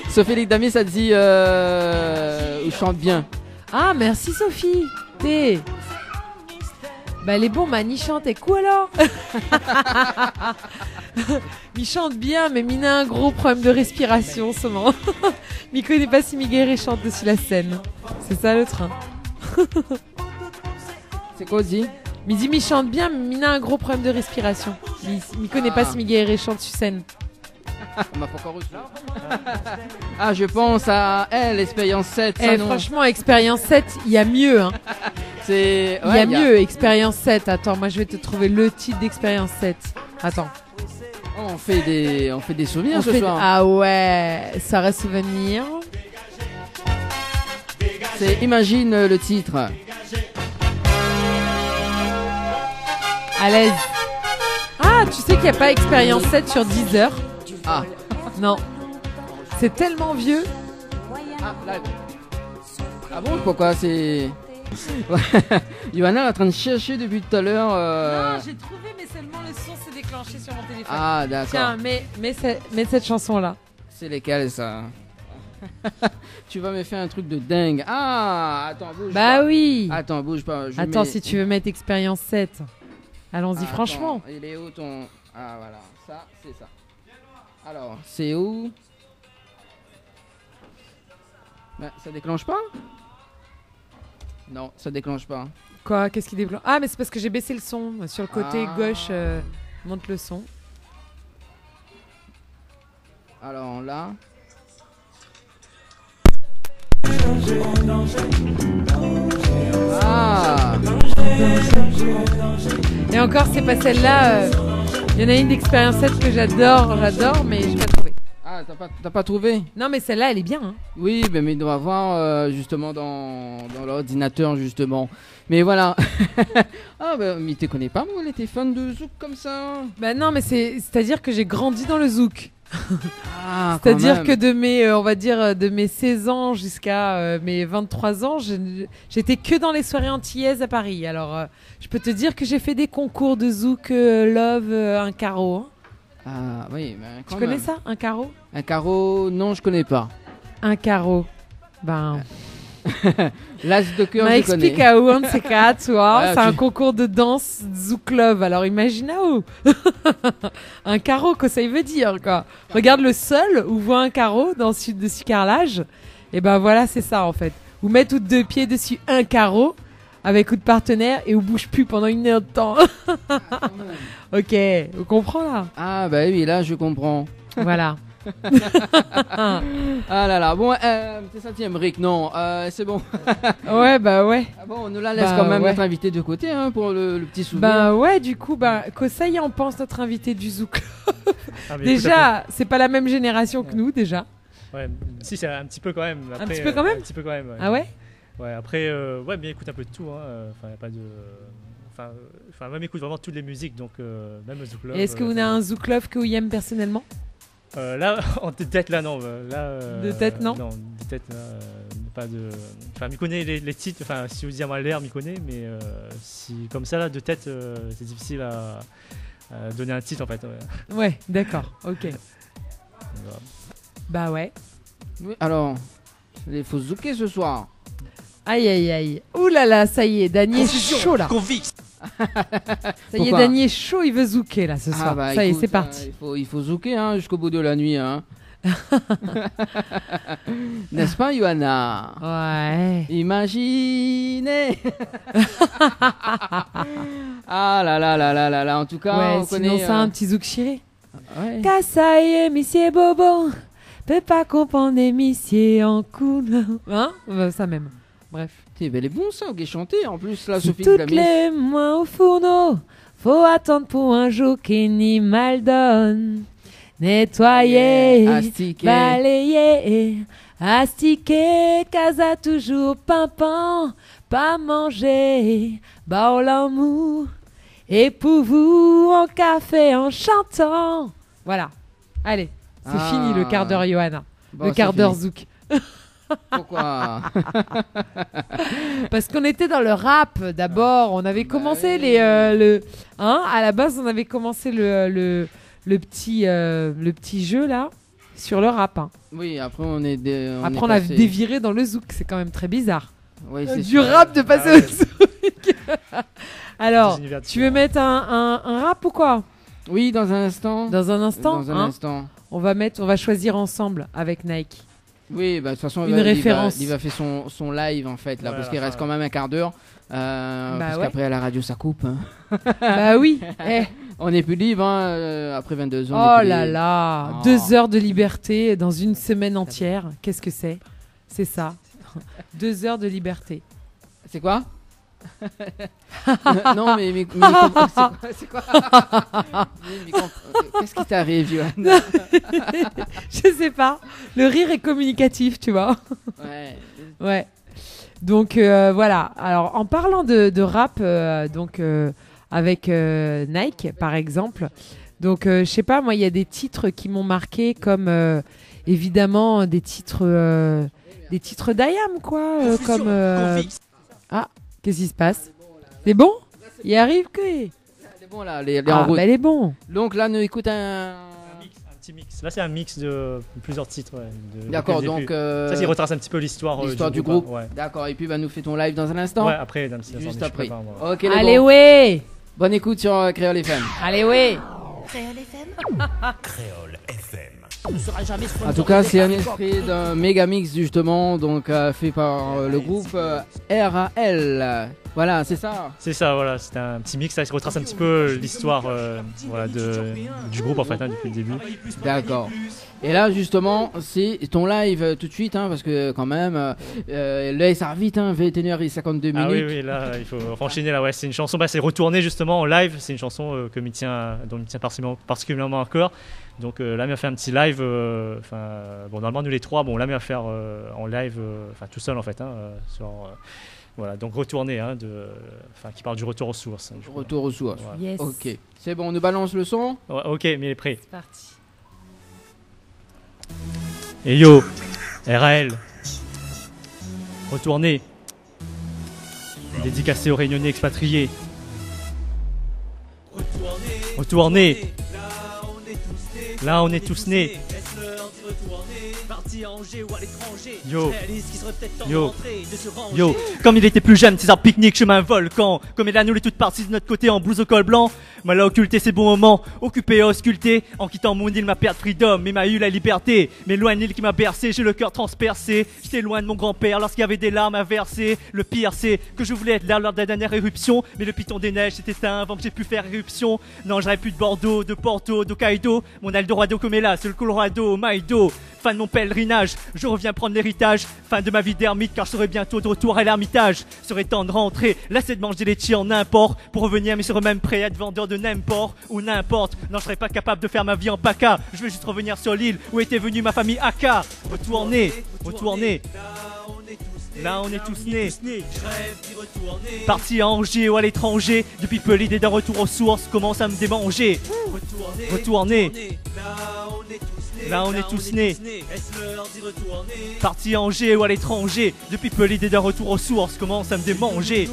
Sophie Damis a dit ou chante bien. Ah, merci Sophie. Bah les bons, ni chante et quoi alors? Mi chante bien, mais mi a un gros problème de respiration en ce moment. Mi connaît pas si mi guérit chante dessus la scène. C'est ça le train. C'est quoi dit? Mi dit mi chante bien, mais mi a un gros problème de respiration. Mi connaît pas si mi guérit chante sur scène. On m'a pas encore reçu. Ah, je pense à elle, expérience 7. Franchement, expérience 7, il y a mieux. Hein. Il y a mieux, expérience 7. Attends, moi je vais te trouver le titre d'expérience 7. Attends. Oh, on fait des souvenirs ce soir. Ah ouais, ça reste souvenir. C'est Imagine le titre. À l'aise. Ah, tu sais qu'il n'y a pas expérience 7 sur 10 heures. Ah. Non. C'est tellement vieux. Ah, là. Ah bon, pourquoi c'est... Johanna est en train de chercher depuis tout à l'heure. Non, j'ai trouvé, mais seulement le son s'est déclenché sur mon téléphone. Ah, d'accord. Tiens, mets cette chanson-là. C'est lesquelles, ça? Tu vas me faire un truc de dingue. Ah, attends, bouge pas. Bah oui. Attends, bouge pas. Attends, si tu veux mettre expérience 7. Allons-y, franchement. Il est où ton... Ah, voilà. Ça, c'est ça. Alors, c'est où? Bah, ça déclenche pas? Non, ça déclenche pas. Quoi? Qu'est-ce qui déclenche? Ah, mais c'est parce que j'ai baissé le son. Sur le côté gauche, monte le son. Alors là... Ah! Et encore, c'est pas celle-là. Il y en a une d'expérience 7 que j'adore, mais je l'ai pas trouvée. Ah, t'as pas trouvé? Non, mais celle-là, elle est bien. Hein. Oui, mais il doit avoir justement dans l'ordinateur, justement. Mais voilà. Ah, mais tu connais pas, moi, t'es fan de zouk comme ça? Bah non, mais c'est-à-dire que j'ai grandi dans le zouk. Ah, c'est-à-dire que de mes, on va dire, de mes 16 ans jusqu'à mes 23 ans, j'étais que dans les soirées antillaises à Paris. Alors, je peux te dire que j'ai fait des concours de zouk, love, un carreau. Hein. Ah oui, mais tu connais ça, un carreau? Un carreau, non, je connais pas. Un carreau, ben... L'as de cœur, je connais. Explique à où un de ces quatre, tu vois. C'est un concours de danse zouk love. Alors imagine où. Un carreau, que ça veut dire, quoi. Regarde le sol où voit un carreau dans le sud de ce carrelage. Et ben voilà, c'est ça en fait. Ou mettre toutes deux pieds dessus un carreau avec coup de partenaire et où bouge plus pendant 1 heure de temps. Ok, vous comprenez là? Ah bah oui, là je comprends. Voilà. Ah là là, bon, c'est ça, tiens, Brick, non, c'est bon. Ouais, bah ouais. Ah bon, on nous la laisse quand même notre invité de côté hein, pour le petit souvenir. Bah ouais, du coup, que ça y en pense notre invité du Zouk. Déjà, c'est pas la même génération que nous, déjà. Ouais, si, c'est un petit peu quand même. Après, un petit peu quand même. Un petit peu quand même. Ouais. Ah ouais. Ouais, après, ouais, bien écoute un peu de tout. Enfin, y a pas de. Enfin, même écoute vraiment toutes les musiques, donc même le Zouk Love. Et est-ce que vous avez un Zouk Love que vous aimez personnellement? Là, en tête, là, non. Là, de tête, non. Non, de tête, là, pas de. Enfin, m'y connaît les titres. Enfin, si vous dites à moi l'air, m'y connaît, mais si comme ça là, de tête, c'est difficile à donner un titre en fait. Ouais, d'accord. Ok. Voilà. Bah ouais. Oui, alors, il faut zouker ce soir. Aïe aïe aïe. Ouh là là, ça y est, Dany est chaud là. Ça y est, Dany est chaud, il veut zouker là ce soir. Bah, ça écoute, y est, c'est parti. Il faut zouker hein, jusqu'au bout de la nuit. Hein. N'est-ce pas, Johanna? Ouais. Imaginez. Ah là là là là là là. En tout cas, ouais, on sinon connaît. Ça, un petit zouk chiré. Ouais. Kassaye, monsieur Bobo, peut pas comprendre monsieur en cool. Hein? Ça même. Bref. Elle est bon ça, ok, chanté. En plus, là, Sophie Toutes Glamis. les mains au fourneau, faut attendre pour un jour qui n'y mal donne. Nettoyer, astiquer, balayer, astiquer, casa toujours pimpant, pas manger, bas l'amour, et pour vous en café en chantant. Voilà. Allez, c'est fini le quart d'heure Johanna. Bon, le quart d'heure zouk. Pourquoi? Parce qu'on était dans le rap d'abord. On avait commencé à la base, on avait commencé le petit jeu là. sur le rap. Hein. Oui, après on est. Après, on a déviré dans le zouk. C'est quand même très bizarre. Oui, c'est Du sûr. rap de passer Ah ouais. au zouk. Alors, Des univers tu veux mettre un rap ou quoi? Oui, dans un instant. Dans un instant, Dans un hein, instant. on va choisir ensemble avec Nike. Oui, bah, de toute façon, Une référence. Il va faire son live en fait, là, Ouais, parce à qu'il la reste fin, quand même un quart d'heure. Parce ouais. qu'après, à la radio, ça coupe. Hein. Bah oui. Eh. On n'est plus libre, hein, après 22 ans. on Oh est plus là libre. là, Oh. 2 heures de liberté dans une semaine entière. Qu'est-ce que c'est? C'est ça. 2 heures de liberté. C'est quoi? Non, mais c'est quoi? Qu'est-ce qui t'arrive, Johan? Je sais pas. Le rire est communicatif, tu vois. Ouais. Ouais. Donc voilà. Alors en parlant de rap, avec Nike par exemple. Donc je sais pas, moi il y a des titres qui m'ont marqué comme évidemment des titres d'IAM quoi, comme ah qu'est-ce qui se passe? C'est bon? Il arrive que C'est bon là, les en route. bah, elle est bon. Donc là, nous écoute un. Un petit mix. Là, c'est un mix de plusieurs titres. Ouais, D'accord, depuis le donc. début. Ça, il retrace un petit peu l'histoire du groupe. Ouais. D'accord, et puis bah, nous fait ton live dans un instant. Ouais, après, dans le petit Juste instant, après. je prépare, moi. Ok, les Allez bons. ouais. Bonne écoute sur Créole FM. Allez ouais. Créole FM. Créole FM. En tout cas, c'est un esprit d'un méga mix justement, donc fait par le groupe RAL. Voilà, c'est ça. C'est ça, voilà. C'est un petit mix. Ça retrace un petit peu l'histoire voilà, du groupe, en fait, hein, depuis le début. D'accord. Et là, justement, c'est ton live tout de suite, hein, parce que quand même, l'œil ça va vite, hein, 21h52 minutes. Ah oui, oui, là, il faut enchaîner. Là, ouais, c'est une chanson, c'est retourné justement en live. C'est une chanson dont il me tient particulièrement à cœur. Donc là, il m'a fait un petit live. Bon, normalement, nous les trois, bon, là, il m'a fait en live, tout seul en fait, hein, voilà, donc retourné, hein, qui parle du retour aux sources. Hein, du coup. Retour aux sources. Voilà. Yes. Ok. C'est bon, on nous balance le son. Ouais, ok, mais il est prêt. C'est parti. Et yo, RAL, retourné, dédicacé aux Réunionnais expatriés. Retourné, là on est tous nés. Yo, yo, yo, comme il était plus jeune, César pique-nique, chemin volcan. Comme il a nous les toutes parties de notre côté en blouse au col blanc. Moi là occulté ces bons moments, occupé et ausculté. En quittant mon île, ma perte freedom, mais m'a eu la liberté. Mais loin de l'île qui m'a bercé, j'ai le cœur transpercé. J'étais loin de mon grand-père lorsqu'il y avait des larmes à verser. Le pire c'est que je voulais être là lors de la dernière éruption. Mais le piton des neiges s'est éteint avant que j'ai pu faire éruption. Non, j'aurais plus de Bordeaux, de Porto, d'Hokkaido. Mon Eldorado comme est là, c'est le Colorado, Maïdo. Fin de mon pèlerinage, je reviens prendre l'héritage. Fin de ma vie d'ermite car je serai bientôt de retour à l'ermitage. Serait temps de rentrer, lassé de manger les chi en import. Pour revenir mais serais même prêt à être vendeur de n'importe ou n'importe. Non, je serais pas capable de faire ma vie en PACA. Je veux juste revenir sur l'île où était venue ma famille Aka. Retourner, retourner. Là on est tous nés. Parti à Angers ou à l'étranger. Depuis peu l'idée d'un retour aux sources commence à me démanger. Retourner. Là on est tous nés. Parti à Angers ou à l'étranger. Depuis peu l'idée d'un retour aux sources commence à me démanger.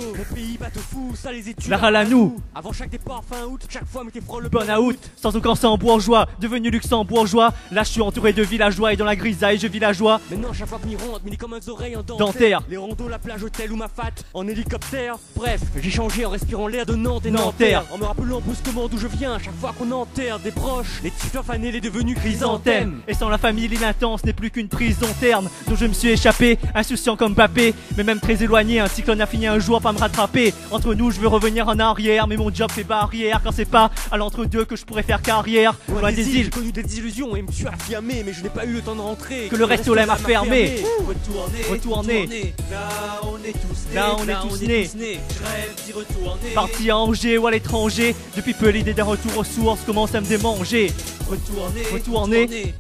La râle à nous. Avant chaque départ fin août, chaque fois mettez froid le Burn-out, sans aucun sang bourgeois, devenu luxembourgeois. Là je suis entouré de villageois et dans la grisaille je vis la joie. Maintenant chaque fois que m'y rentre, m'y comme un oreille en Dentaire. Les rondeaux, la plage, hôtel ou ma fat en hélicoptère. Bref, j'ai changé en respirant l'air de Nantes et Nanterre. En me rappelant brusquement d'où je viens. Chaque fois qu'on enterre des proches, les tueurs fanés, les devenus Chrysanthème. Et sans la famille, l'île intense n'est plus qu'une prison terne dont je me suis échappé, insouciant comme Mbappé. Mais même très éloigné, un cyclone a fini un jour par me rattraper. Entre nous, je veux revenir en arrière, mais mon job fait barrière. Car c'est pas à l'entre-deux que je pourrais faire carrière. Loin des îles, j'ai connu des illusions et me suis affirmé, mais je n'ai pas eu le temps de rentrer. que le resto l'aime a fermé. Retourner. Là on est tous nés. Parti à Angers ou à l'étranger. Depuis peu l'idée d'un retour aux sources commence à me démanger. Retourner.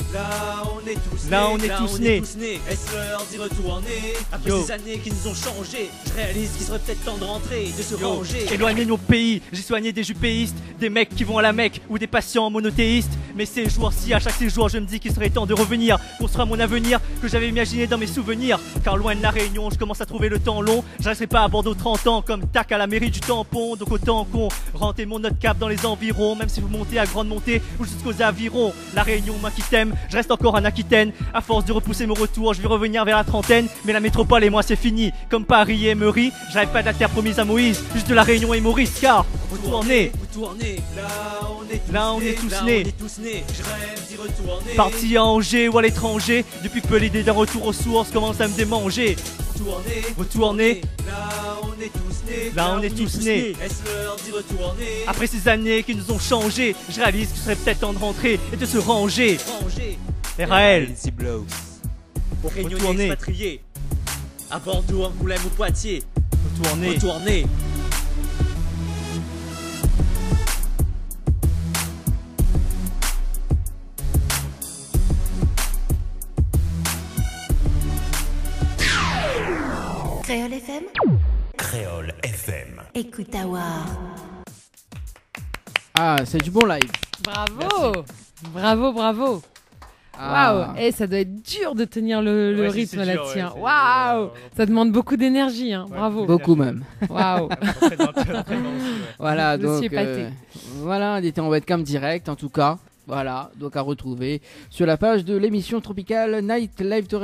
Là on est tous nés. Est-ce l'heure d'y retourner? Après Yo. ces années qui nous ont changé, je réalise qu'il serait peut-être temps de rentrer, de se ranger. Éloigné de nos pays, j'ai soigné des jupéistes, des mecs qui vont à la Mecque ou des patients monothéistes. Mais ces jours-ci, à chaque séjour, je me dis qu'il serait temps de revenir, construire mon avenir que j'avais imaginé dans mes souvenirs. Car loin de la Réunion, je commence à trouver le temps long. Je resterai pas à Bordeaux 30 ans comme tac à la mairie du tampon. Donc autant qu'on rentre mon notre cap dans les environs, même si vous montez à grande montée ou jusqu'aux avions. aviron. La Réunion, moi qui t'aime, je reste encore en Aquitaine. À force de repousser mon retour, je vais revenir vers la trentaine. Mais la métropole et moi c'est fini. Comme Paris et Emery, j'arrive pas de la terre promise à Moïse, juste de la Réunion et Maurice. Car retourner, là on est tous nés. Je rêve d'y retourner. Parti à Angers ou à l'étranger, depuis peu l'idée d'un retour aux sources commence à me démanger. Retourner, là on est tous nés. Est-ce l'heure d'y retourner? Après ces années qui nous ont changé, je réalise qu'il serait peut-être temps de rentrer et de se ranger. RAL, Pour Réunionnais Retourner. expatriés. À Bordeaux, Angoulême ou Poitiers. Retourner. Créole FM, Créole FM. écoute à voir. Ah, c'est du bon live. Bravo. Bravo. Ah. Waouh. Et ça doit être dur de tenir le Ouais, rythme c'est dur, là-dessus. ouais, hein. c'est Waouh. dur. Ça demande beaucoup d'énergie. Hein. Ouais, Bravo. Beaucoup même. Waouh. Voilà, Je suis donc épatée. voilà, on était en webcam direct en tout cas. Voilà, donc à retrouver sur la page de l'émission Tropical Night Live Tour.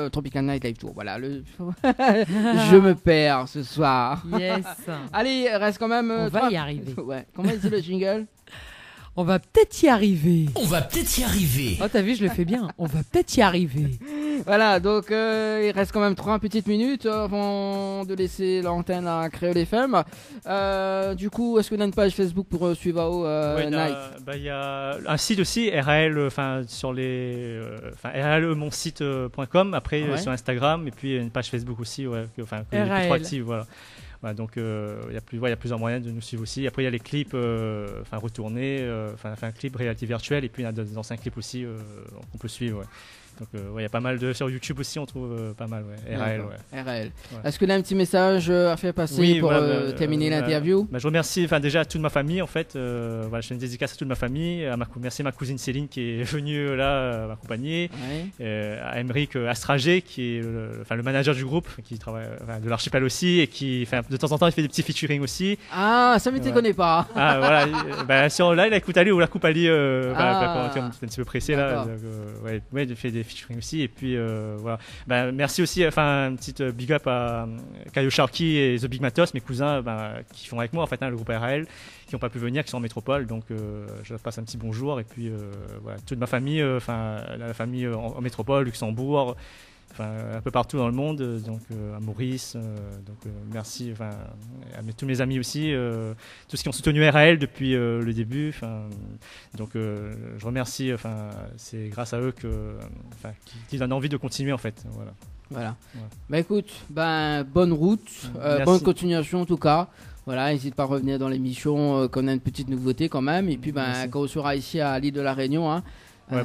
Tropical Night Live Tour, voilà. Je me perds ce soir. Yes. Allez, reste quand même. On va y arriver. Ouais. Comment dit le jingle? On va peut-être y arriver. On va peut-être y arriver. Oh, t'as vu, je le fais bien. On va peut-être y arriver. Voilà, donc il reste quand même 3 petites minutes avant de laisser l'antenne à Créole FM. Du coup, est-ce qu'on a une page Facebook pour suivre Night? Il y a un site aussi, RAL, sur les, ralmonsite.com. Après, Ouais. sur Instagram, et puis une page Facebook aussi, que est plus RAL. trop active, voilà. Voilà, donc il y a plusieurs moyens de nous suivre aussi. Après il y a les clips, retournés, un clip réalité virtuelle, et puis il y a des anciens clips aussi qu'on peut suivre. Ouais. Donc il y a pas mal de sur YouTube aussi, on trouve pas mal. Ouais. RAL. Ouais. RAL. Ouais. Est-ce qu'on a un petit message à faire passer Oui, pour voilà, terminer l'interview? Je remercie déjà à toute ma famille en fait. Je fais une dédicace à toute ma famille. Merci à ma cousine Céline qui est venue là m'accompagner. Ouais. À Emeric Astragé qui est le manager du groupe, qui travaille de l'archipel aussi, et qui de temps en temps il fait des petits featuring aussi. Ah, ça ne me connaît pas. Ah voilà, sur là il a écouté Ali ou la coupe Ali, Ah. quand tu es un petit peu pressé là. D'accord. Il fait des featuring aussi, et puis voilà. Merci aussi, une petite big up à Kayo Sharky et The Big Matos, mes cousins qui font avec moi en fait le groupe RAL, qui n'ont pas pu venir, qui sont en métropole, donc je leur passe un petit bonjour, et puis voilà, toute ma famille, la famille en métropole, Luxembourg, un peu partout dans le monde, donc à Maurice, merci à tous mes amis aussi, tous ceux qui ont soutenu RAL depuis le début, donc je remercie, c'est grâce à eux qui donnent envie de continuer en fait, voilà. Ouais. Bah écoute, bonne route, Merci. bonne continuation en tout cas. Voilà, n'hésite pas à revenir dans l'émission, qu'on a une petite nouveauté quand même. Et puis Merci. quand on sera ici à l'île de la Réunion, hein,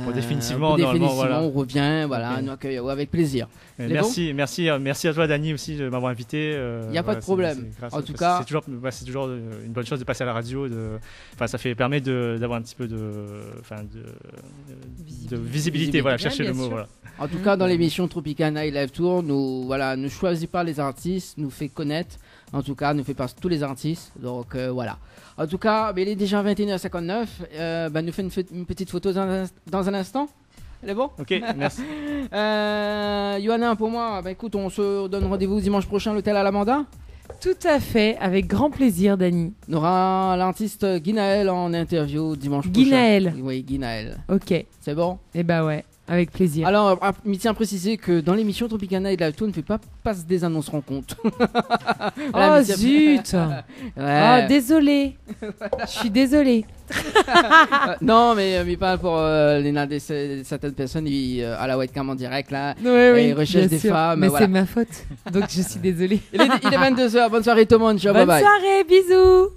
Pour définitivement, voilà. On revient, voilà, Ok. nous accueillons avec plaisir. Merci à toi Dani aussi de m'avoir invité. Il n'y a pas de problème. En tout cas, c'est toujours une bonne chose de passer à la radio. Ça permet d'avoir un petit peu de visibilité. Voilà, chercher le mot. Voilà. En tout cas, dans l'émission Tropical Night Live Tour, nous ne choisissons pas les artistes, nous fait connaître. En tout cas, nous fait passer tous les artistes. Donc voilà. En tout cas, il est déjà 21h59. Nous fait une petite photo dans un instant. Elle est bon? Ok, merci. Johanna, pour moi, écoute, on se donne rendez-vous dimanche prochain à l'hôtel Alamanda. Tout à fait, avec grand plaisir, Dani. On aura l'artiste Guinaël en interview dimanche prochain. Guinaël. Oui, Guinaël. Ok. C'est bon? Eh bah ouais, avec plaisir. Alors, il tient à préciser que dans l'émission Tropical Night Live Tour, on ne fait pas passer des annonces rencontres. Oh zut. Ouais. Oh, désolé. Je suis désolée. Non, mais pas pour certaines personnes à la webcam en direct là. Oui, ils recherchent bien des sûr. femmes. Mais voilà. c'est ma faute. Donc je suis désolée. Il est 22h. Bonne soirée tout le monde. Ciao, Bonne bye bye. soirée, bisous.